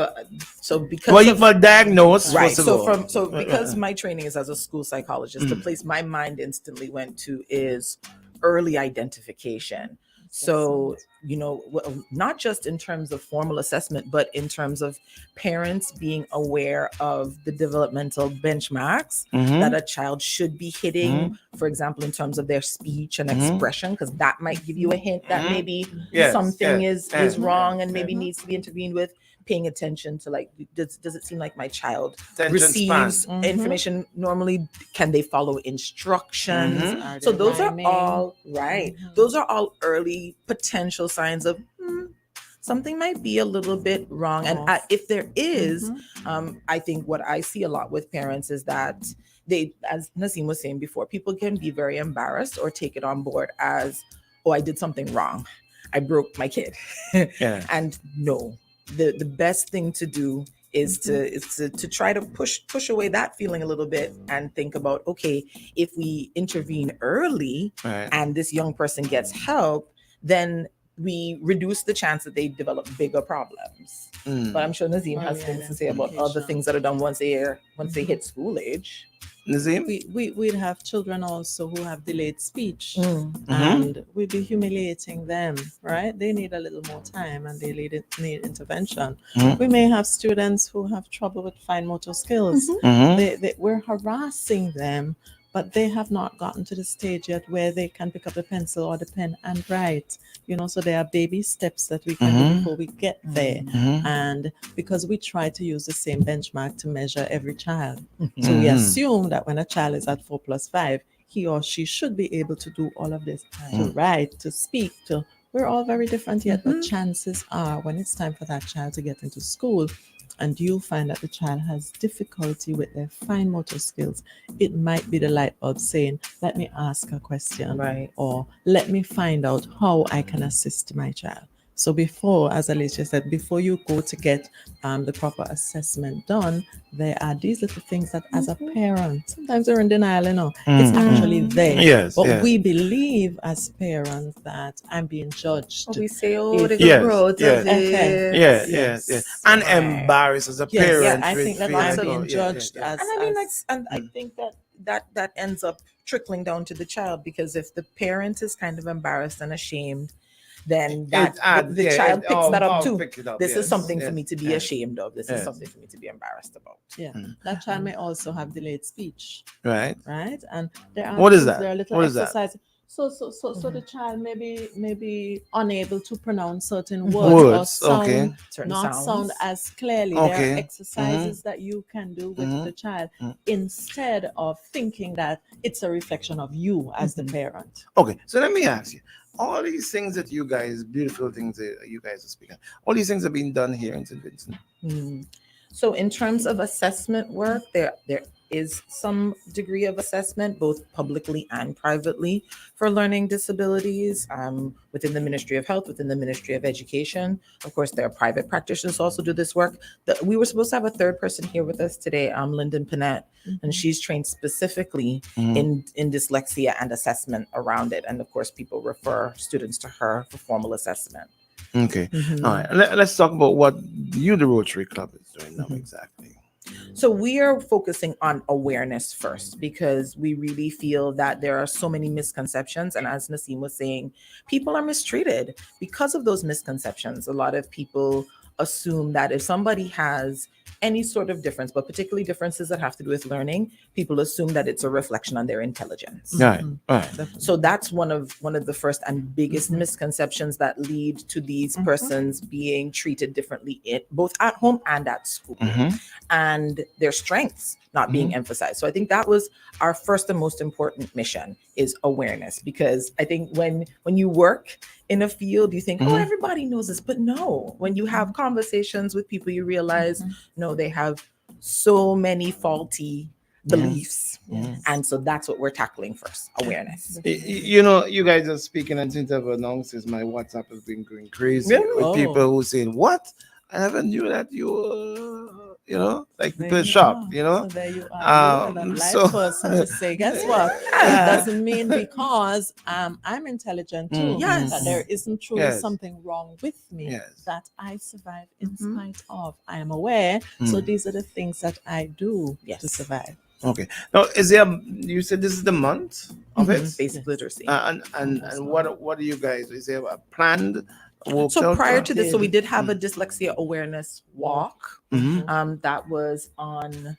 So because Well, you were diagnosed, right? first of So all. because my training is as a school psychologist, the place my mind instantly went to is early identification. So, you know, not just in terms of formal assessment, but in terms of parents being aware of the developmental benchmarks that a child should be hitting, for example, in terms of their speech and expression, because that might give you a hint that maybe something is wrong and maybe needs to be intervened with. Paying attention to, like, does it seem like my child receives information normally? Can they follow instructions? So those are all right. Those are all early potential signs of something might be a little bit wrong. And if there is, I think what I see a lot with parents is that they, as Naseem was saying before, people can be very embarrassed or take it on board as, oh, I did something wrong. I broke my kid. And no. The best thing to do is to try to push away that feeling a little bit and think about, okay, if we intervene early and this young person gets help, then we reduce the chance that they develop bigger problems. But I'm sure Naseem has things to say about other things that are done once they hit school age. Naseem? We'd have children also who have delayed speech, and we'd be humiliating them, right? They need a little more time and they need intervention. We may have students who have trouble with fine motor skills. We're harassing them, but they have not gotten to the stage yet where they can pick up the pencil or the pen and write. You know, so there are baby steps that we can do before we get there. And because we try to use the same benchmark to measure every child. So we assume that when a child is at 4+5, he or she should be able to do all of this, to write, to speak, we're all very different yet, but chances are when it's time for that child to get into school, and you find that the child has difficulty with their fine motor skills, it might be the light bulb saying, let me ask a question, or let me find out how I can assist my child. So before, as Alicia said, before you go to get the proper assessment done, there are these little things that as a parent, sometimes we're in denial, you know, it's actually there. But we believe as parents that I'm being judged. We say, oh, they got growth. And embarrassed as a parent. I think that I'm being judged as. And I mean, and I think that ends up trickling down to the child, because if the parent is kind of embarrassed and ashamed, then the child picks that up too. This is something for me to be ashamed of. This is something for me to be embarrassed about. That child may also have delayed speech. Right. And there are what is that? There are little exercises. So the child may be unable to pronounce certain words or sound as clearly. There are exercises that you can do with the child instead of thinking that it's a reflection of you as the parent. Okay, so let me ask you. All these things that you guys, beautiful things that you guys are speaking, all these things are being done here in St. Vincent. So in terms of assessment work, there is some degree of assessment, both publicly and privately, for learning disabilities within the Ministry of Health, within the Ministry of Education. Of course, there are private practitioners who also do this work. We were supposed to have a third person here with us today, Lyndon Panette, and she's trained specifically in dyslexia and assessment around it. And of course, people refer students to her for formal assessment. Okay. All right. Let's talk about what the Rotary Club is doing now exactly. So we are focusing on awareness first, because we really feel that there are so many misconceptions. And as Naseem was saying, people are mistreated because of those misconceptions. A lot of people assume that if somebody has any sort of difference, but particularly differences that have to do with learning, people assume that it's a reflection on their intelligence. Right. So that's one of the first and biggest misconceptions that lead to these persons being treated differently both at home and at school, and their strengths not being emphasized. So I think that was our first and most important mission, is awareness, because I think when you work in a field, you think, oh, everybody knows this, but no, when you have conversations with people, you realize, no, they have so many faulty beliefs. And so that's what we're tackling first, awareness. You know, you guys are speaking, and since I've announced this, my WhatsApp has been going crazy with people who saying, what? I never knew that you know, like people shocked, you know. So there you are. You person to say, guess what? It doesn't mean because I'm intelligent too, that there isn't truly something wrong with me, that I survive in spite of. I am aware. So these are the things that I do to survive. Okay. Now, is there? You said this is the month of it. Basic literacy. And what do you guys? Is there a planned? So prior to this, so we did have a dyslexia awareness walk. Mhm. That was on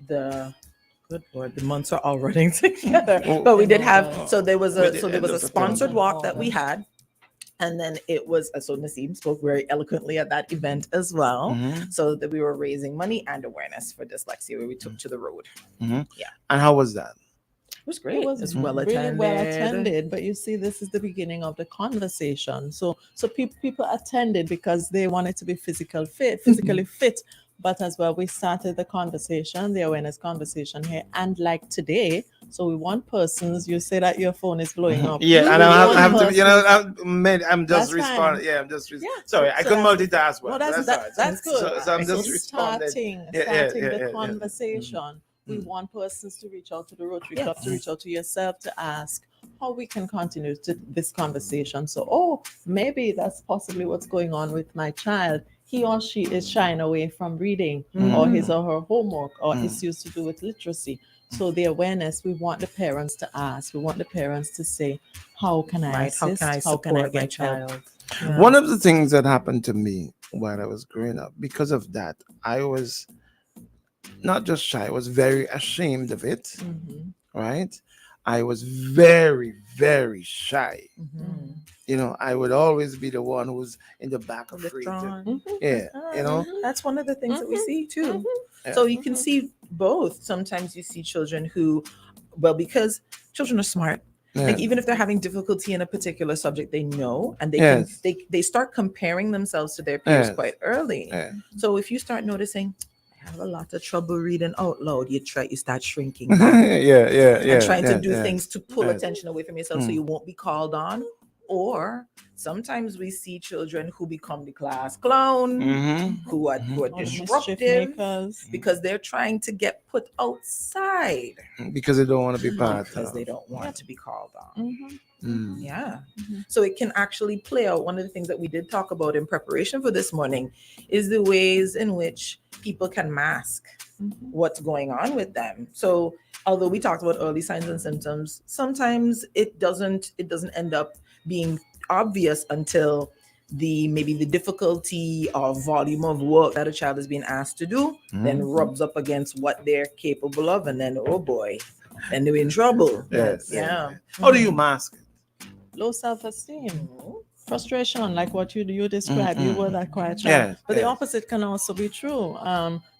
the good Lord, the months are all running together. But we did have there was a sponsored walk that we had. And then it was so Naseem spoke very eloquently at that event as well. Mhm. So that we were raising money and awareness for dyslexia, where we took to the road. Mhm. Yeah. And how was that? It was great. It was well really attended. well attended, but you see, this is the beginning of the conversation. So people attended because they wanted to be physically fit. But as well, we started the conversation, the awareness conversation here, and like today, so we want persons. You say that your phone is blowing up. Yeah, and I have to, I'm That's just responding. fine. Yeah, I'm just. Sorry, I couldn't multitask. Well, No, that's good. So I'm just responding. starting the conversation. We want persons to reach out to the Rotary Club, to reach out to yourself, to ask how we can continue this conversation. So, maybe that's possibly what's going on with my child. He or she is shying away from reading or his or her homework or issues to do with literacy. So the awareness, we want the parents to ask. We want the parents to say, how can I assist? How can I get my help? child? One of the things that happened to me while I was growing up, because of that, I was not just shy, I was very ashamed of it. Right? I was very, very shy. I would always be the one who's in the back of Withdrawn. That's one of the things that we see too. So you can see both. Sometimes you see children who, because children are smart. Like even if they're having difficulty in a particular subject, they know, and they start comparing themselves to their peers quite early. So if you start noticing, I have a lot of trouble reading out loud, you start shrinking back. And trying to do things to pull attention away from yourself so you won't be called on. Or sometimes we see children who become the class clown, who are disruptive because they're trying to get put outside because they don't want to be part because of. they don't want to be called on. Yeah. So it can actually play out. One of the things that we did talk about in preparation for this morning is the ways in which people can mask what's going on with them. So although we talked about early signs and symptoms, sometimes it doesn't end up being obvious until maybe the difficulty or volume of work that a child is being asked to do then rubs up against what they're capable of, and then oh boy, then they're in trouble. How do you mask it? Low self-esteem, frustration, like what you described. You were that quiet child, but the opposite can also be true.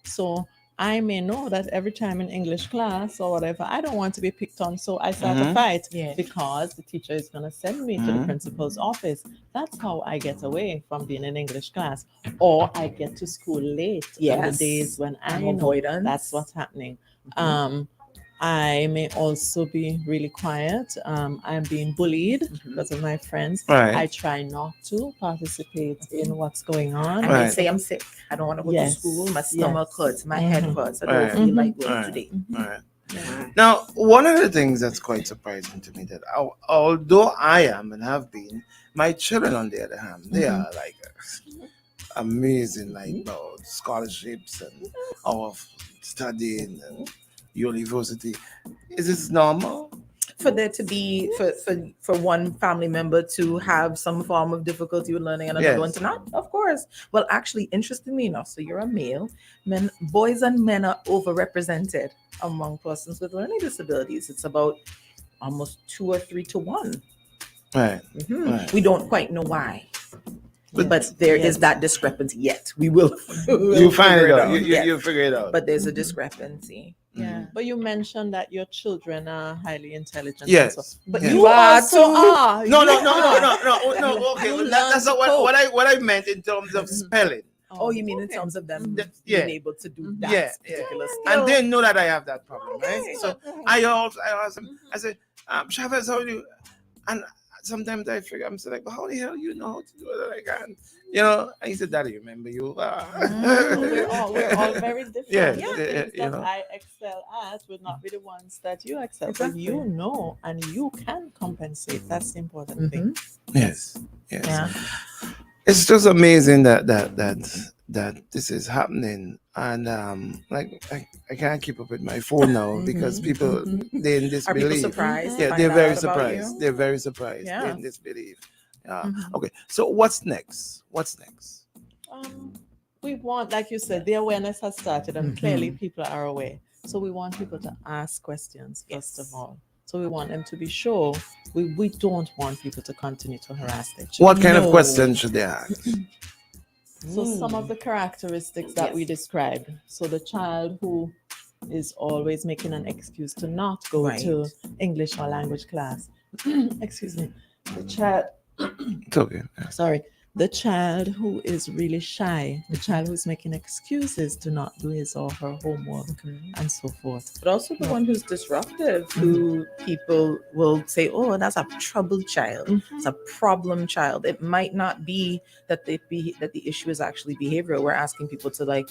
So I may know that every time in English class or whatever, I don't want to be picked on, so I start a fight because the teacher is going to send me to the principal's office. That's how I get away from being in English class, or I get to school late on the days when I know that's what's happening. I may also be really quiet. I'm being bullied because of my friends. I try not to participate in what's going on. I may say I'm sick. I don't want to go to school. My stomach hurts. My head hurts. I don't feel like going today. Now, one of the things that's quite surprising to me that although I am and have been, my children on the other hand, they are like amazing, like about scholarships and of studying and university. Is this normal? For there to be for one family member to have some form of difficulty with learning and another one to not? Of course. Well, actually, interestingly enough, so you're a male, boys and men are overrepresented among persons with learning disabilities. It's about almost 2 or 3 to 1. Right. We don't quite know why. But there is that discrepancy yet. We will. You find it out. You figure it out. But there's a discrepancy. Yeah. But you mentioned that your children are highly intelligent. Yes. But you also are. No. Okay. Well, that's not what I meant in terms of spelling. Oh, you mean in terms of them being able to do that particular skill? And they know that I have that problem, right? So I asked them, I said, Chavez, how do you? And sometimes I figure, I'm like, well, how the hell you know how to do it? I can, and he said, Daddy, remember you? We're all very different. Things that know. I excel at would not be the ones that you excel. But you know, and you can compensate. That's the important thing. Yes. Yeah. It's just amazing that that this is happening, and like I can't keep up with my phone now because people they're in Are people disbelief. surprised? to Yeah, find they're out very about surprised. you? They're very surprised. They're Yeah. in disbelief. Mhm. Okay, so what's next? What's next? We want, like you said, the awareness has started, and clearly Mhm. people are aware. So we want people to ask questions first of all. So we want them to be sure. We don't want people to continue to harass their children. What kind of No. questions should they ask? So some of the characteristics that we described. So the child who is always making an excuse to not go to Right. English or language class. Excuse me. The child. It's okay. Sorry. The child who is really shy, the child who's making excuses to not do his or her homework, and so forth. But also the one who's disruptive, who people will say, "Oh, that's a troubled child. It's a problem child." It might not be that that the issue is actually behavioral. We're asking people to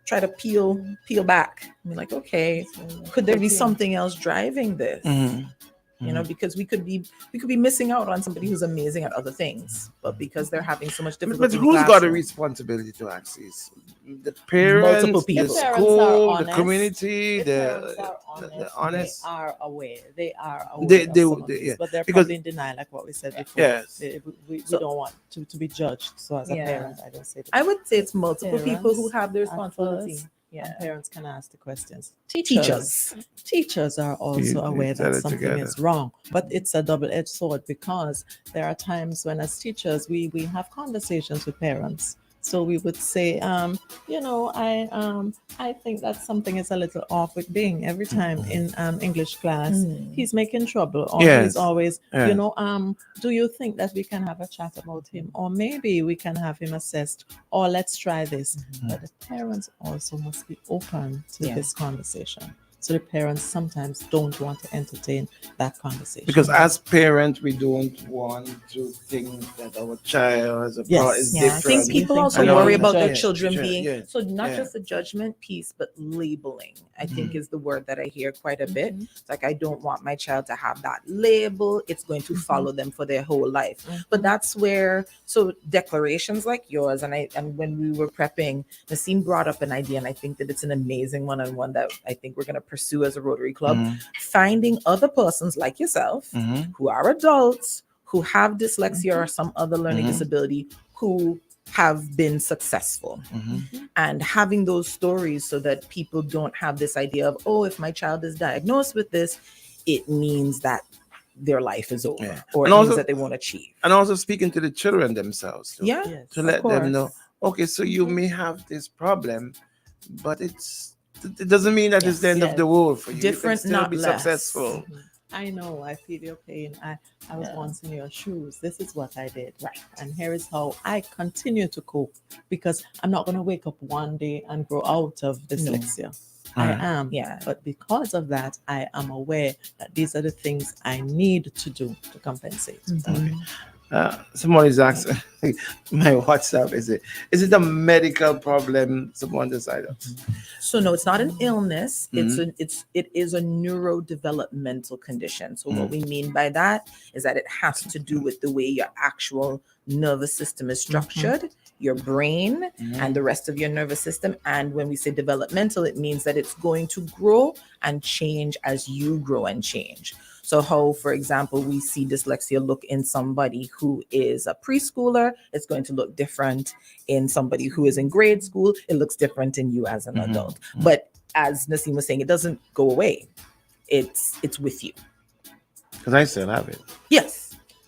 try to peel back. I mean, like, okay, could there be something else driving this? Mhm. Because we could be missing out on somebody who's amazing at other things, but because they're having so much But difficulty. in the who's got a classroom- responsibility to access? The parents, Multiple the people. school, the community, the honest. They are aware. They are aware. They- of they- some of they- this, yeah, but they're because- probably in denial, like what we said before. Yes. We don't want to be judged. So as a Yeah. parent, I don't say that. I would say it's multiple people who Parents have the are responsibility. first, Yeah. and parents can ask the questions. Teachers. Teachers are also You aware tell that it something together. is wrong, but it's a double-edged sword because there are times when, as teachers, we have conversations with parents. So we would say, I think that something is a little off with Bing every time in English class. He's making trouble, or Yes. he's always, Yes. do you think that we can have a chat about him, or maybe we can have him assessed, or let's try this. But the parents also must be open to Yeah. this conversation. So the parents sometimes don't want to entertain that conversation. Because as parents, we don't want to think that our child is Yes. is Yeah, I different. think people also And worry all- about their yeah, children yeah, being yeah, so not yeah. just the judgment piece, but labeling. I think is the word that I hear quite a bit. It's like, I don't want my child to have that label. It's going to follow them for their whole life. But that's where declarations like yours, and when we were prepping, Nassim brought up an idea, and I think that it's an amazing one, and one that I think we're going to pursue as a Rotary Club. Finding other persons like yourself who are adults who have dyslexia or some other learning disability who have been successful, and having those stories so that people don't have this idea of, oh, if my child is diagnosed with this, it means that their life is over, or it And means also- that they won't achieve. And also speaking to the children themselves, too, Yeah, Yes, to of let them know, course. okay, so you may have this problem, but it doesn't mean that it's the end of the world for you. Different, you can still not be less. successful. I know, I feel your pain. I was once in your shoes. This is what I did. Right. And here is how I continue to cope, because I'm not going to wake up one day and grow out of dyslexia. I Right. am. Yeah. But because of that, I am aware that these are the things I need to do to compensate. Somebody's asking my WhatsApp, is it a medical problem? Someone decided. So no, it's not an illness. Mhm. It is a neurodevelopmental condition. So what we mean by that is that it has to do with the way your actual nervous system is structured, your brain, and the rest of your nervous system. And when we say developmental, it means that it's going to grow and change as you grow and change. So how, for example, we see dyslexia look in somebody who is a preschooler, it's going to look different in somebody who is in grade school. It looks different in you as an adult. But as Nassim was saying, it doesn't go away. It's with you. Because I still have it. Yes.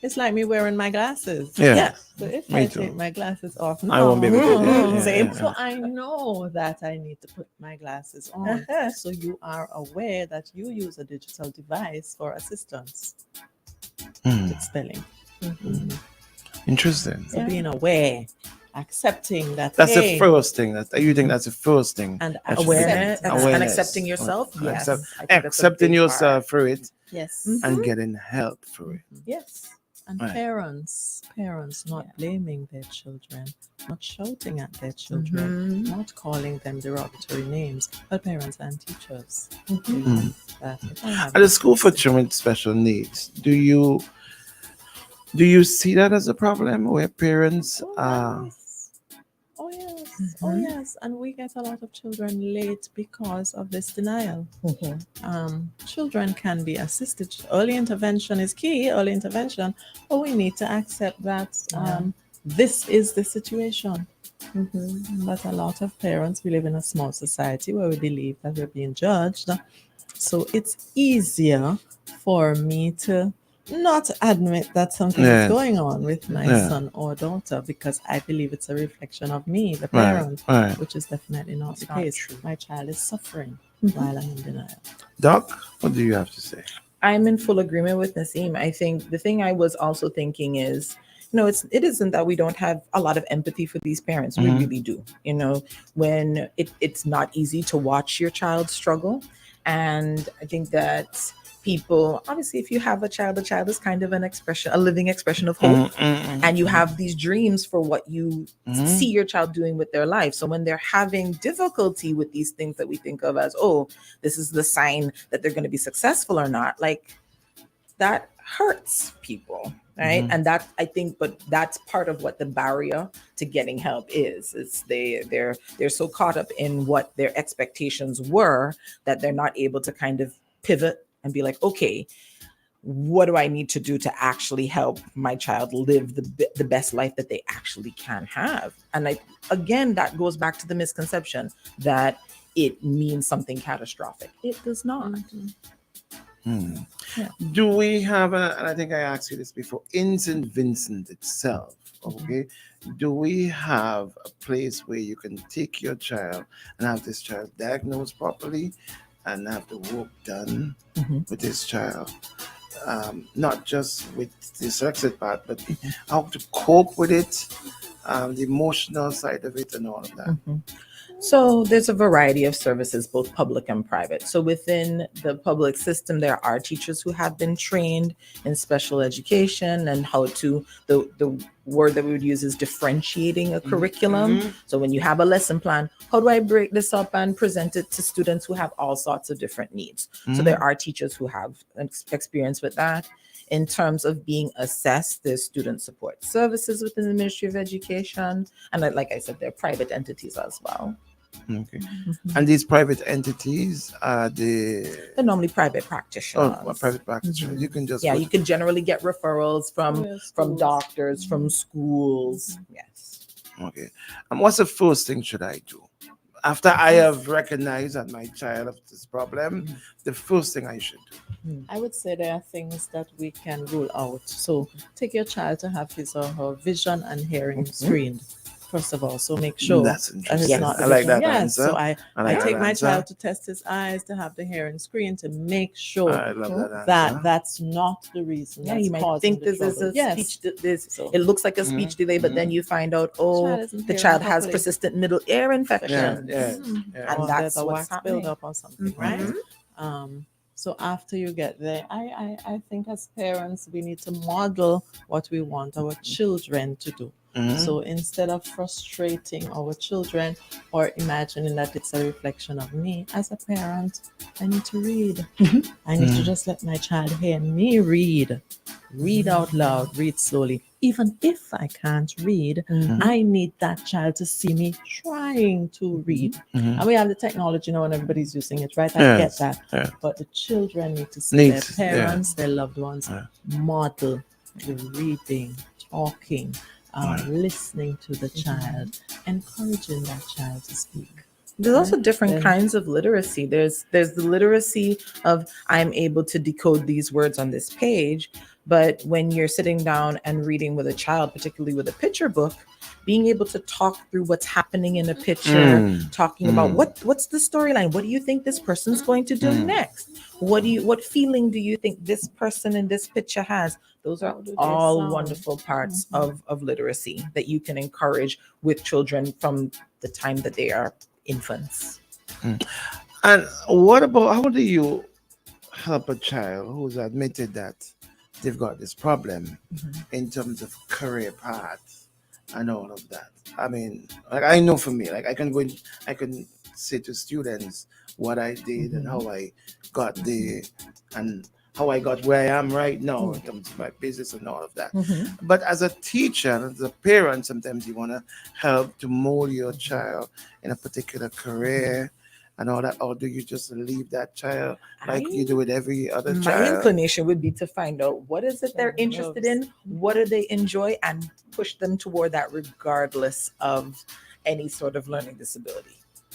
It's like me wearing my glasses. Yeah. So if Me I too. take my glasses off, I won't be able to do it. Yeah, Same. yeah, So I know that I need to put my glasses on. So you are aware that you use a digital device for assistance with spelling. Interesting. So being aware, accepting that. That's hey, the first thing. You think that's the first thing. And that should be awareness done. and Awareness. accepting yourself. And Yes. accept- I think that's a accepting big yourself through it Yes. and getting help through it. Yes. And Right. parents not blaming their children, not shouting at their children, not calling them derogatory names, but parents and teachers. Mhm. That if I have At the school for children with special needs, do you see that as a problem where parents Oh yes, Oh yes, and we get a lot of children late because of this denial. Children can be assisted. Early intervention is key. Early intervention, but we need to accept that this is the situation. But a lot of parents, we live in a small society where we believe that we're being judged. So it's easier for me to not admit that something is going on with my son or daughter because I believe it's a reflection of me, the parent, which is definitely not the case. My child is suffering while I'm in denial. Doc, what do you have to say? I'm in full agreement with Naseem. I think the thing I was also thinking is, it isn't that we don't have a lot of empathy for these parents. We really do. When it's not easy to watch your child struggle. And I think that people, obviously, if you have a child is kind of a living expression of hope. And you have these dreams for what you see your child doing with their life. So when they're having difficulty with these things that we think of as, this is the sign that they're going to be successful or not, like that hurts people. Right. And that, I think, but that's part of what the barrier to getting help is. It's they're so caught up in what their expectations were that they're not able to kind of pivot and be like, okay, what do I need to do to actually help my child live the best life that they actually can have? And again, that goes back to the misconception that it means something catastrophic. It does not. Do we have, and I think I asked you this before, in St. Vincent itself, okay, do we have a place where you can take your child and have this child diagnosed properly and have the work done with this child? Not just with the dyslexic part, but how to cope with it, the emotional side of it and all of that. So there's a variety of services, both public and private. So within the public system, there are teachers who have been trained in special education and how to, the word that we would use is differentiating a curriculum. So when you have a lesson plan, how do I break this up and present it to students who have all sorts of different needs? So there are teachers who have experience with that. In terms of being assessed, there's student support services within the Ministry of Education. And like I said, there are private entities as well. Okay. And these private entities are they're normally private practitioners. Private practitioners. You can just you can generally get referrals from doctors, from schools. Yes. Okay. And what's the first thing should I do? After I have recognized that my child has this problem, the first thing I should do. I would say there are things that we can rule out. So take your child to have his or her vision and hearing screened. First of all, so make sure that's interesting. It's not I like that answer. So I take my child to test his eyes, to have the hearing screen, to make sure I love that that's not the reason. You might think this is a speech. It looks like a speech delay, but then you find out, the child has persistent middle ear infection. And that's a what's wax buildup or something, right? So after you get there, I think as parents, we need to model what we want our children to do. So instead of frustrating our children or imagining that it's a reflection of me, as a parent, I need to read. I need to just let my child hear me read. Read out loud, read slowly. Even if I can't read, I need that child to see me trying to read. And we have the technology now and everybody's using it, right? I get that. But the children need to see their parents, their loved ones, model the reading, talking, listening to the child, encouraging that child to speak. There's also different kinds of literacy. There's the literacy of I'm able to decode these words on this page, but when you're sitting down and reading with a child, particularly with a picture book, being able to talk through what's happening in a picture, talking about what's the storyline? What do you think this person's going to do next? What feeling do you think this person in this picture has? Those are all wonderful parts of literacy that you can encourage with children from the time that they are infants. And what about, how do you help a child who's admitted that they've got this problem in terms of career paths and all of that? I mean, like I know for me, like I can say to students what I did and how I got there and how I got where I am right now in terms of my business and all of that. Mhm. But as a teacher, as a parent, sometimes you want to help to mold your child in a particular career and all that, or do you just leave that child like you do with every other My child? inclination would be to find out what is it they're interested in, what do they enjoy, and push them toward that regardless of any sort of learning disability.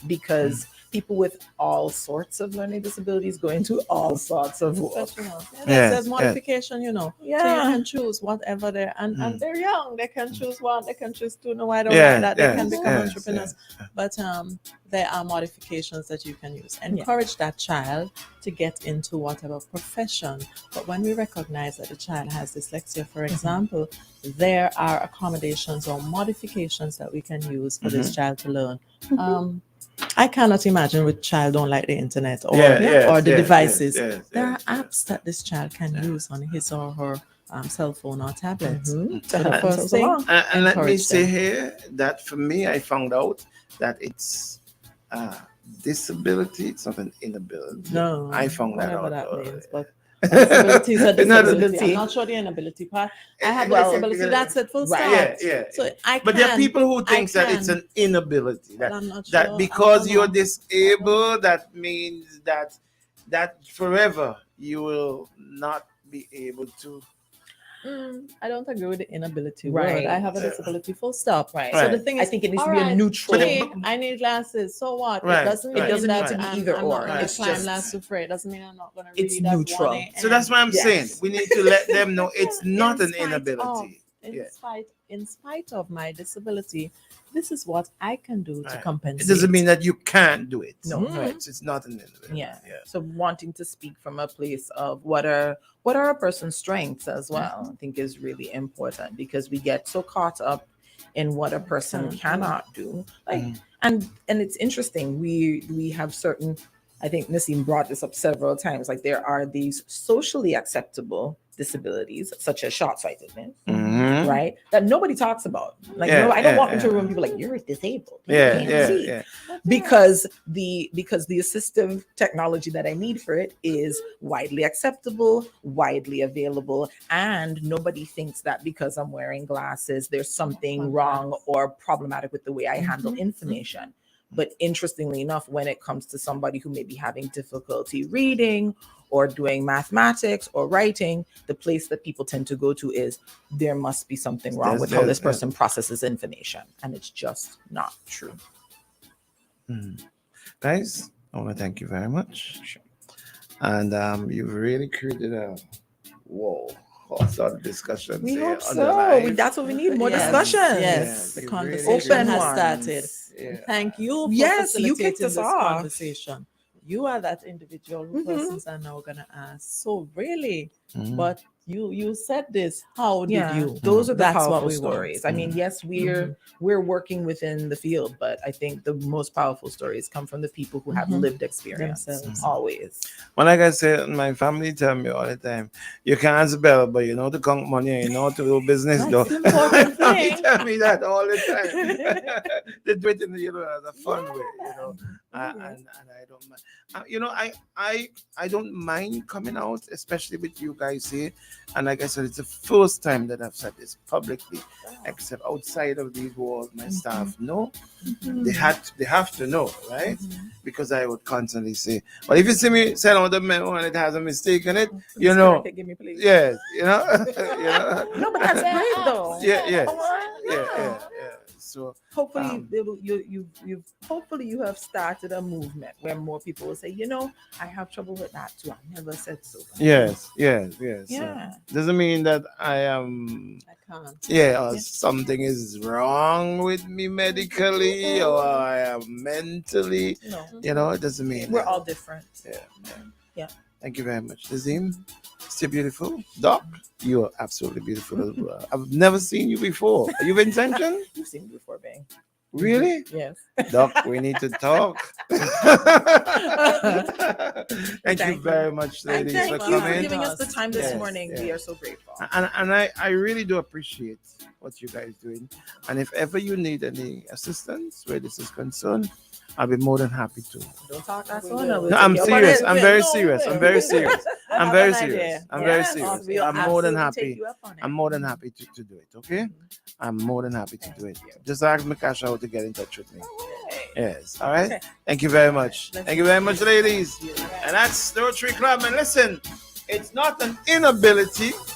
Because people with all sorts of learning disabilities go into all sorts of work. There's modification, So you Yeah. can choose whatever and they're young. They can choose one, they can choose two. No, I don't Yeah, like that. They yes, can become yes, entrepreneurs. But there are modifications that you can use. Encourage that child to get into whatever profession. But when we recognize that the child has dyslexia, for example, there are accommodations or modifications that we can use for this child to learn. I cannot imagine which child don't like the internet or the devices. There are apps that this child can use on his or her cell phone or tablet. So the first thing, And let me encourage say them. here that for me, I found out that it's disability. It's not an inability. No, I found that whatever out. that means, but disability is a It's not a- disability. I'm not sure the inability part. I have a Well, disability. That's it. Full stop. Yeah. So But there are people who think that it's an inability. That, that because you're disabled, that means that forever you will not be able to. I don't agree with the inability Right. word. I have a disability. Full stop. Right. So the Right. thing I is, think it needs to all be a right, neutral. me, I need glasses. So what? Right, It doesn't right. mean It doesn't that need to be I'm either not or. gonna It's climb just- last to pray. It doesn't mean I'm not gonna It's read at neutral. 1 a.m. So that's what I'm Yes. saying. We need to let them know it's not In an spite inability. of- in spite of my disability, this is what I can do to Right. compensate. It doesn't mean that you can't do it. No. Right. It's not an inability. Yeah. So wanting to speak from a place of what are a person's strengths as well, I think is really important because we get so caught up in what a person cannot do. Like and it's interesting. We have certain, I think Nassim brought this up several times. Like there are these socially acceptable disabilities, such as short-sightedness, Mhm. right? That nobody talks about. Like Yeah, no, I don't yeah, walk into a yeah. room, people are like, you're disabled. You Yeah, can't yeah, see." yeah. Because the assistive technology that I need for it is widely acceptable, widely available, and nobody thinks that because I'm wearing glasses, there's something wrong or problematic with the way I handle information. But interestingly enough, when it comes to somebody who may be having difficulty reading or doing mathematics or writing, the place that people tend to go to is there must be something wrong with how this person processes information. And it's just not true. Guys, I want to thank you very much. And you've really created a hot sort of discussion. We hope on the so. line. That's what we need, more Yes, discussions. Yes, the you conversation really has ones. started. Thank you for Yes, you facilitating kicked us this off. conversation. You are that individual who persons are now gonna ask. So really, Mhm. but you said this. How did Yeah, you? those are the That's powerful what we want. stories. I mean, yes, we're working within the field, but I think the most powerful stories come from the people who have Mhm. lived experience. Themselves. Always. Well, like I said, my family tell me all the time, you can spell, but you know to count money and you know to do business, That's though. the important They thing. tell me that all the time. They do it in as a fun way, and I don't mind. I don't mind coming out, especially with you guys here. And like I said, it's the first time that I've said this publicly, except outside of these walls, my staff know. They have to know, right? Because I would constantly say, well, if you see me send out the memo and it has a mistake in it, you know, Give me, please. yes, you know, you know. No, but that's great though. Yeah. So Hopefully, hopefully you have started a movement where more people will say, you know, I have trouble with that too. I never said so. yes. Yeah. So, doesn't mean that I am. I can't. Yeah, or something is wrong with me medically, or I am mentally. No. You know, it doesn't mean We're that. all different. Yeah. Thank you very much, Nazim. Still beautiful, Doc. You are absolutely beautiful as well. I've never seen you before. Are you intention? You've seen me before, Bang. Really? Yes. Doc, we need to talk. Thank you very much, ladies, Thank for you coming. for giving us the time this Yes, morning. yes. We are so grateful. And I really do appreciate what you guys doing. And if ever you need any assistance where this is concerned, I'll be more than happy to. Don't talk that so no. No, I'm serious. I'm very serious. I'm very serious. I'm very serious. I'm very Yes, serious. we'll I'm more than absolutely take happy. you up on it. I'm more than happy to do it. Okay. I'm more than happy to do it. Just ask Mikasha how to get in touch with me. Yes. All right. Okay. Thank you very much. Thank you very much, ladies. And that's the Rotary Club. And listen, it's not an inability, it's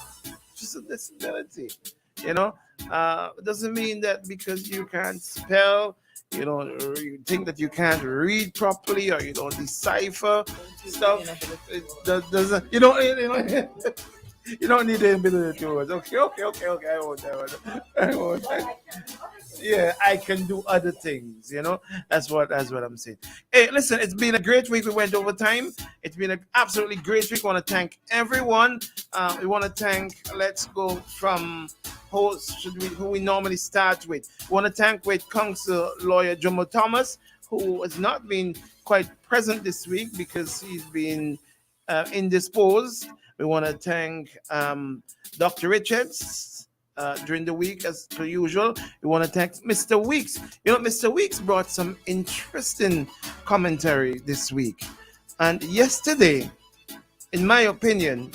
just a disability. You know, it doesn't mean that because you can't spell, you know, or you think that you can't read properly or you don't decipher stuff. It doesn't. You know. You don't need the ability to words. Okay. I won't. Yeah, I can do other things. You know, that's what I'm saying. Hey, listen, it's been a great week. We went over time. It's been an absolutely great week. We want to thank everyone. We want to thank. Let's go from who we normally start with. We want to thank with Council Lawyer Jomo Thomas, who has not been quite present this week because he's been indisposed. We want to thank Dr. Richards during the week, as per usual. We want to thank Mr. Weeks. You know, Mr. Weeks brought some interesting commentary this week. And yesterday, in my opinion,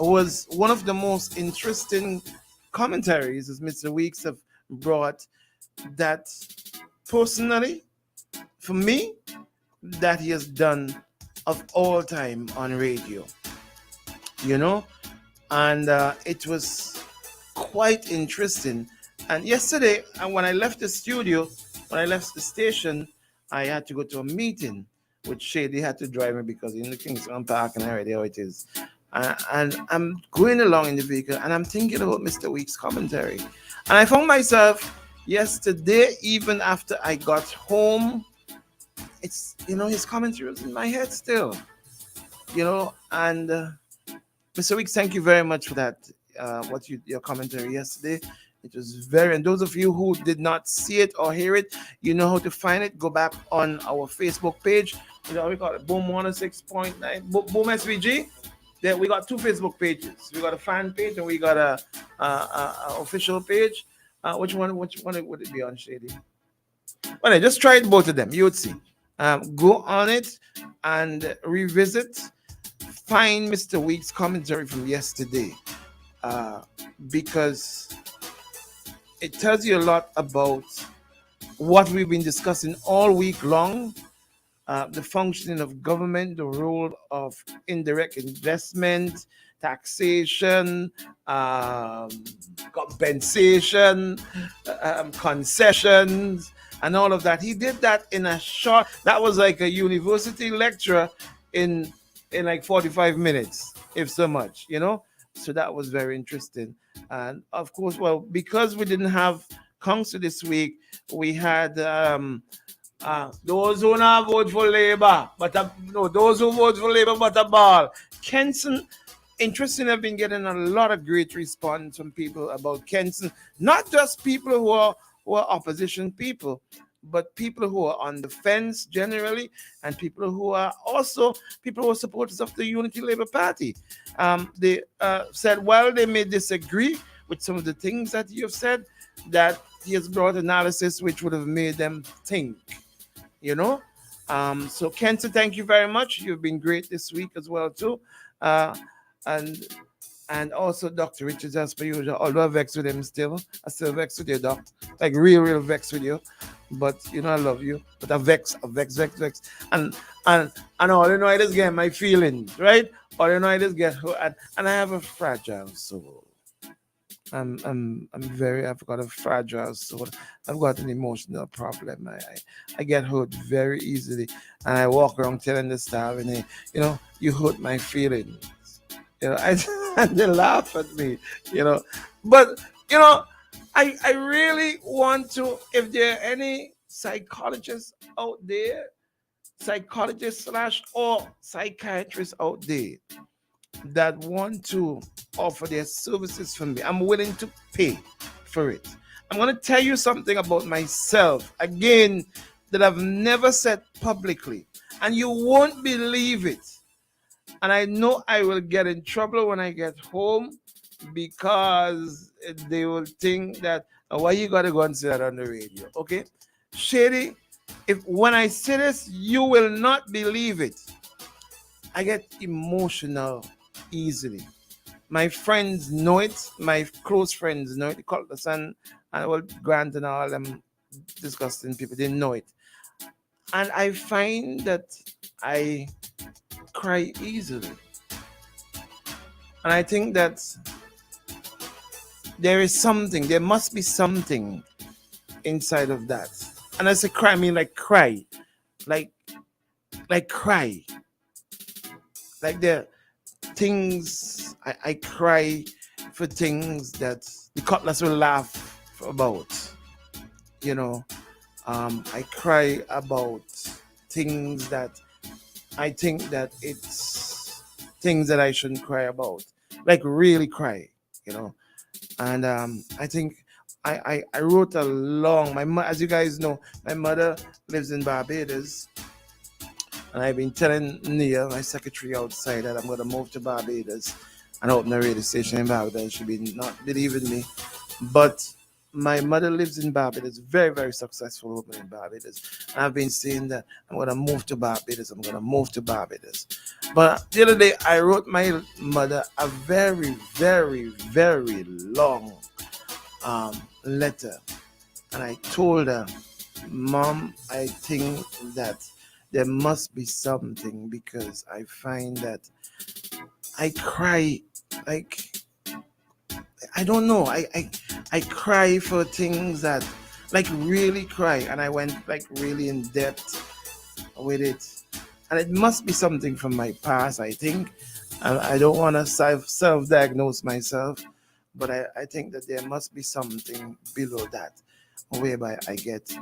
was one of the most interesting commentaries as Mr. Weeks have brought that personally, for me, that he has done of all time on radio. You know, and it was quite interesting. And yesterday, when I left the studio, when I left the station, I had to go to a meeting with Shady. Had to drive me because in the Kingston Park and already how it is. And I'm going along in the vehicle and I'm thinking about Mr. Weeks' commentary. And I found myself yesterday, even after I got home, it's, you know, his commentary was in my head still, you know, and Mr. Weeks, thank you very much for that. Your commentary yesterday. It was very, and those of you who did not see it or hear it, you know how to find it. Go back on our Facebook page. You know, we got it, Boom 106.9, Boom SVG. There, we got two Facebook pages. We got a fan page and we got a official page. Which one would it be on, Shady? Well, just try it, both of them. You would see. Go on it and revisit. Find Mr. Weeks' commentary from yesterday because it tells you a lot about what we've been discussing all week long, the functioning of government, the role of indirect investment, taxation, compensation, concessions, and all of that. He did that in a short, that was like a university lecture in like 45 minutes, if so much, you know? So that was very interesting. And of course, well, because we didn't have council this week, we had those who not vote for Labour, but those who vote for Labour but a ball. Kenson, interesting, I've been getting a lot of great response from people about Kenson, not just people who are opposition people, but people who are on the fence generally, and people who are also people who are supporters of the Unity Labour Party. They said, while they may disagree with some of the things that you have said, that he has brought analysis which would have made them think, you know. So Kenton, thank you very much. You've been great this week as well too. And also Dr. Richards, as per usual, although I vex with him still. I still vex with you, Doc. Like real vex with you. But you know I love you. But I vex. And all you know I just get my feelings, right? All you know I just get hurt. And I have a fragile soul. I've got a fragile soul. I've got an emotional problem. I get hurt very easily. And I walk around telling the staff, and you know, you hurt my feelings. You know, and they laugh at me, you know. But, you know, I really want to, if there are any psychologists out there, or psychiatrists out there that want to offer their services for me, I'm willing to pay for it. I'm going to tell you something about myself, again, that I've never said publicly, and you won't believe it. And I know I will get in trouble when I get home because they will think that, why you got to go and say that on the radio, okay? Shady, when I say this, you will not believe it. I get emotional easily. My friends know it. My close friends know it. They call it the son and all Grant and all them disgusting people. They know it. And I find that I cry easily. And I think that there must be something inside of that. And I say cry, I mean like cry. Like cry. Like there things I cry for things that the Cutlass will laugh about. You know, I cry about things that I think that it's things that I shouldn't cry about. Like really cry, you know. And I think I wrote a long, as you guys know, my mother lives in Barbados. And I've been telling Nia, my secretary outside, that I'm going to move to Barbados and open a radio station in Barbados. She'll be not believing me. But my mother lives in Barbados, very, very successful woman in Barbados. And I've been saying that I'm going to move to Barbados. But the other day, I wrote my mother a very, very, very long letter. And I told her, Mom, I think that there must be something, because I find that I cry, like, I don't know, I cry for things that, like, really cry, and I went, like, really in depth with it, and it must be something from my past, I think. I don't want to self-diagnose myself, but I think that there must be something below that, whereby I get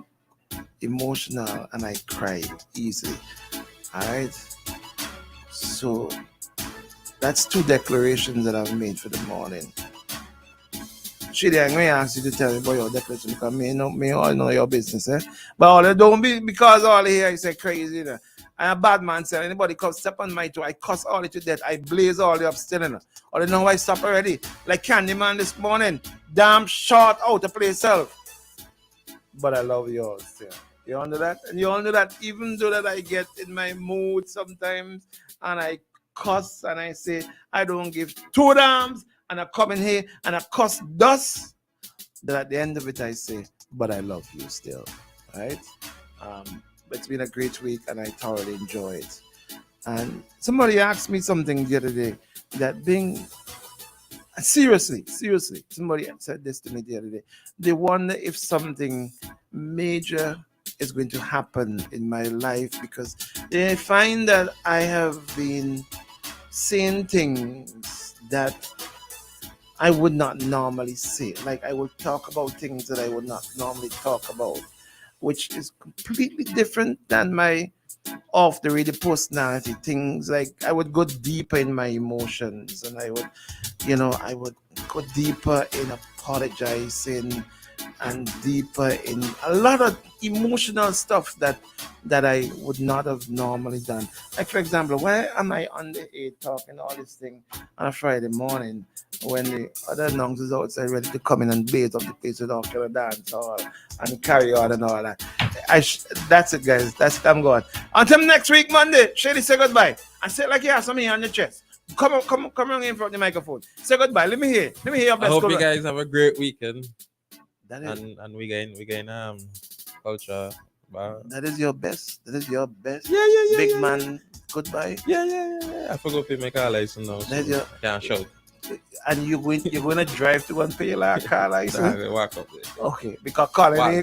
emotional and I cry easily. All right. So that's 2 declarations that I've made for the morning. Shady, I'm going to ask you to tell me about your declaration, because me all know your business, eh? But all don't be because all here is crazy. You know? I'm a bad man, sir. Anybody come step on my toe, I cuss all it to death. I blaze all the up still. You know? Or they know why I stop already. Like Candyman this morning, damn short out to play self. But I love yours, yeah. You all know that? And you all know that even though that I get in my mood sometimes and I cuss and I say, I don't give 2 damns, and I come in here and I cuss dust, that at the end of it I say, but I love you still, right? It's been a great week and I thoroughly enjoy it. And somebody asked me something the other day, that being, seriously, somebody said this to me the other day. They wonder if something major is going to happen in my life, because they find that I have been saying things that I would not normally say. Like I would talk about things that I would not normally talk about, which is completely different than my off the radio personality. Things like I would go deeper in my emotions, and I would go deeper in apologizing and deeper in a lot of emotional stuff that I would not have normally done. Like, for example, why am I on the air talking all this thing on a Friday morning when the other announcers outside ready to come in and blaze up the place with all kind of dance all and carry on and all that? That's it, guys. That's it. I'm going. Until next week, Monday, Shady, say goodbye. And say it like you have something on your chest. Come on in front of the microphone. Say goodbye. Let me hear your best. I hope you guys have a great weekend. And we gain culture. That is your best. Yeah. Big man, goodbye. Yeah. I forgot to make a license now. So can't shout. And you're going to drive to and pay your car license? Nah, walk up there. Okay, because Colin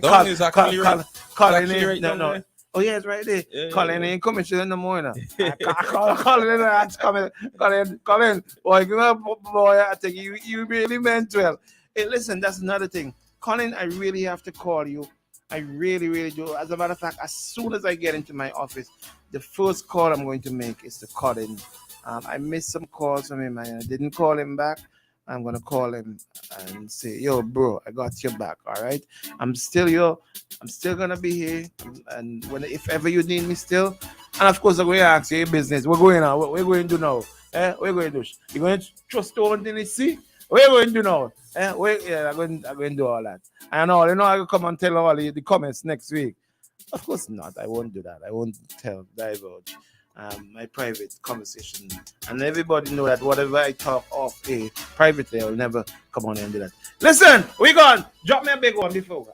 no. Oh yeah, it's right there. Yeah, Colin ain't coming in the morning. Colin that's coming. Colin, boy, I think you really meant well. Hey, listen, that's another thing. Colin, I really have to call you. I really, really do. As a matter of fact, as soon as I get into my office, the first call I'm going to make is to Colin. I missed some calls from him and I didn't call him back. I'm going to call him and say, yo, bro, I got your back, all right? I'm still going to be here. And if ever you need me still, and of course, I'm going to ask you your business. We're going on. What we're going to do now? We're going to do. You're going to trust on until you see? What are you going to do now? I'm going to do all that. And all, I will come and tell all the comments next week. Of course not. I won't do that. I won't divulge my private conversation. And everybody know that whatever I talk off privately, I'll never come on and do that. Listen, we gone. Drop me a big one before.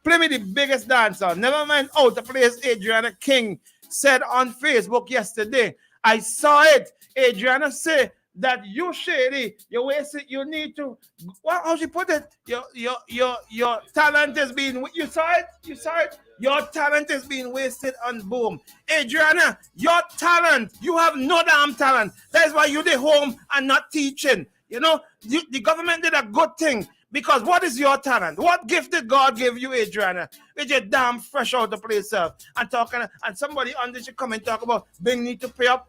Play me the biggest dancer. Never mind out of place. Adriana King said on Facebook yesterday. I saw it. Adriana say that you shady, you wasted. You need to. How she put it? Your talent is being. You saw it. You saw it. Your talent is being wasted on Boom. Adriana, your talent. You have no damn talent. That's why you're at home and not teaching. You know, the government did a good thing. Because what is your talent? What gift did God give you, Adriana? With your damn fresh out of place self and talking, and somebody on this should come and talk about being need to pay up.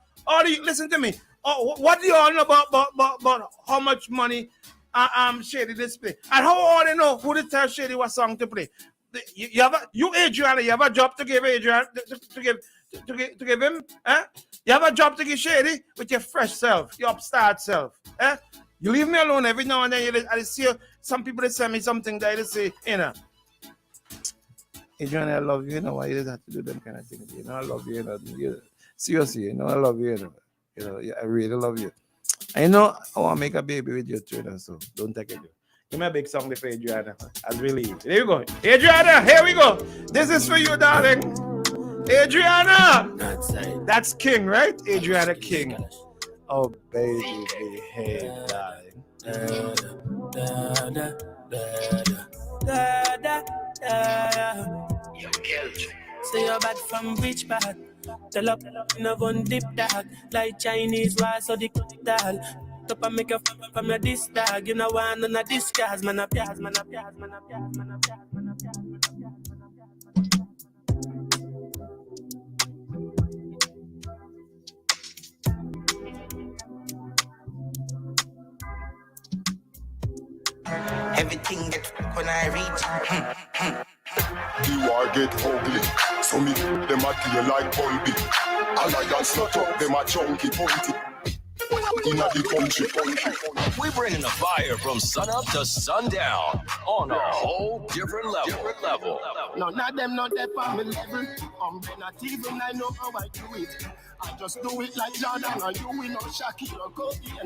Listen to me. What do you all know about how much money Shady display? And how all they know who to tell Shady what song to play? You Adriana, you have a job to give Adriana to give him? You have a job to give Shady with your fresh self, your upstart self. You leave me alone every now and then. I see some people that send me something that they say, you know, Adriana, I love you. You know why you just have to do them kind of things. You know, I love you. You know, seriously, you know, I love you. You know, I really love you. I know I want to make a baby with you too. So don't take it. Give me a big song for Adriana. As we leave. There you go. Adriana, here we go. This is for you, darling. Adriana. That's King, right? Adriana King. Oh, baby, behave, darling. Say you're bad from which part? Tell up, no one dip dog. Like Chinese wise, so the dog. Top and make a from your this dog. You know one on a disguise, man a piaz, man a piaz, man a piaz, man a piaz, man a piaz, man a piaz. Everything get when I reach. The war get ugly, so me them a deal like Bulby. Alliance not up, them a chunky pointy. Inna the country. We bringing the fire from sun up to sundown on a whole different level. No, not them, not that family level. Not even I know how I do it. I just do it like Jordan, or you will know Shaquille or Kobe and